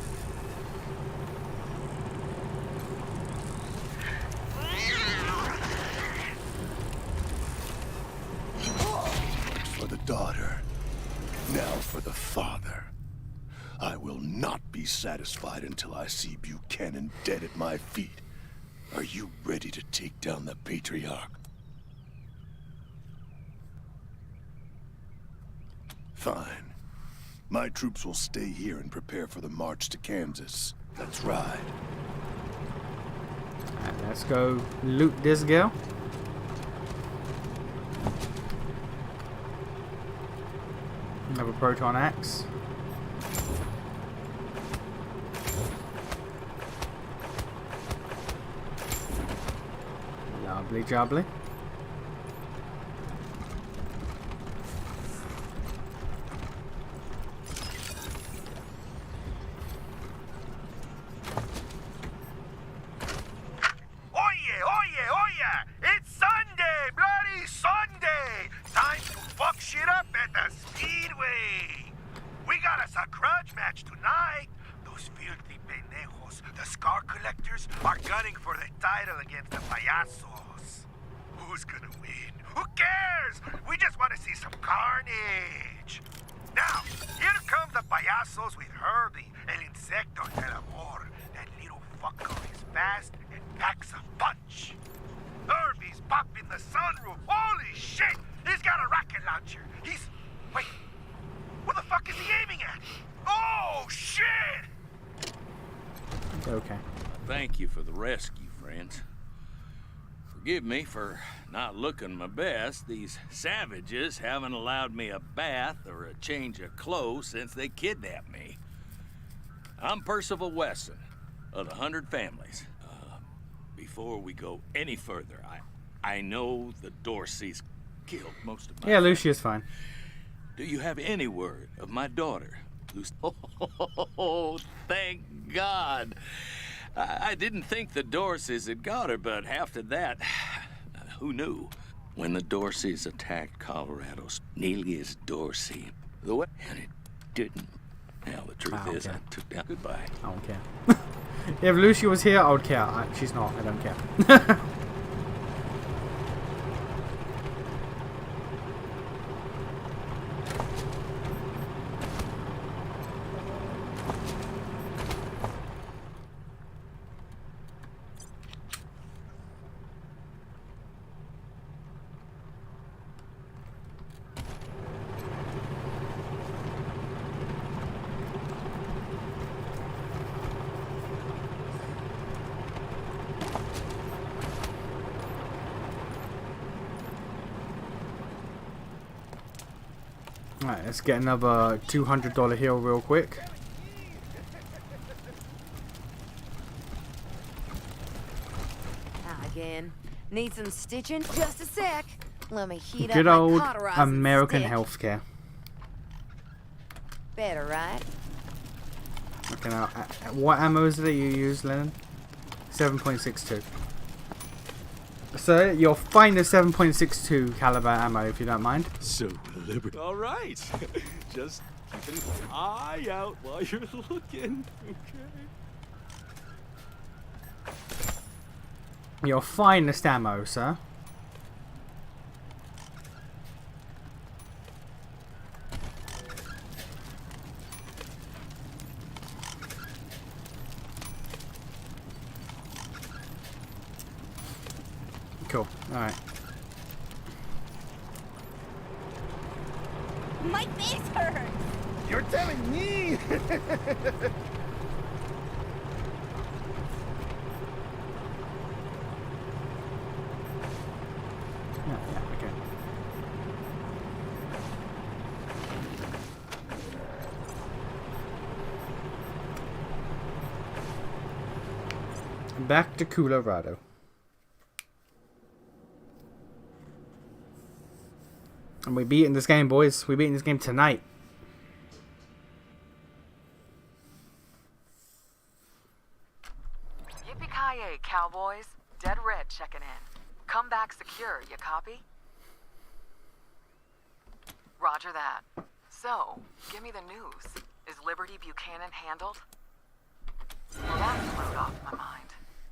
For the daughter, now for the father. I will not be satisfied until I see Buchanan dead at my feet. Are you ready to take down the Patriarch? Fine. My troops will stay here and prepare for the march to Kansas. Let's ride. Alright, let's go loot this girl. Another proton axe. Lovely jubbly. It's Sunday, bloody Sunday! Time to fuck shit up at the Speedway! We got us a grudge match tonight. Those filthy pendejos, the Scar Collectors, are gunning for the title against the Payasos. Who's gonna win? Who cares? We just want to see some carnage. Now, here come the Payasos with Herbie, El Insecto del Amor. That little fucker is fast and packs a punch. Herbie's popping the sunroof. Holy shit! He's got a rocket launcher. Wait. What the fuck is he aiming at? Oh, shit! Okay. Thank you for the rescue, friends. Forgive me for not looking my best. These savages haven't allowed me a bath or a change of clothes since they kidnapped me. I'm Percival Wesson of the 100 Families. Before we go any further, I know the Dorseys killed most of my Yeah, Lucia's fine. Do you have any word of my daughter, Lucy? Oh, thank God. I didn't think the Dorseys had got her, but after that, who knew? When the Dorseys attacked Colorado, Nelius Dorsey, and it didn't. Now, the truth is, I took down goodbye. I don't care. If Lucia was here, I would care. She's not. I don't care. Alright, let's get another $200 heal real quick. Again. Need some stitching? Just a sec. Let me heat Good up old my cauterizing American stick. healthcare. Better, right? Okay, now, what ammo is it that you use, Lennon? 7.62. So, you'll find the 7.62 caliber ammo if you don't mind. So deliberate. All right. Just keep an eye out while you're looking, okay? Your finest ammo, sir. Cool. Alright. My face hurts! You're telling me? Okay. Back to Colorado. And we beating this game, boys. We beating this game tonight. Hey, cowboys. Dead Red checking in. Come back secure, you copy? Roger that. So, give me the news. Is Liberty Buchanan handled? Well, that's a load off my mind.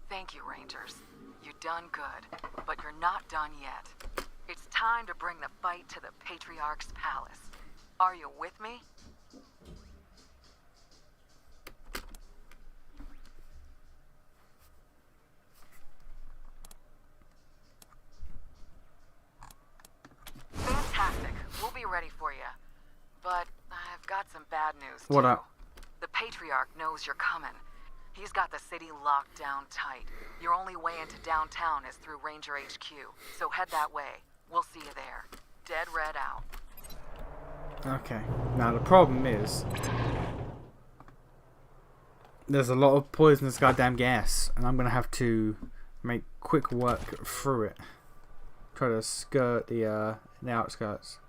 Thank you, Rangers. You done good, but you're not done yet. It's time to bring the fight to the Patriarch's palace. Are you with me? Fantastic. We'll be ready for you. But I've got some bad news, too. What up? The Patriarch knows you're coming. He's got the city locked down tight. Your only way into downtown is through Ranger HQ, so head that way. We'll see you there. Dead Red out. Okay. Now the problem is there's a lot of poisonous goddamn gas, and I'm gonna have to make quick work through it. Try to skirt the outskirts.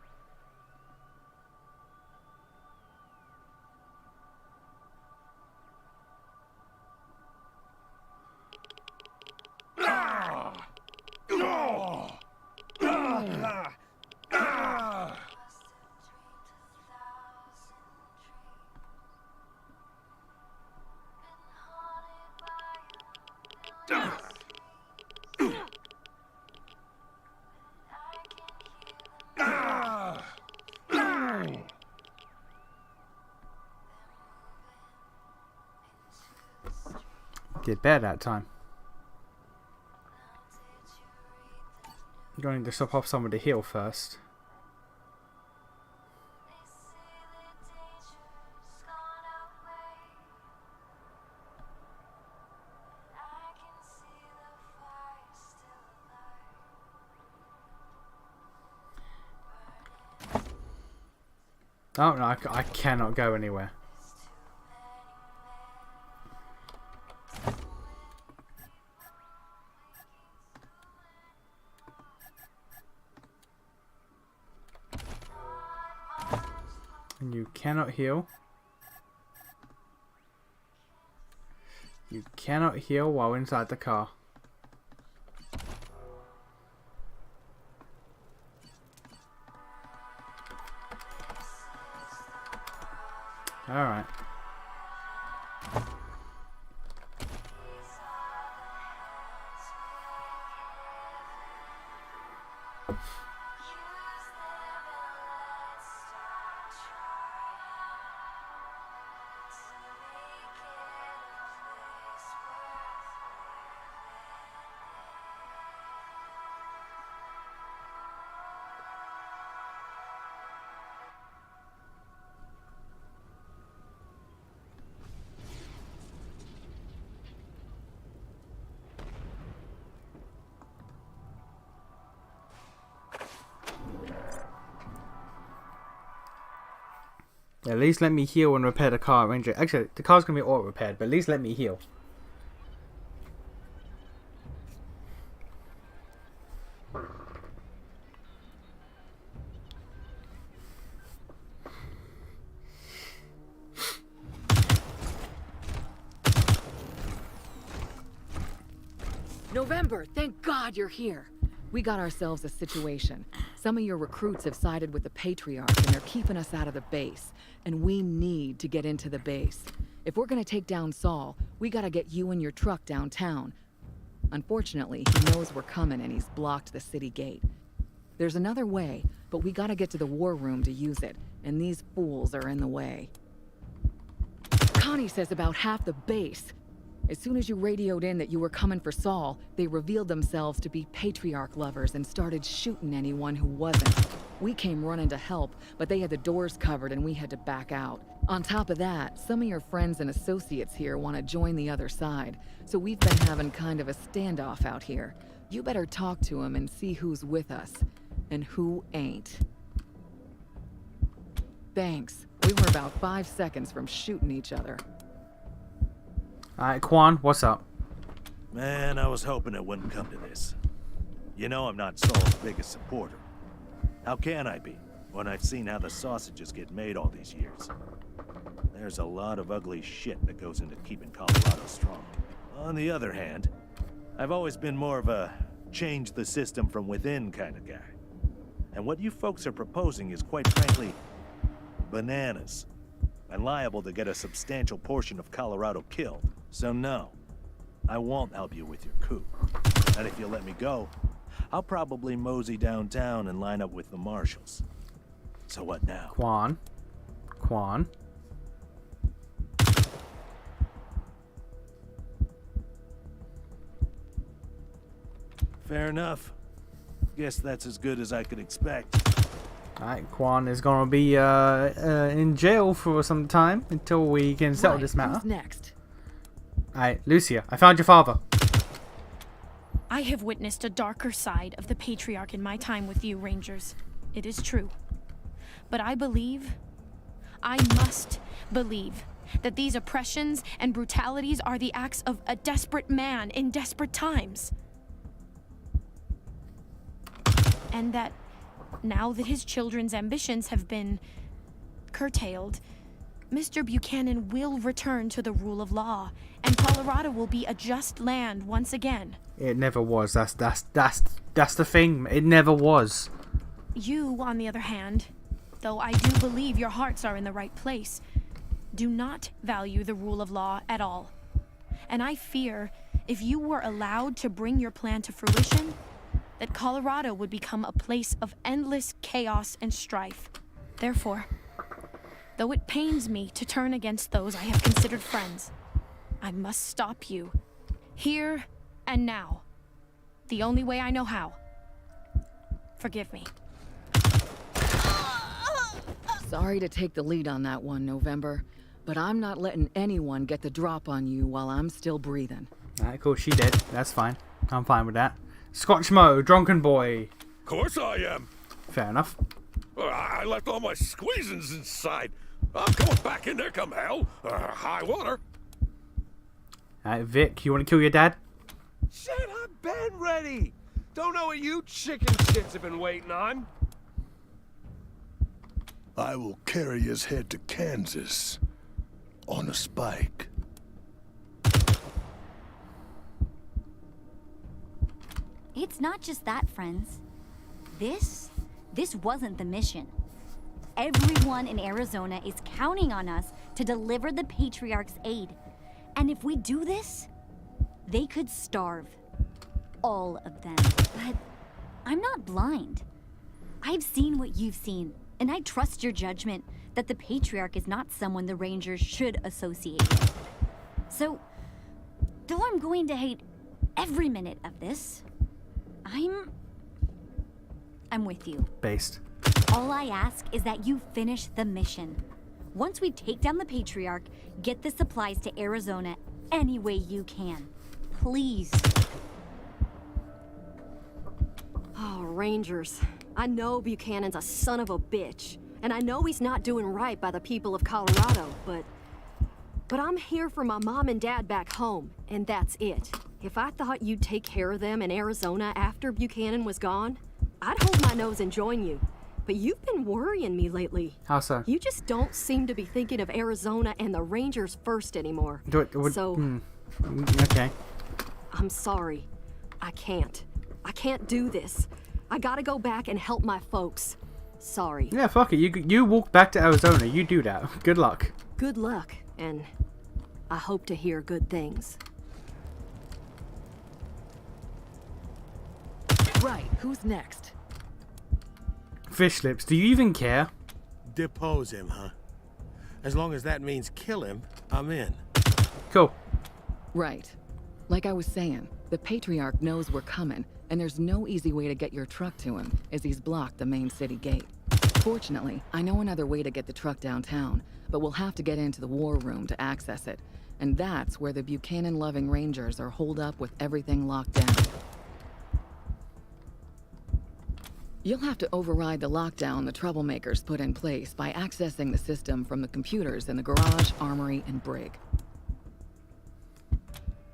Did better that time. I'm going to stop off someone to heal first. Oh no, I cannot go anywhere. And you cannot heal. You cannot heal while inside the car. Alright. At least let me heal and repair the car, Ranger. Actually, the car's gonna be auto repaired, but at least let me heal. November, thank God you're here. We got ourselves a situation. Some of your recruits have sided with the Patriarch and they're keeping us out of the base. And we need to get into the base. If we're gonna take down Saul, we gotta get you and your truck downtown. Unfortunately, he knows we're coming and he's blocked the city gate. There's another way, but we gotta get to the war room to use it, and these fools are in the way. Connie says about half the base. As soon as you radioed in that you were coming for Saul, they revealed themselves to be Patriarch lovers and started shooting anyone who wasn't. We came running to help, but they had the doors covered and we had to back out. On top of that, some of your friends and associates here want to join the other side, so we've been having kind of a standoff out here. You better talk to them and see who's with us, and who ain't. Thanks. We were about 5 seconds from shooting each other. Alright, Quan, what's up? Man, I was hoping it wouldn't come to this. You know I'm not Saul's biggest supporter. How can I be, when I've seen how the sausages get made all these years? There's a lot of ugly shit that goes into keeping Colorado strong. On the other hand, I've always been more of a change the system from within kind of guy. And what you folks are proposing is quite frankly bananas, and liable to get a substantial portion of Colorado killed. So no, I won't help you with your coup. And if you'll let me go, I'll probably mosey downtown and line up with the marshals. So what now? Quan. Fair enough. Guess that's as good as I could expect. Alright, Quan is gonna be in jail for some time until we can settle this matter. Who's next? Alright, Lucia, I found your father. I have witnessed a darker side of the Patriarch in my time with you, Rangers. It is true. But I must believe, that these oppressions and brutalities are the acts of a desperate man in desperate times. And that now that his children's ambitions have been curtailed, Mr. Buchanan will return to the rule of law, and Colorado will be a just land once again. It never was. That's the thing. It never was. You, on the other hand, though I do believe your hearts are in the right place, do not value the rule of law at all. And I fear, if you were allowed to bring your plan to fruition, that Colorado would become a place of endless chaos and strife. Therefore, though it pains me to turn against those I have considered friends, I must stop you, here and now, the only way I know how. Forgive me. Sorry to take the lead on that one, November, but I'm not letting anyone get the drop on you while I'm still breathing. Alright, cool. She did. That's fine. I'm fine with that. Scotchmo, drunken boy. Of course I am. Fair enough. I left all my squeezins inside. I'm going back in there come hell, high water. Alright, Vic, you want to kill your dad? Shit, I've been ready. Don't know what you chicken shits have been waiting on. I will carry his head to Kansas on a spike. It's not just that, friends. This wasn't the mission. Everyone in Arizona is counting on us to deliver the Patriarch's aid. And if we do this, they could starve. All of them. But I'm not blind. I've seen what you've seen, and I trust your judgment that the Patriarch is not someone the Rangers should associate with. So, though I'm going to hate every minute of this, I'm with you. Based. All I ask is that you finish the mission. Once we take down the Patriarch, get the supplies to Arizona any way you can. Please. Oh, Rangers. I know Buchanan's a son of a bitch, and I know he's not doing right by the people of Colorado, but I'm here for my mom and dad back home, and that's it. If I thought you'd take care of them in Arizona after Buchanan was gone, I'd hold my nose and join you. But you've been worrying me lately. How so? You just don't seem to be thinking of Arizona and the Rangers first anymore. Okay. I'm sorry. I can't do this. I gotta go back and help my folks. Sorry. Yeah, fuck it. You walk back to Arizona. You do that. Good luck. Good luck, and I hope to hear good things. Right, who's next? Fish lips, do you even care? Depose him, huh? As long as that means kill him, I'm in. Cool. Right. Like I was saying, the Patriarch knows we're coming, and there's no easy way to get your truck to him, as he's blocked the main city gate. Fortunately, I know another way to get the truck downtown, but we'll have to get into the war room to access it, and that's where the Buchanan-loving Rangers are holed up with everything locked down. You'll have to override the lockdown the troublemakers put in place by accessing the system from the computers in the garage, armory, and brig.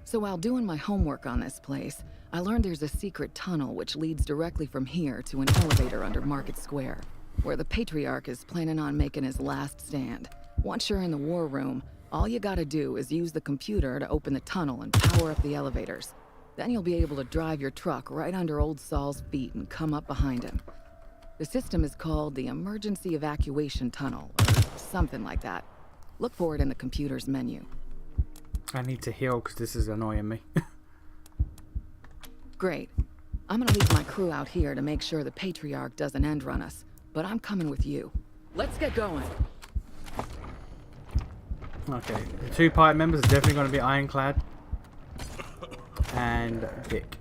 So while doing my homework on this place, I learned there's a secret tunnel which leads directly from here to an elevator under Market Square, where the Patriarch is planning on making his last stand. Once you're in the war room, all you gotta do is use the computer to open the tunnel and power up the elevators. Then you'll be able to drive your truck right under old Saul's feet and come up behind him. The system is called the Emergency Evacuation Tunnel, or something like that. Look for it in the computer's menu. I need to heal because this is annoying me. Great. I'm gonna leave my crew out here to make sure the Patriarch doesn't end run us, but I'm coming with you. Let's get going. Okay, the 2 party members are definitely going to be Ironclad and Dick.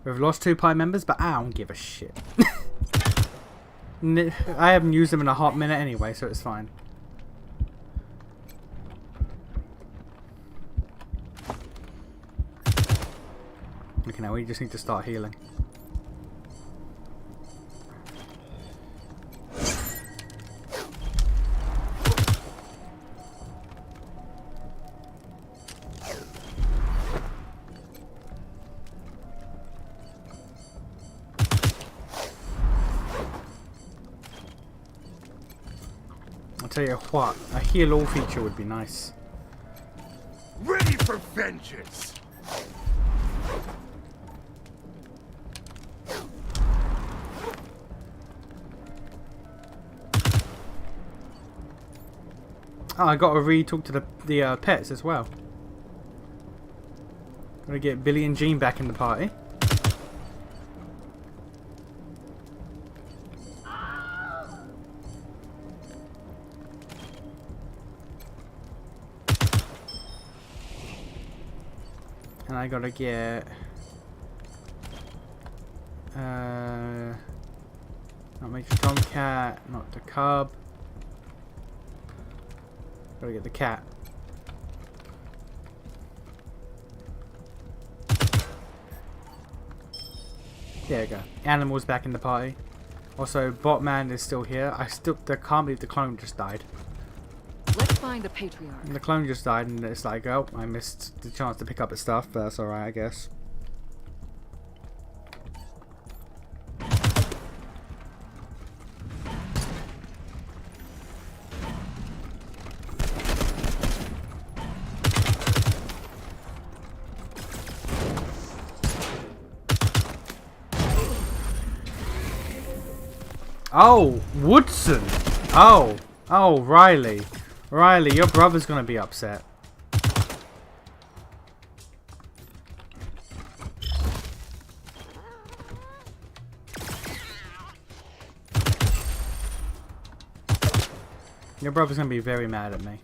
We've lost 2 party members, but I don't give a shit. I haven't used them in a hot minute anyway, so it's fine. Okay, now we just need to start healing. I'll tell you what, a heal all feature would be nice. Ready for vengeance! Oh, I got to re-talk to the pets as well. Gotta get Billy and Jean back in the party. And I gotta get not Major Tomcat, not the cub. Gotta get the cat. There you go. Animals back in the party. Also, Botman is still here. I can't believe the clone just died. Let's find the Patriarch. And the clone just died, and it's like, oh, I missed the chance to pick up its stuff, but that's alright, I guess. Oh, Woodson! Oh, Riley. Riley, your brother's gonna be upset. Your brother's gonna be very mad at me.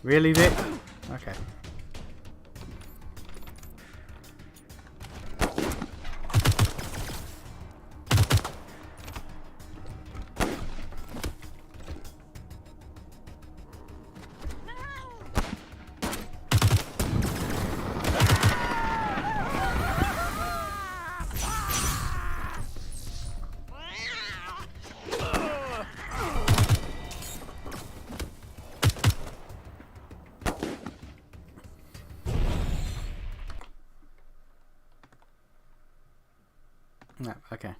Really, Vic? Okay. No, okay.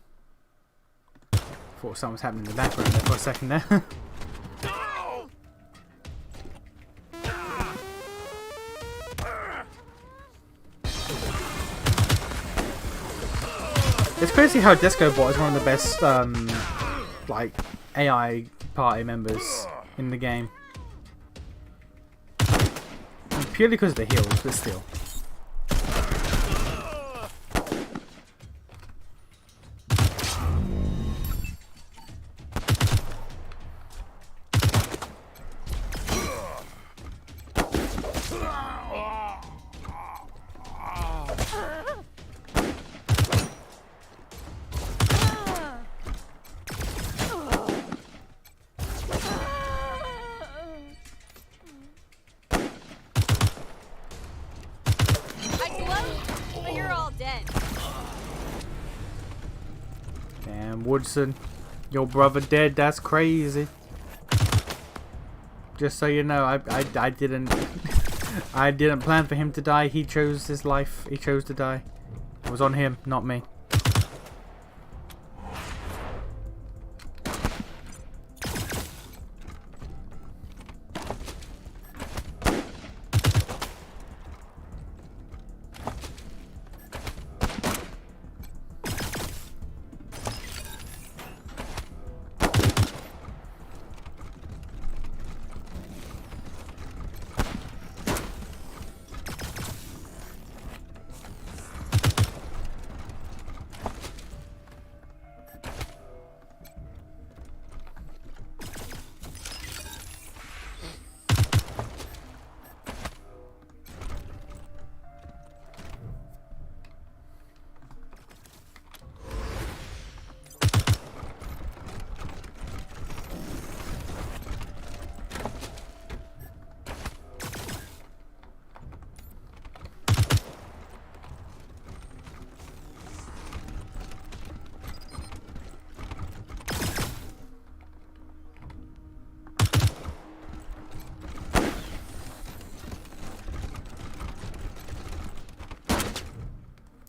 Thought something was happening in the background there for a second there. It's crazy how DiscoBot is one of the best like AI party members in the game. Purely because of the heals, but still. But you're all dead. Damn, Woodson, your brother dead. That's crazy. Just so you know, I didn't I didn't plan for him to die. He chose his life. He chose to die. It was on him, not me.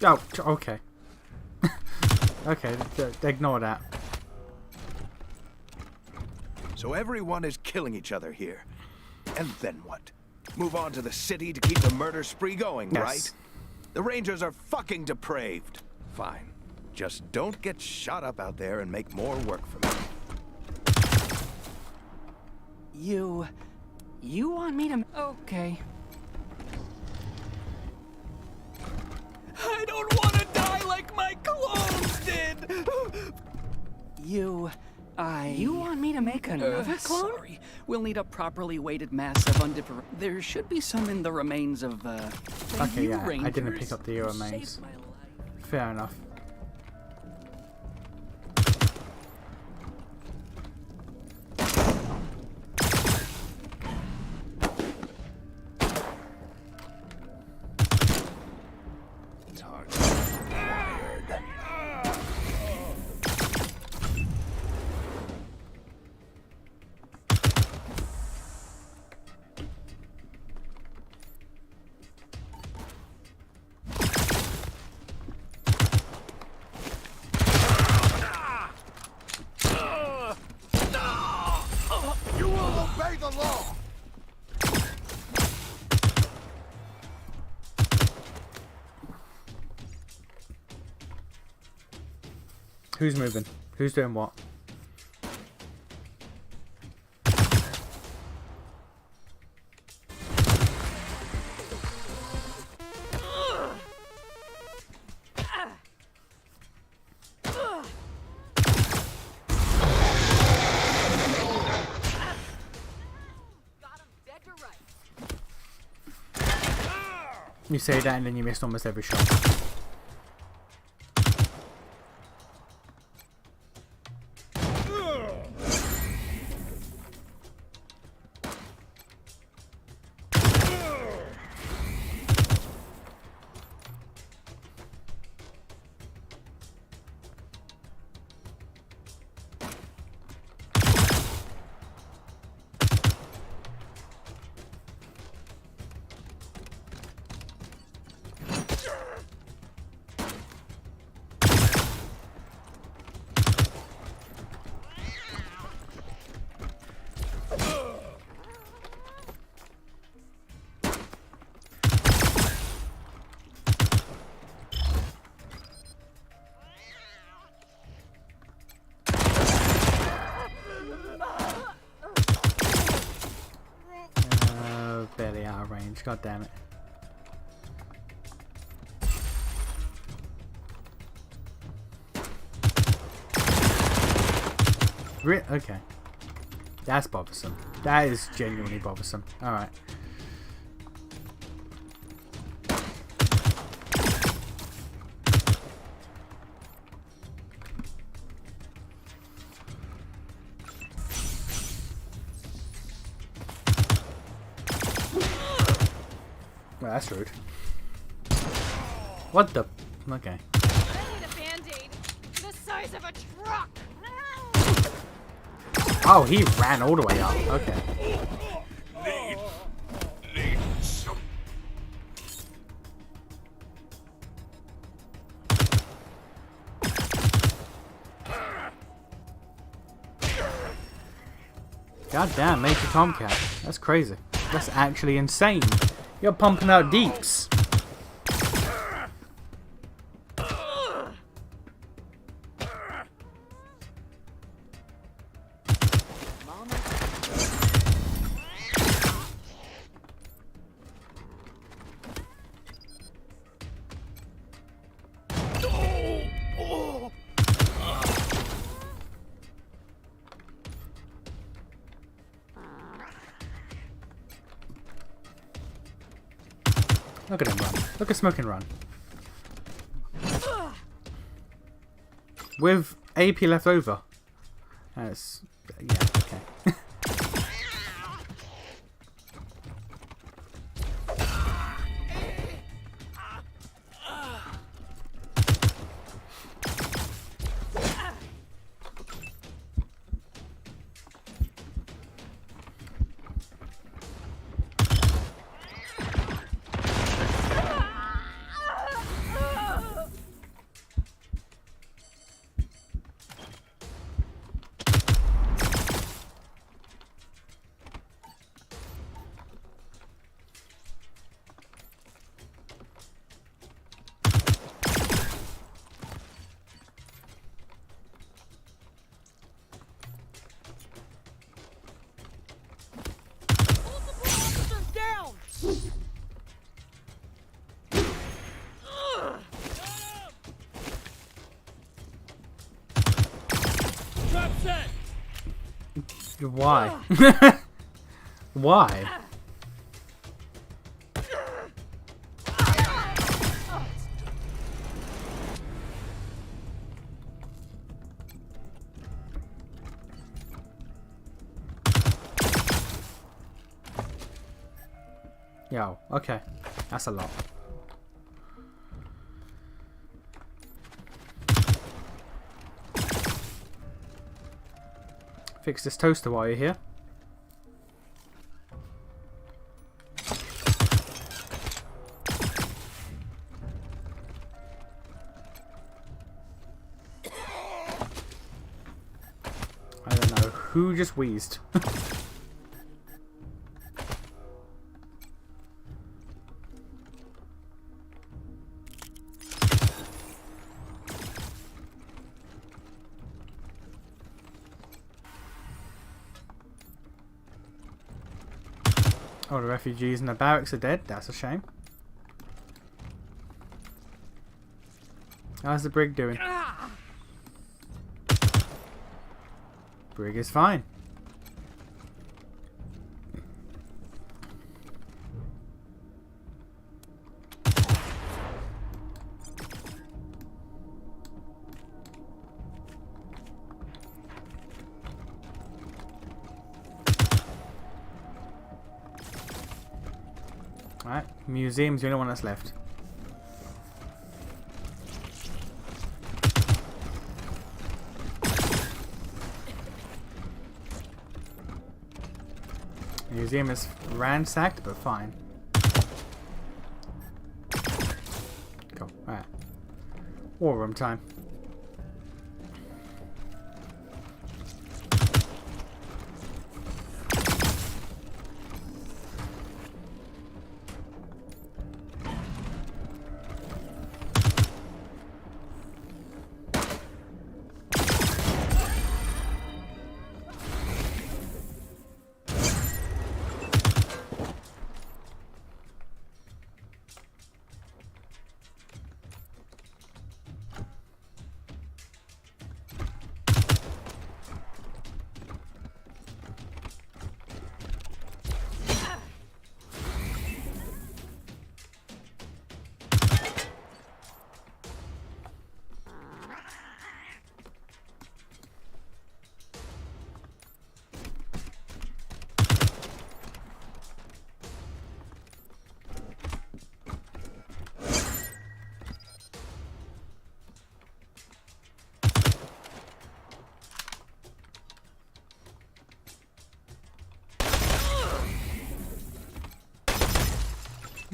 Oh, okay. Okay, ignore that. So everyone is killing each other here. And then what? Move on to the city to keep the murder spree going, Yes. right? The Rangers are fucking depraved. Fine. Just don't get shot up out there and make more work for me. You want me to... Okay. I don't want to die like my clones did! You want me to make another clone? Sorry. We'll need a properly weighted mass of undiffer... There should be some in the remains of, Okay, yeah, I didn't pick up the remains. Fair enough. You will obey the law! Who's moving? Who's doing what? You say that and then you missed almost every shot. God damn it. Okay. That's bothersome. That is genuinely bothersome. Alright. Well, that's rude. What the? Okay. I need a band-aid. The size of a truck. Oh, he ran all the way up. Okay. Need some. God damn, Major Tomcat. That's crazy. That's actually insane. You're pumping out deeps. Look at him run. Look at Smoking run. With AP left over. That's... yeah, okay. Why? Why? Yo, okay. That's a lot. Fix this toaster while you're here. I don't know who just wheezed. Oh, the refugees in the barracks are dead. That's a shame. How's the brig doing? Brig is fine. Alright, museum's the only one that's left. Museum is ransacked, but fine. Go, alright. War room time.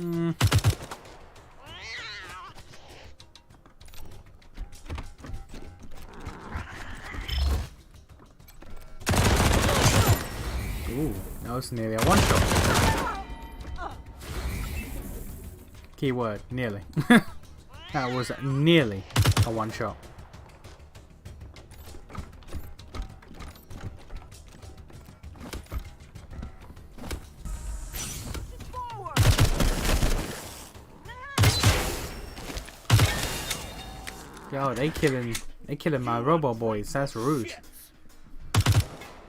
Ooh, that was nearly a one-shot. Keyword, nearly. That was nearly a one-shot. Yo, they killing my robo boys. That's rude.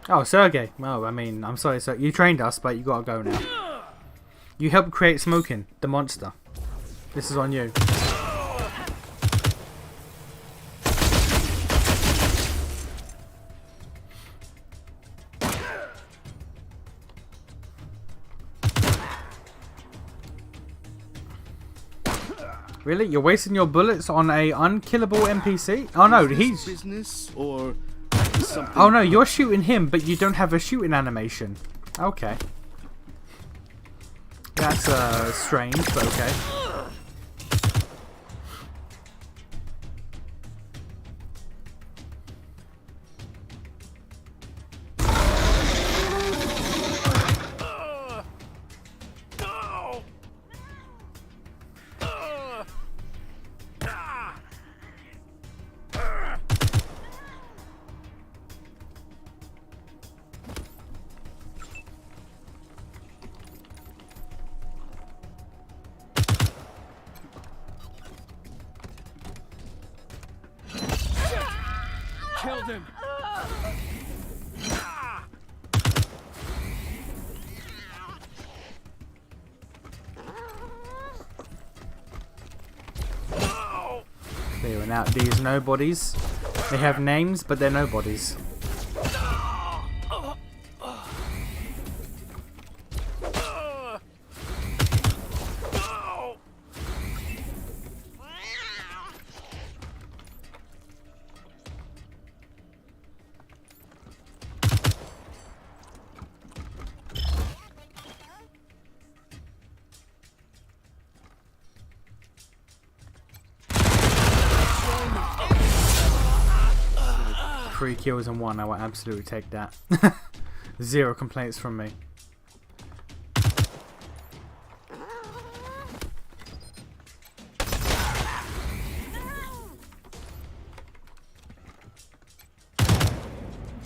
Oh, Sergey. Well, I mean, I'm sorry, sir. You trained us, but you gotta go now. You helped create Smokin, the monster. This is on you. Really? You're wasting your bullets on a unkillable NPC? Oh no, he's... business or something? Oh no, you're shooting him, but you don't have a shooting animation. Okay. That's strange, but okay. Killed him. Clearing out these nobodies. They have names, but they're nobodies. Three kills and one, I will absolutely take that. 0 complaints from me.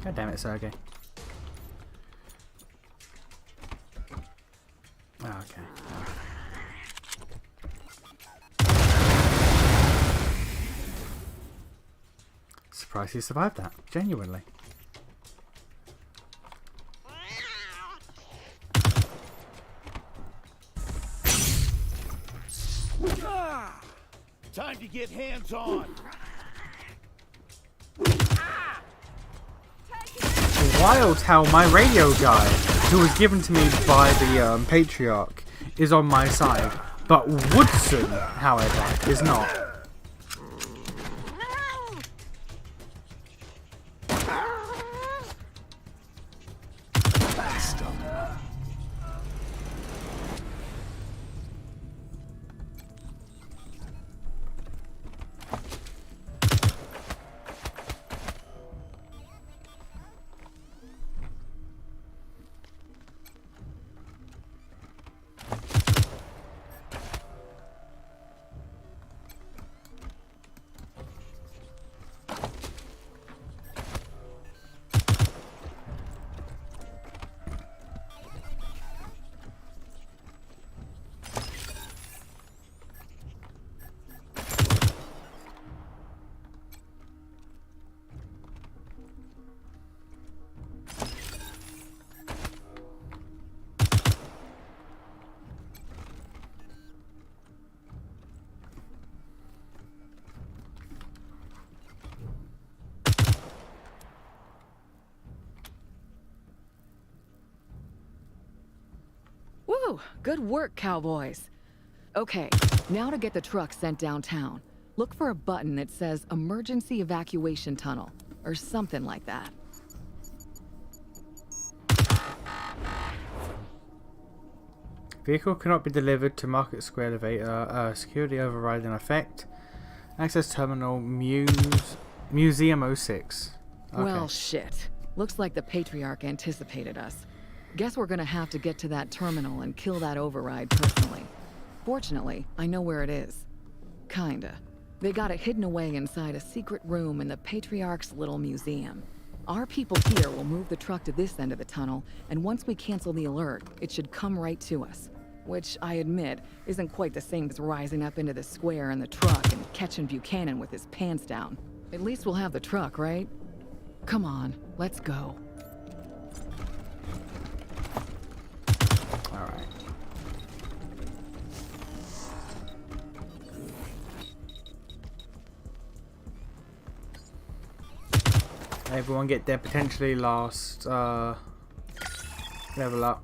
God damn it, Sergey. Oh, okay. Surprised he survived that, genuinely. Time to get hands on. Wild how my radio guy, who was given to me by the Patriarch, is on my side, but Woodson, however, is not. Woo! Good work, cowboys. Okay, now to get the truck sent downtown. Look for a button that says Emergency Evacuation Tunnel, or something like that. Vehicle cannot be delivered to Market Square elevator. Security override in effect. Access terminal Museum 06. Okay. Well, shit. Looks like the Patriarch anticipated us. Guess we're gonna have to get to that terminal and kill that override personally. Fortunately, I know where it is. Kinda. They got it hidden away inside a secret room in the Patriarch's little museum. Our people here will move the truck to this end of the tunnel, and once we cancel the alert, it should come right to us. Which, I admit, isn't quite the same as rising up into the square in the truck and catching Buchanan with his pants down. At least we'll have the truck, right? Come on, let's go. Alright. Everyone get their potentially last level up.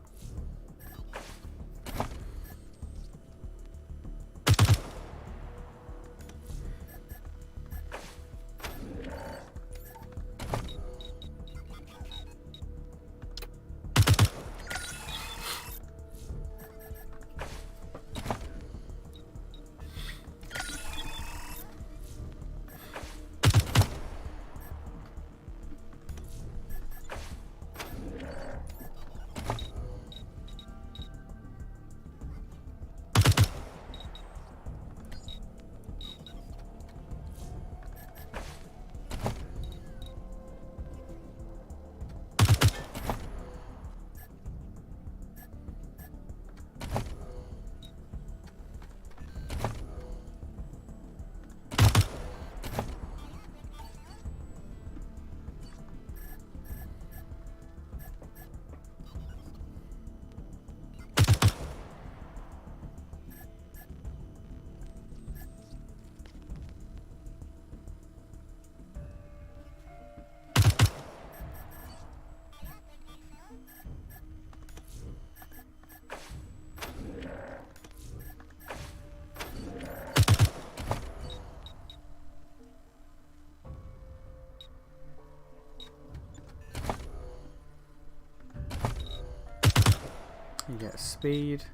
You get speed.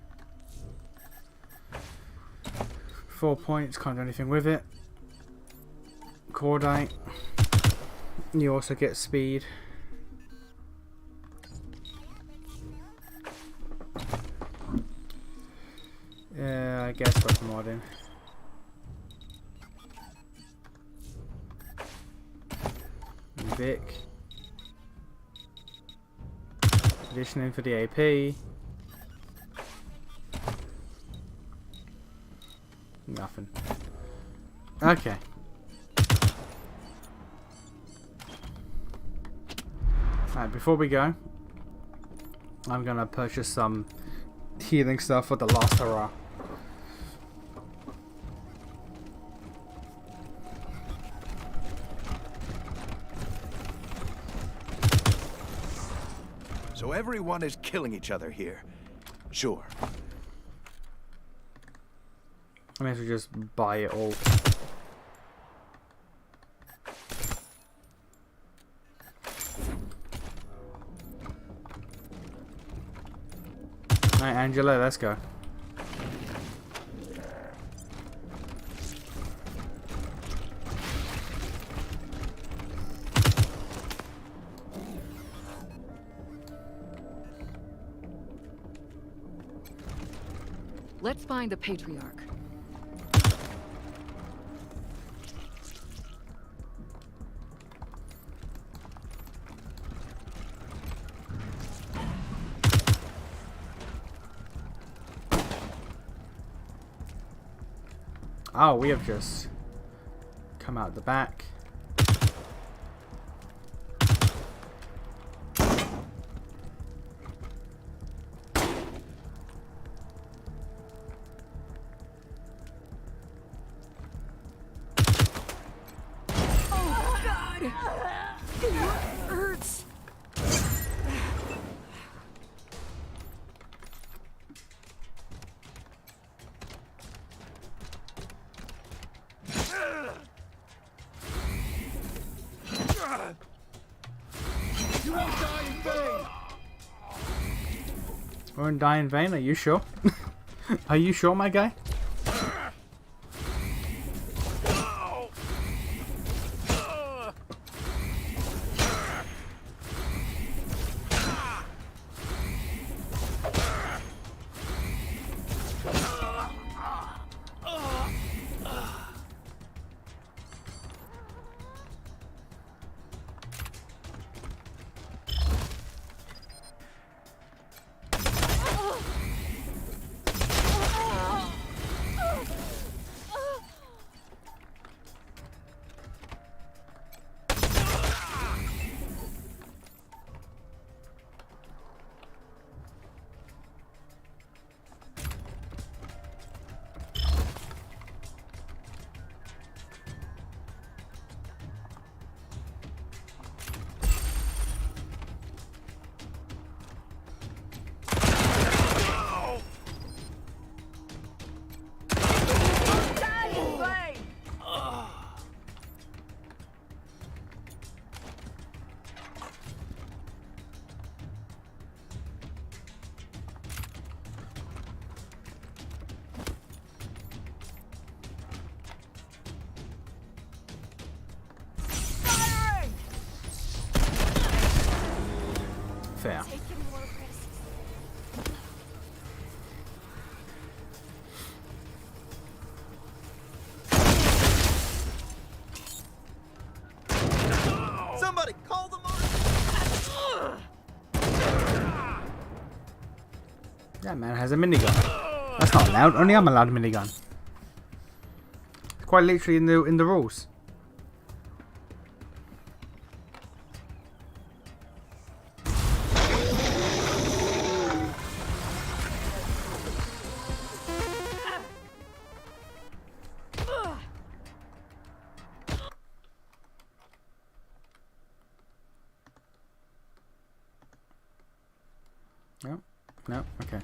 4 points, can't do anything with it. Cordite. You also get speed. Yeah, I guess that's modding. Vic. Conditioning for the AP. Nothing. Okay. Alright, before we go, I'm gonna purchase some healing stuff for the last hurrah. So everyone is killing each other here. Sure. I may as well just buy it all. Alright, Angela, let's go. Let's find the Patriarch. Oh, we have just come out the back. Oh, God! It hurts! Won't die in vain, are you sure? Are you sure, my guy? Fair. Somebody call the That man has a minigun. That's not allowed. Only I'm allowed a minigun. It's quite literally in the rules. No, no, okay.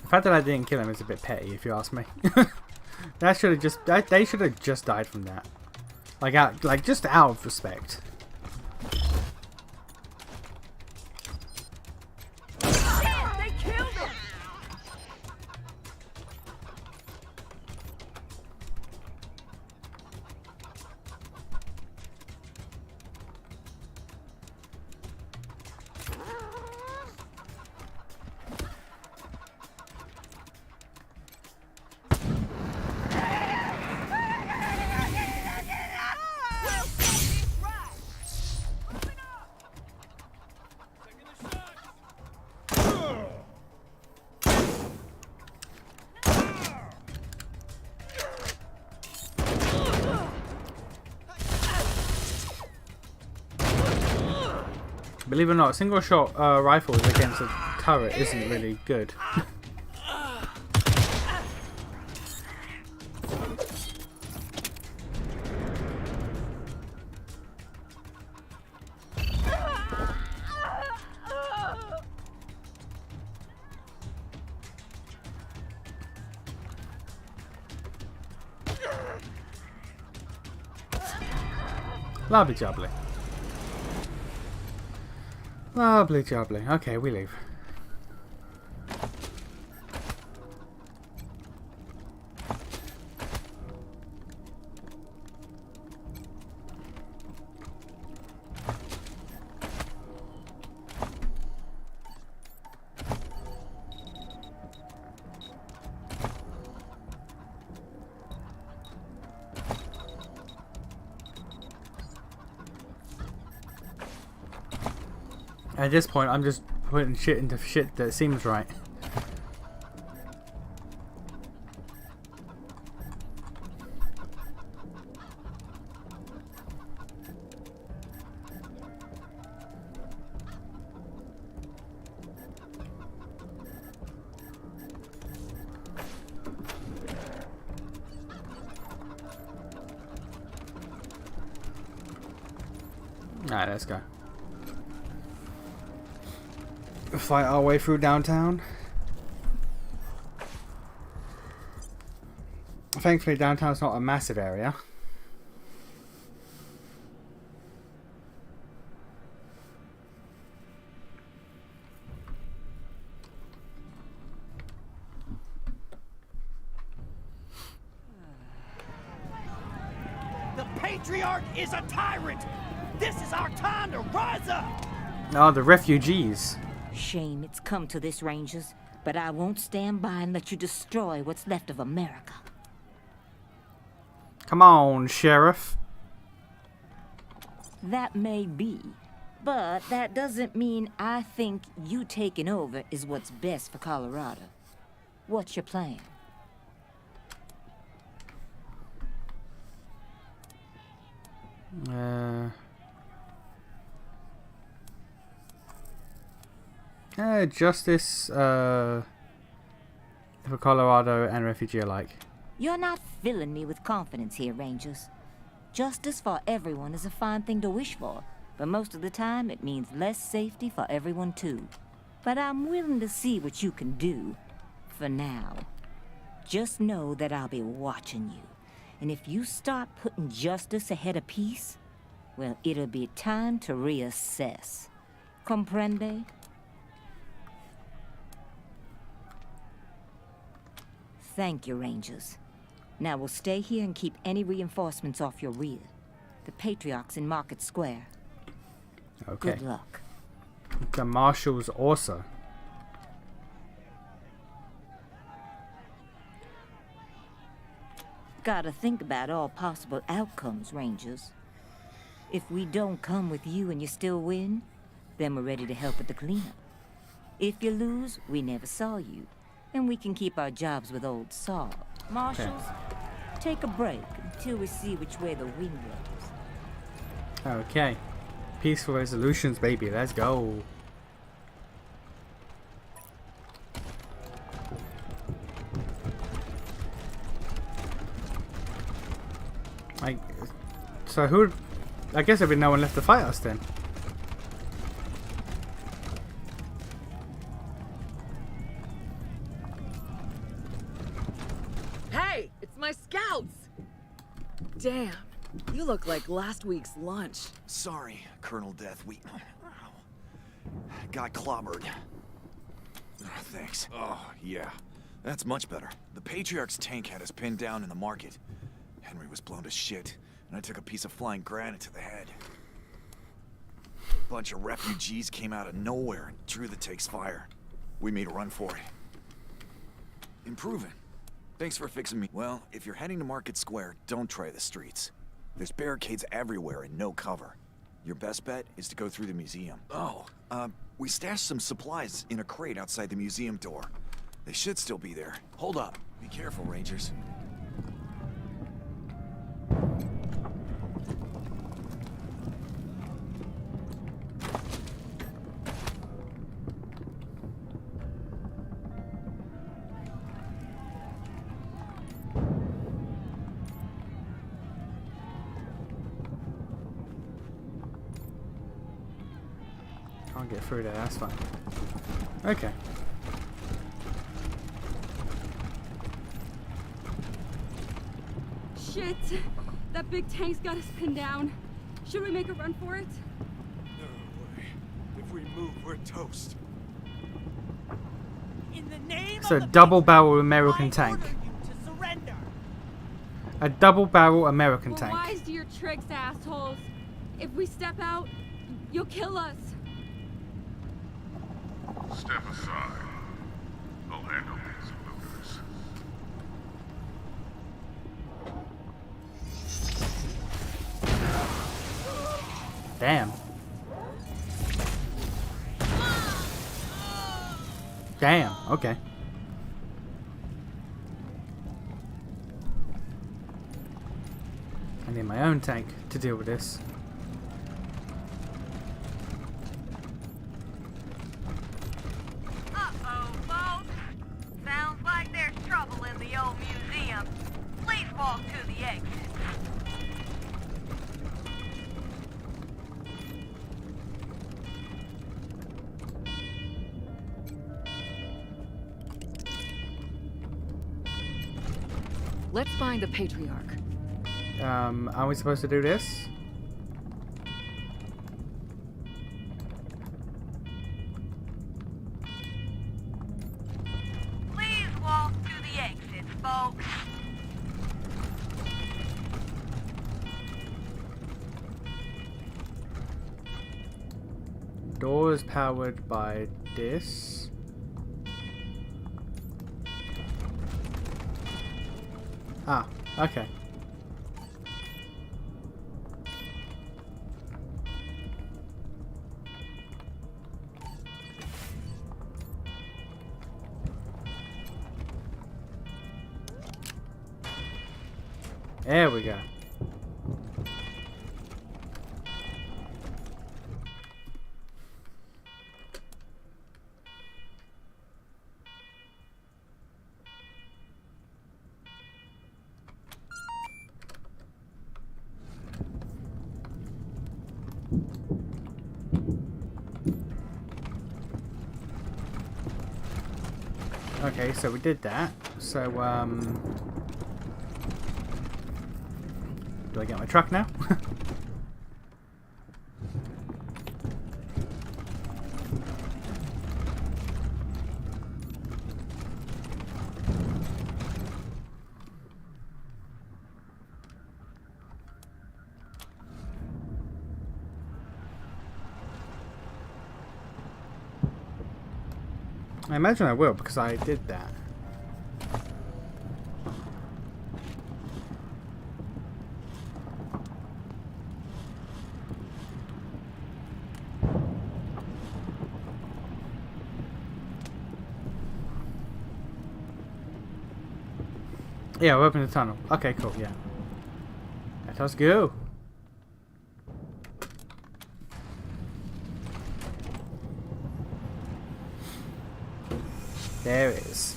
The fact that I didn't kill him is a bit petty, if you ask me. That should have just they should have just died from that. Like just out of respect. They killed him! Believe it or not, single shot rifles against a turret isn't really good. Lovely jubbly. Lovely jubbly. Okay, we leave. At this point, I'm just putting shit into shit that seems right. Alright, let's go. Fight our way through downtown. Thankfully, downtown's not a massive area. The Patriarch is a tyrant! This is our time to rise up! Oh, the refugees. Shame it's come to this, Rangers, but I won't stand by and let you destroy what's left of America. Come on, Sheriff. That may be, but that doesn't mean I think you taking over is what's best for Colorado. What's your plan? Justice for Colorado and refugee alike. You're not filling me with confidence here, Rangers. Justice for everyone is a fine thing to wish for, but most of the time it means less safety for everyone too. But I'm willing to see what you can do. For now. Just know that I'll be watching you. And if you start putting justice ahead of peace, well, it'll be time to reassess. Comprende? Thank you, Rangers. Now we'll stay here and keep any reinforcements off your rear. The Patriarch's in Market Square. Okay. Good luck. The Marshals also. Gotta think about all possible outcomes, Rangers. If we don't come with you and you still win, then we're ready to help with the cleanup. If you lose, we never saw you, and we can keep our jobs with old Saul. Marshals, take a break until we see which way the wind blows. Okay. Peaceful resolutions, baby. Let's go. So who? I guess there'll be no one left to fight us then. Hey, it's my scouts! Damn, you look like last week's lunch. Sorry, Colonel Death. We got clobbered. Thanks. Oh, yeah. That's much better. The Patriarch's tank had us pinned down in the market. Henry was blown to shit, and I took a piece of flying granite to the head. A bunch of refugees came out of nowhere and drew the tank's fire. We made a run for it. Improving. Thanks for fixing me. Well, if you're heading to Market Square, don't try the streets. There's barricades everywhere and no cover. Your best bet is to go through the museum. Oh, we stashed some supplies in a crate outside the museum door. They should still be there. Hold up. Be careful, Rangers. Can't get through there, that's fine. Okay. Shit! That big tank's got us pinned down. Should we make a run for it? No way. If we move, we're toast. In the name It's a double-barrel American tank. to surrender. A double-barrel American We're tank. wise to your tricks, assholes. If we step out, you'll kill us. Step aside. I'll handle these looters. Damn. Damn, okay. I need my own tank to deal with this. Uh-oh, folks. Sounds like there's trouble in the old museum. Please walk to the exit. Let's find the Patriarch. Are we supposed to do this? Please walk to the exit, folks. Door is powered by this. Ah, okay. There we go. Okay, so we did that. So, do I get my truck now? I imagine I will, because I did that. Yeah, we opened the tunnel. Okay, cool, yeah. Let us go. There it is.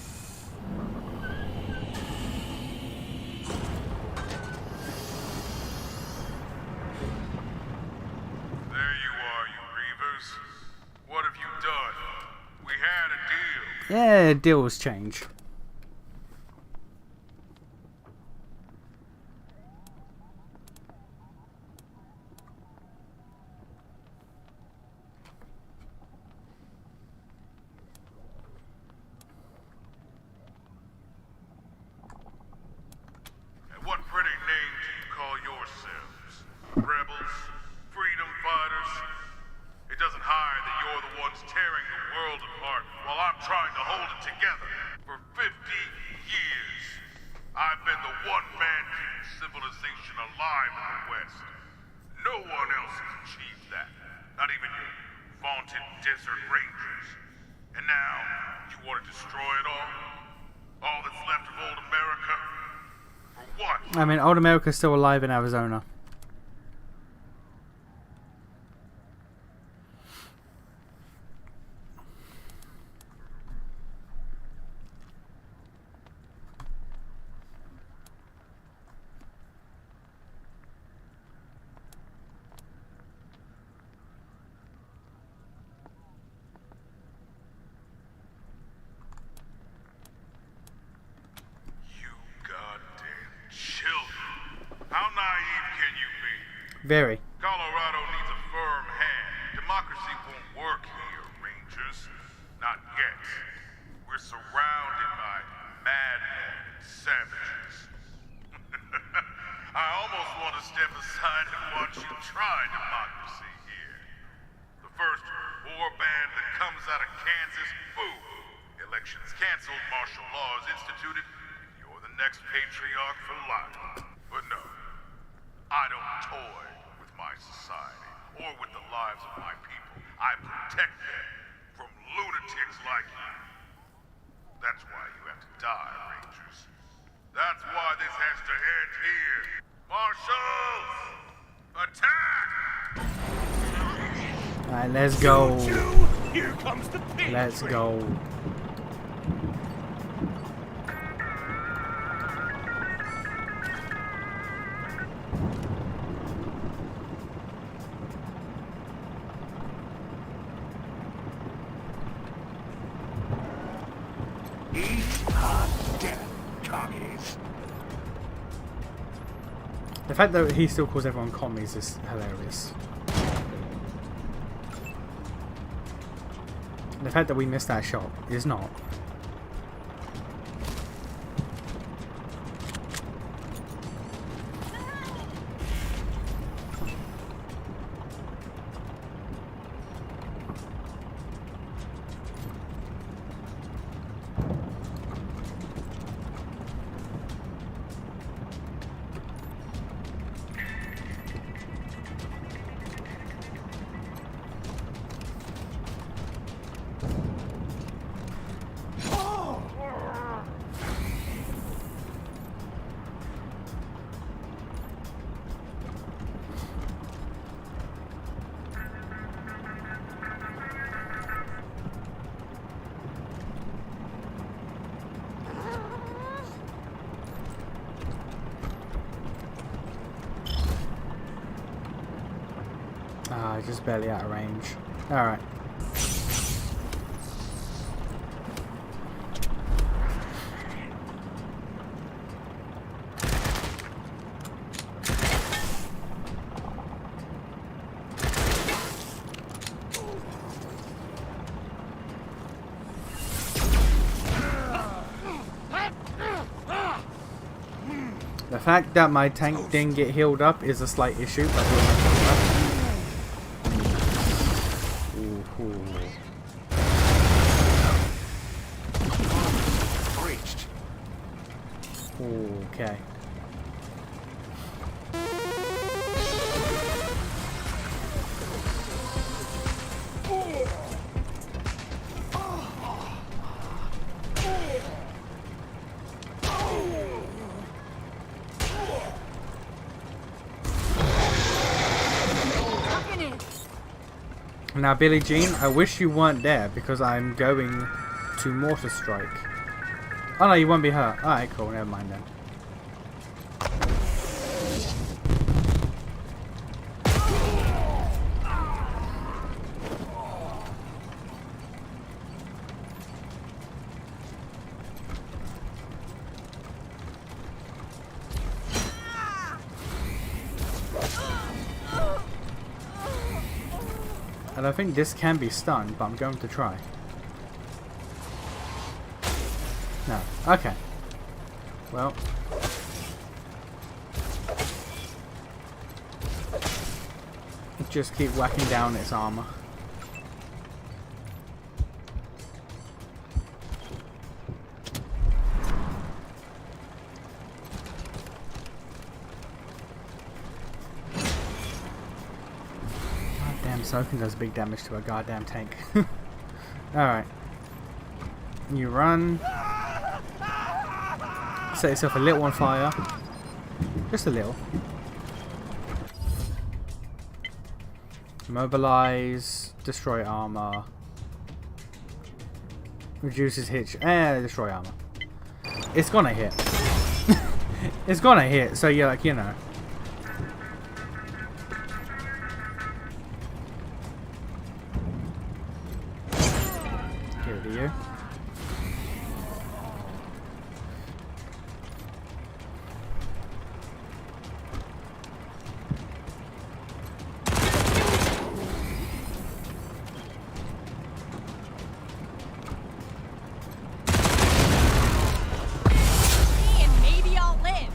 There you are, you Reavers. What have you done? We had a deal. Yeah, deals change. And what pretty name do you call yourselves? Rebels? Freedom fighters? It doesn't hide that you're the ones tearing the world apart while I'm trying to hold it together. For 50 years, I've been the one man keeping civilization alive in the West. No one else has achieved that. Not even your vaunted desert rangers. And now, you want to destroy it all? All that's left of old America? For what? I mean, old America's still alive in Arizona. How naive can you be? Very. Colorado needs a firm hand. Democracy won't work here, Rangers. Not yet. We're surrounded by madmen and savages. I almost want to step aside and watch you try democracy here. The first war band that comes out of Kansas, boom. Elections canceled, martial law is instituted, and you're the next patriarch for life. But no, I don't toy with my society, or with the lives of my people. I protect them from lunatics like you. Alright, let's go. Here comes the pig. Let's go. The fact that he still calls everyone commies is hilarious. The fact that we missed that shot is not. Ah, just barely out of range. Alright. The fact that my tank didn't get healed up is a slight issue, but we'll make it work. Breached. Okay. Now, Billie Jean, I wish you weren't there because I'm going to Mortar Strike. Oh no, you won't be hurt. Alright, cool. Never mind then. And I think this can be stunned, but I'm going to try. No. Okay. Well. Just keep whacking down its armor. Soaking does big damage to a goddamn tank. Alright. You run. Set yourself a little on fire. Just a little. Mobilize. Destroy armor. Reduces hit. Destroy armor. It's gonna hit. It's gonna hit, so you're like, you know. You. And maybe I'll live.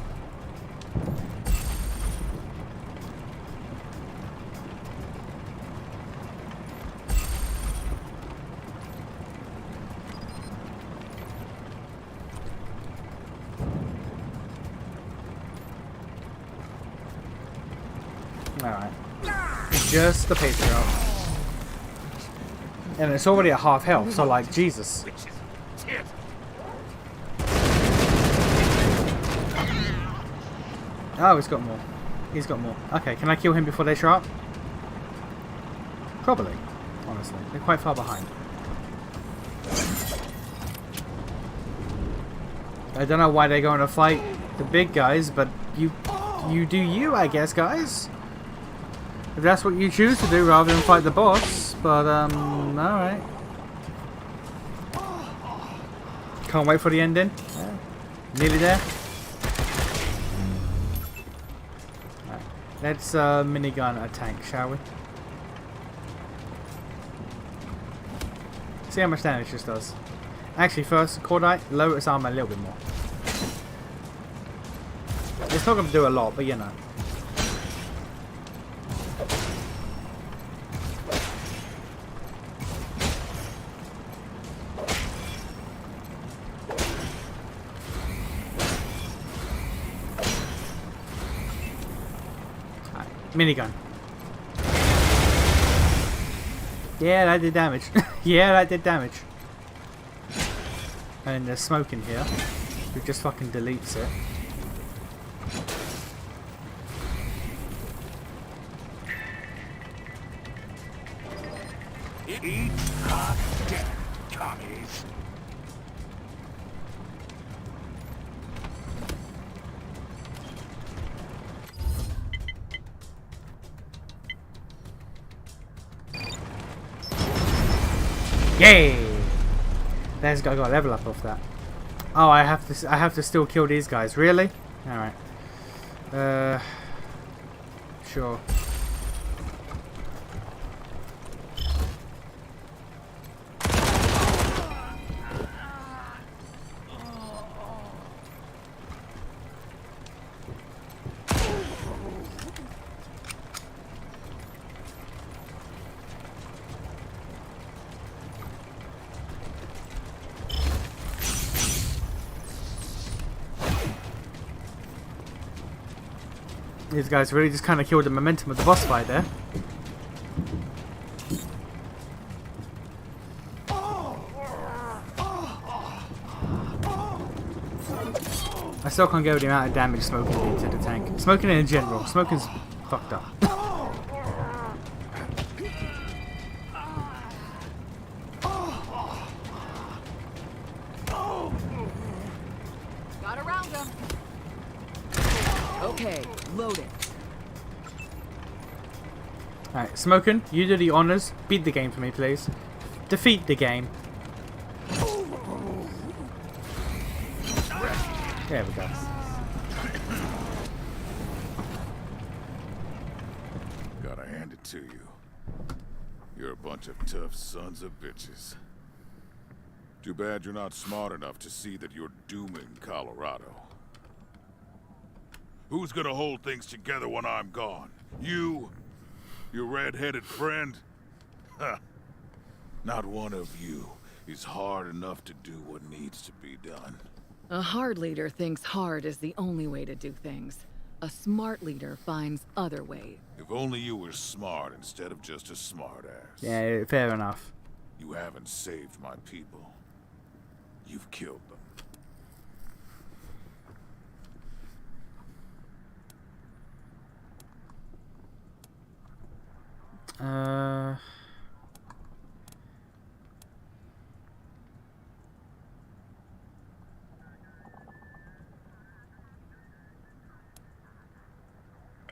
Alright. Just the Patriot. And it's already at half health, so like, Jesus. Oh, he's got more. He's got more. Okay, can I kill him before they show up? Probably. Honestly, they're quite far behind. I don't know why they're going to fight the big guys, but you do you, I guess, guys. If that's what you choose to do rather than fight the boss, but alright. Can't wait for the ending. Yeah. Nearly there. Right. Let's minigun a tank, shall we? See how much damage this does. Actually, first, Cordite, lower its armor a little bit more. It's not going to do a lot, but you know. Minigun. Yeah, that did damage. Yeah, that did damage. And there's smoke in here. It just fucking deletes it. Eat hot death, commies. Yay! There's got a level up off that. Oh, I have to still kill these guys. Really? All right. Sure. These guys really just kind of killed the momentum of the boss fight there. I still can't get over the amount of damage smoking did to the tank. Smoking in general. Smoking's fucked up. Got around him. Okay, load it. Alright, Smokin', you do the honors. Beat the game for me, please. Defeat the game. There we go. Gotta hand it to you. You're a bunch of tough sons of bitches. Too bad you're not smart enough to see that you're dooming Colorado. Who's gonna hold things together when I'm gone? You? Your red-headed friend? Huh. Not one of you is hard enough to do what needs to be done. A hard leader thinks hard is the only way to do things. A smart leader finds other ways. If only you were smart instead of just a smartass. Yeah, fair enough. You haven't saved my people. You've killed them.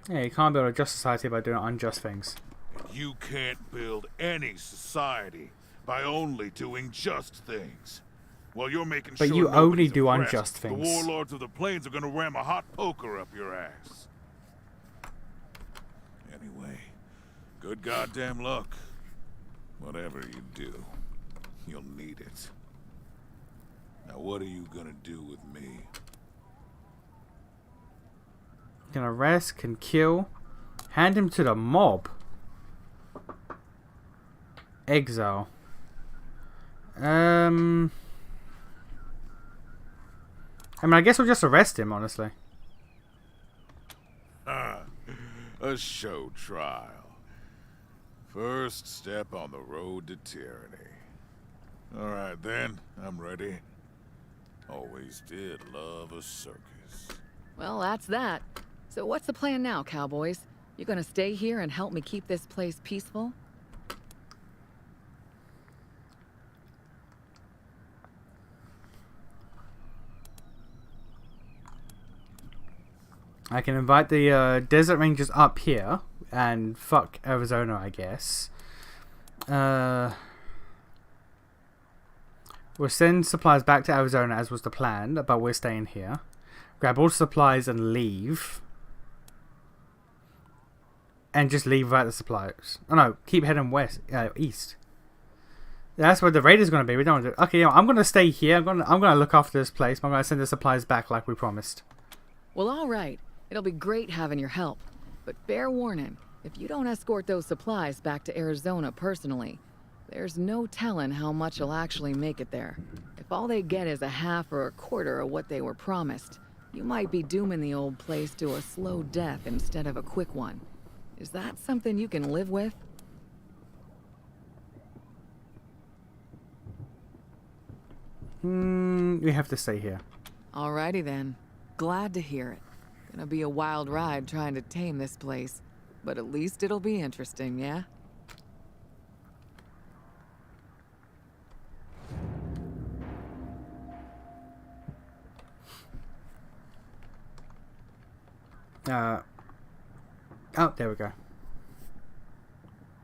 Yeah, you can't build a just society by doing unjust things. You can't build any society by only doing just things. Well, you're making But sure you only nobody's do impressed. unjust things. The warlords of the plains are gonna ram a hot poker up your ass. Anyway, good goddamn luck. Whatever you do, you'll need it. Now what are you gonna do with me? Can arrest, can kill, hand him to the mob. Exile. I mean, I guess we'll just arrest him, honestly. A show trial. First step on the road to tyranny. Alright then, I'm ready. Always did love a circus. Well, that's that. So what's the plan now, cowboys? You gonna stay here and help me keep this place peaceful? I can invite the Desert Rangers up here and fuck Arizona, I guess. We'll send supplies back to Arizona as was the plan, but we're staying here. Grab all supplies and leave. And just leave without the supplies. Oh no, keep heading east. That's where the raiders going to be. We don't want to. Okay, I'm going to stay here. I'm going to look after this place. I'm going to send the supplies back like we promised. Well, all right. It'll be great having your help. But fair warning, if you don't escort those supplies back to Arizona personally, there's no telling how much you'll actually make it there. If all they get is a half or a quarter of what they were promised, you might be dooming the old place to a slow death instead of a quick one. Is that something you can live with? We have to stay here. Alrighty then. Glad to hear it. Gonna be a wild ride trying to tame this place. But at least it'll be interesting, yeah? Oh, there we go.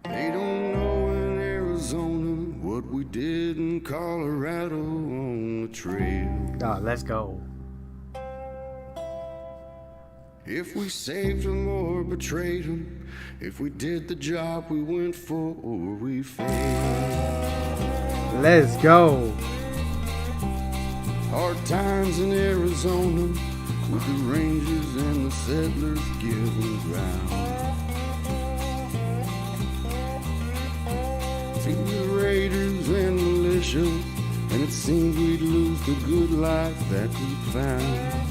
They don't know in Arizona what we did in Colorado on the trail. Oh, let's go. If we saved them or betrayed them, if we did the job we went for or we failed. Let's go. Hard times in Arizona with the Rangers and the settlers giving ground. To the Raiders and militia, and it seemed we'd lose the good life that we found.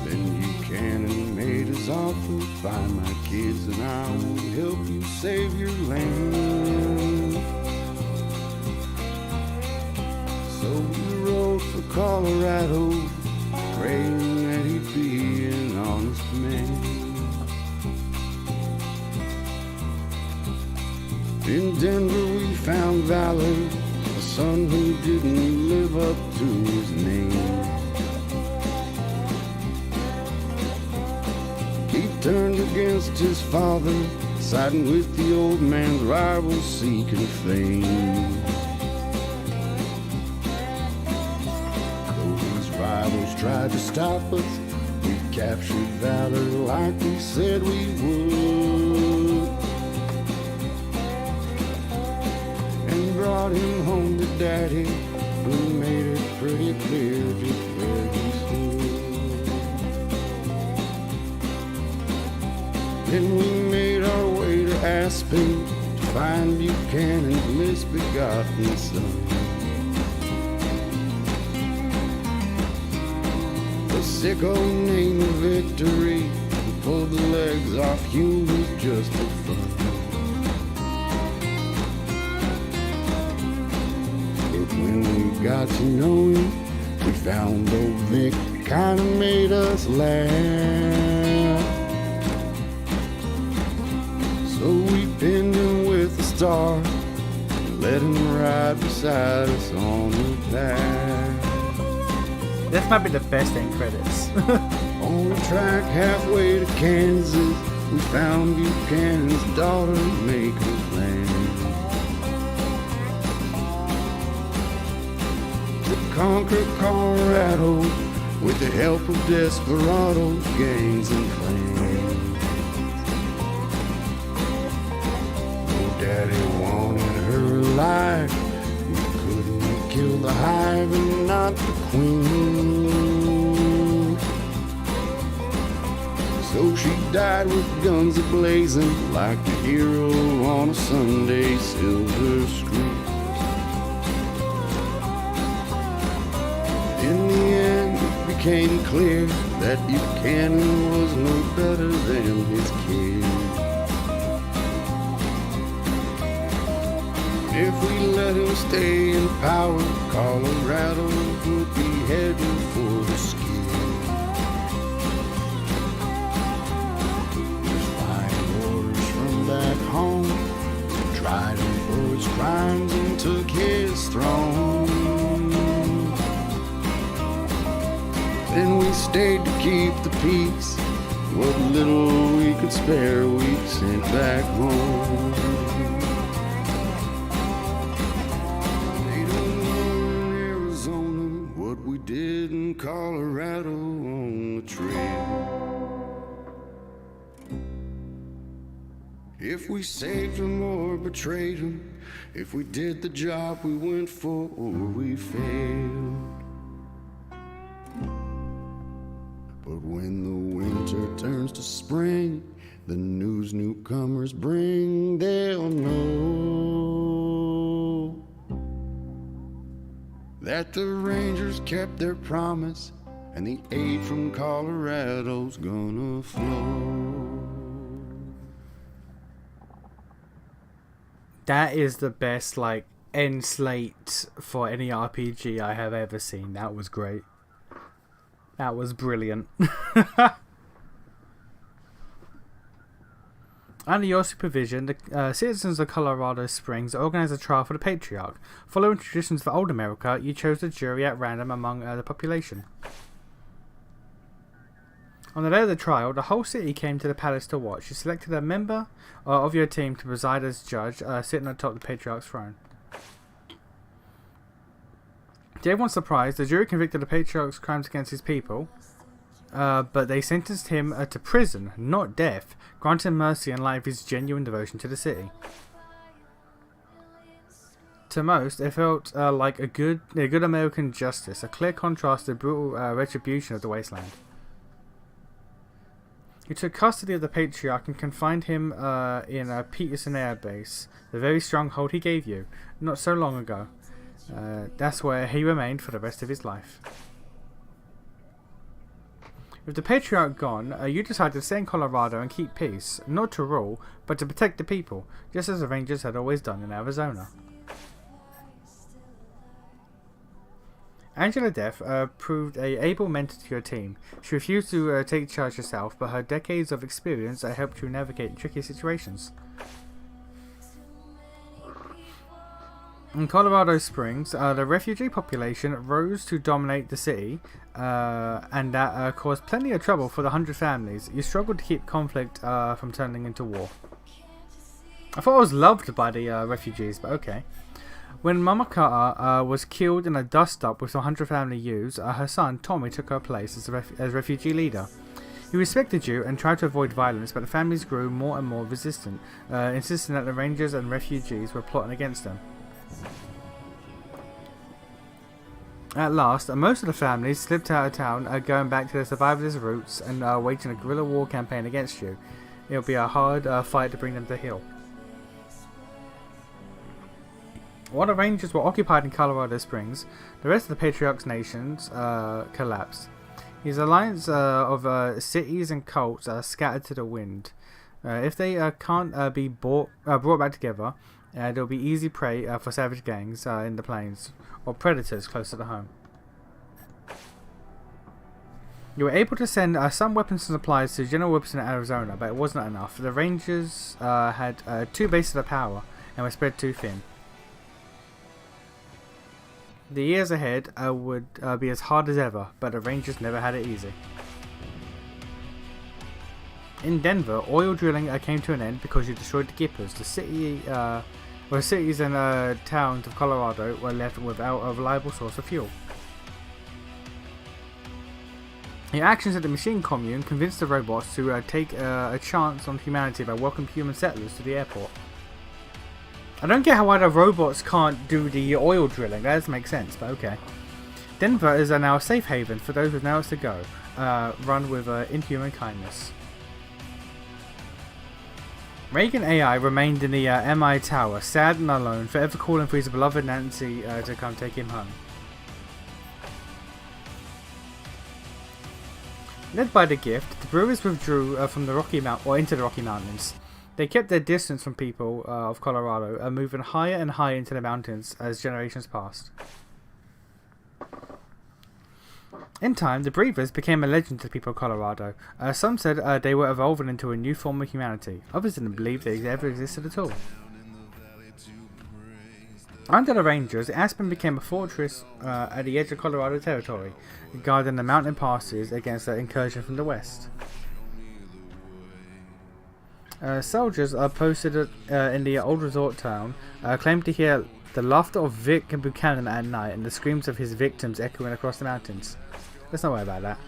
Then Buchanan made his offer, find my kids and I will help you save your land. So we rode for Colorado, praying that he'd be an honest man. In Denver we found valor, a son who didn't live up to his name. He turned against his father, siding with the old man's rivals seeking fame. Rivals tried to stop us, we captured valor like we said we would, and brought him home to Daddy, who made it pretty clear just where he stood. Then we made our way to Aspen to find Buchanan's misbegotten son. Sicko named Victory, who pulled the legs off humans just for fun. But when we got to know him, we found old Vic kinda made us laugh. So we pinned him with a star and let him ride beside us on the path. This might be the best end credits. On the track halfway to Kansas, we found Buchanan's daughter making plans to conquer Colorado with the help of desperados, gangs, and clans. Oh, Daddy wanted her alive. We couldn't kill the hive and not the queen. So she died with guns a-blazing like the hero on a Sunday silver street. In the end, it became clear that Buchanan was no better than his kid. If we let him stay in power, Colorado would be heading for the skid. Back home, tried him for his crimes and took his throne. stayed to keep the peace. What little we could spare, we sent back home. They don't know in Arizona what we did in Colorado on the trail. If we saved them or betrayed them, if we did the job we went for or we failed. But when the winter turns to spring, the news newcomers bring, they'll know that the Rangers kept their promise and the aid from Colorado's gonna flow. That is the best, like, end slate for any RPG I have ever seen. That was great. That was brilliant. Under your supervision, the citizens of Colorado Springs organized a trial for the Patriarch. Following traditions of old America, you chose the jury at random among the population. On the day of the trial, the whole city came to the palace to watch. You selected a member of your team to preside as judge, sitting atop the Patriarch's throne. To everyone's surprise, the jury convicted the Patriarch's crimes against his people, but they sentenced him to prison, not death, granting mercy in light of his genuine devotion to the city. To most, it felt like a good American justice, a clear contrast to the brutal retribution of the Wasteland. You took custody of the Patriarch and confined him in Peterson Air Base, the very stronghold he gave you, not so long ago. That's where he remained for the rest of his life. With the Patriarch gone, you decided to stay in Colorado and keep peace, not to rule, but to protect the people, just as the Rangers had always done in Arizona. Angela Death proved an able mentor to your team. She refused to take charge herself, but her decades of experience helped you navigate tricky situations. In Colorado Springs, the refugee population rose to dominate the city, and that caused plenty of trouble for the 100 families. You struggled to keep conflict from turning into war. I thought I was loved by the refugees, but okay. When Mama Carter was killed in a dust-up with 100 family youths, her son Tommy took her place as refugee leader. He respected you and tried to avoid violence, but the families grew more and more resistant, insisting that the Rangers and refugees were plotting against them. At last, most of the families slipped out of town, going back to their survivalist roots and waging a guerrilla war campaign against you. It'll be a hard fight to bring them to heel. While the Rangers were occupied in Colorado Springs, the rest of the Patriarch's nations collapsed. His alliance of cities and cults scattered to the wind. If they can't be brought back together, they'll be easy prey for savage gangs in the plains, or predators closer to home. You were able to send some weapons and supplies to General Wilson in Arizona, but it wasn't enough. The Rangers had 2 bases of power and were spread too thin. The years ahead would be as hard as ever, but the Rangers never had it easy. In Denver, oil drilling came to an end because you destroyed the Gippers. The cities and towns of Colorado were left without a reliable source of fuel. Your actions at the Machine Commune convinced the robots to take a chance on humanity by welcoming human settlers to the airport. I don't get why the robots can't do the oil drilling. That doesn't make sense, but okay. Denver is now a safe haven for those with nowhere to go, run with inhuman kindness. Reagan AI remained in the MI Tower, sad and alone, forever calling for his beloved Nancy to come take him home. Led by the Gift, the Brewers withdrew from the into the Rocky Mountains. They kept their distance from people of Colorado, moving higher and higher into the mountains as generations passed. In time, the Breathers became a legend to the people of Colorado. Some said they were evolving into a new form of humanity. Others didn't believe they ever existed at all. Under the Rangers, Aspen became a fortress at the edge of Colorado territory, guarding the mountain passes against the incursion from the west. Soldiers posted in the old resort town claimed to hear the laughter of Vic Buchanan at night and the screams of his victims echoing across the mountains. Let's not worry about that.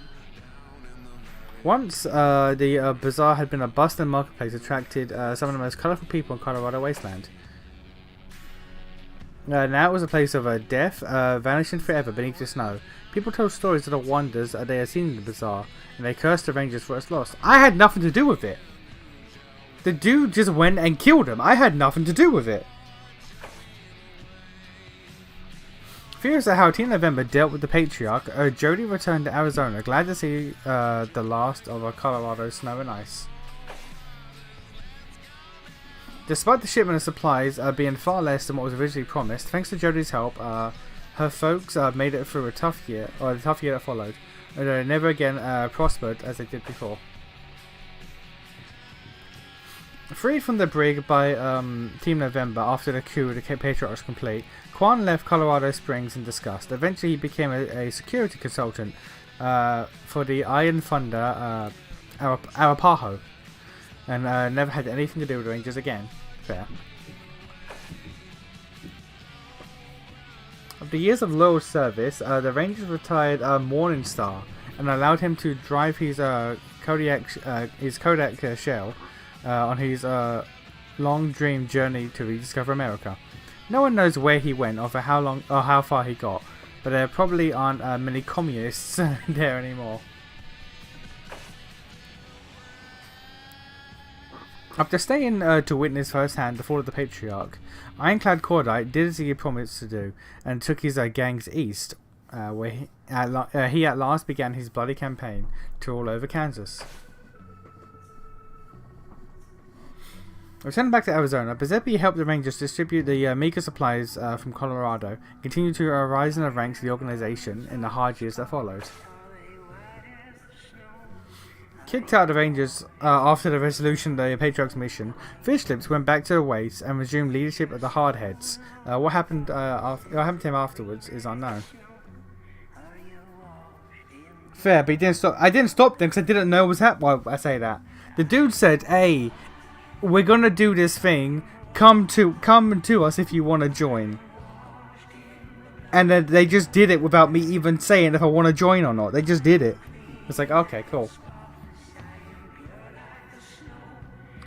Once the bazaar had been a bustling marketplace, attracted some of the most colourful people in Colorado Wasteland. Now it was a place of death, vanishing forever beneath the snow. People told stories of the wonders they had seen in the bazaar, and they cursed the Rangers for its loss. I had nothing to do with it. The dude just went and killed him. I had nothing to do with it. Furious at how Teen November dealt with the Patriarch, Jody returned to Arizona, glad to see the last of Colorado snow and ice. Despite the shipment of supplies being far less than what was originally promised, thanks to Jody's help, her folks made it through the tough year that followed, and they never again prospered as they did before. Freed from the brig by Team November after the coup of the Patriarch was complete, Quan left Colorado Springs in disgust. Eventually he became a security consultant for the Iron Thunder Arapaho, and never had anything to do with the Rangers again. Fair. After years of loyal service, the Rangers retired Morning Star and allowed him to drive his Kodak shell on his long dream journey to rediscover America. No one knows where he went or for how long or how far he got, but there probably aren't many communists there anymore. After staying to witness firsthand the fall of the Patriarch, Ironclad Cordite did as he had promised to do and took his gangs east, where he at last began his bloody campaign to all over Kansas. Returning back to Arizona, Bezepi helped the Rangers distribute the meager supplies from Colorado and continued to rise in the ranks of the organization in the hard years that followed. Kicked out of the Rangers after the resolution of the Patriarch's mission, Fishlips went back to the Waste and resumed leadership of the Hardheads. What happened to him afterwards is unknown. Fair, but he didn't stop. I didn't stop them because I didn't know what was happening. Well, I say that. The dude said, "Hey, we're gonna do this thing. Come to us if you want to join." And then they just did it without me even saying if I want to join or not. They just did it. It's like, okay, cool.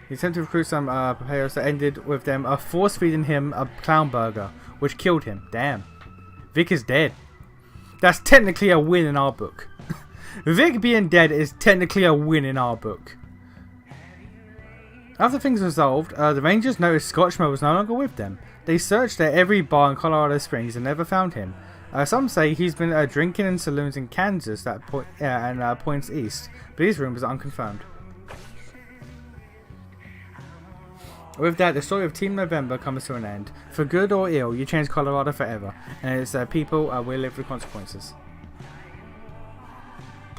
He attempted to recruit some preparers that ended with them force feeding him a clown burger, which killed him. Damn. Vic is dead. That's technically a win in our book. Vic being dead is technically a win in our book. After things resolved, the Rangers noticed Scotchmo was no longer with them. They searched at every bar in Colorado Springs and never found him. Some say he's been drinking in saloons in Kansas and points east, but these rumours are unconfirmed. With that, the story of Team November comes to an end. For good or ill, you change Colorado forever, and its people will live with consequences.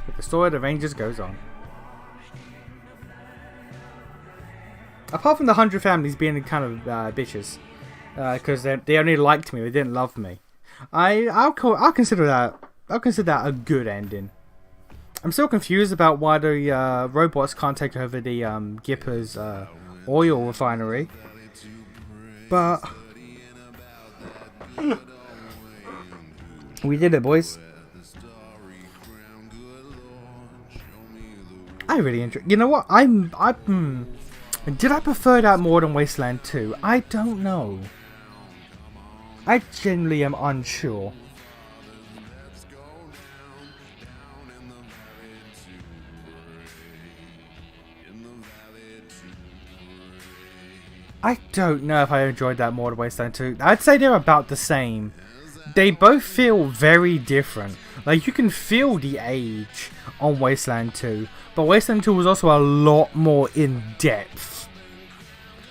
But the story of the Rangers goes on. Apart from the 100 families being kind of bitches, because they only liked me, they didn't love me. I'll consider that a good ending. I'm still confused about why the robots can't take over the Gipper's oil refinery, but we did it, boys. I really enjoy. You know what? Did I prefer that more than Wasteland 2? I don't know. I genuinely am unsure. I don't know if I enjoyed that more than Wasteland 2. I'd say they're about the same. They both feel very different. Like, you can feel the age on Wasteland 2, but Wasteland 2 was also a lot more in depth.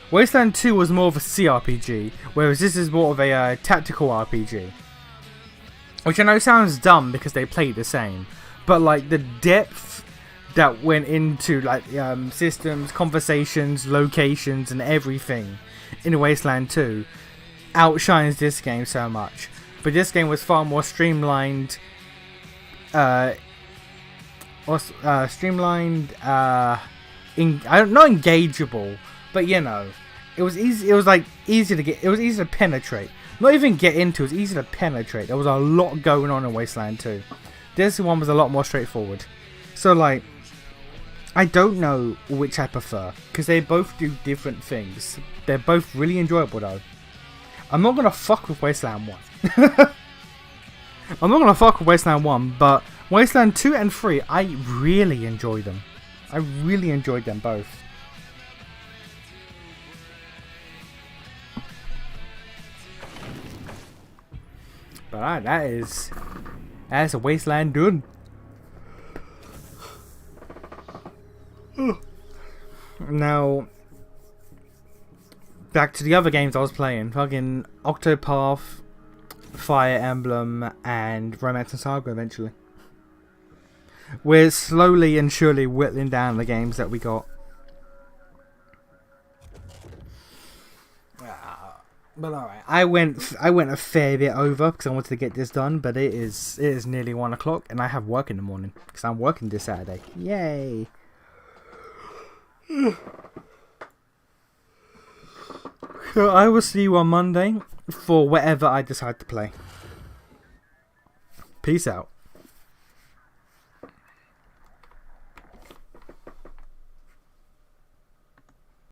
Wasteland 2 was more of a CRPG, whereas this is more of a tactical RPG. Which I know sounds dumb because they play the same, but like the depth that went into like systems, conversations, locations, and everything in Wasteland 2 outshines this game so much. But this game was far more streamlined. Not engageable, but you know, it was easy. It was like easy to get. It was easy to penetrate. Not even get into. It was easy to penetrate. There was a lot going on in Wasteland 2. This one was a lot more straightforward. So like, I don't know which I prefer because they both do different things. They're both really enjoyable though. I'm not gonna fuck with Wasteland 1. I'm not gonna fuck with Wasteland 1, but Wasteland 2 and 3, I really enjoyed them. I really enjoyed them both. But that's a Wasteland done. Now, back to the other games I was playing. Fucking Octopath, Fire Emblem, and Romance and Saga eventually. We're slowly and surely whittling down the games that we got. But alright, I went a fair bit over because I wanted to get this done, but it is nearly 1 o'clock and I have work in the morning because I'm working this Saturday. Yay! So I will see you on Monday for whatever I decide to play. Peace out.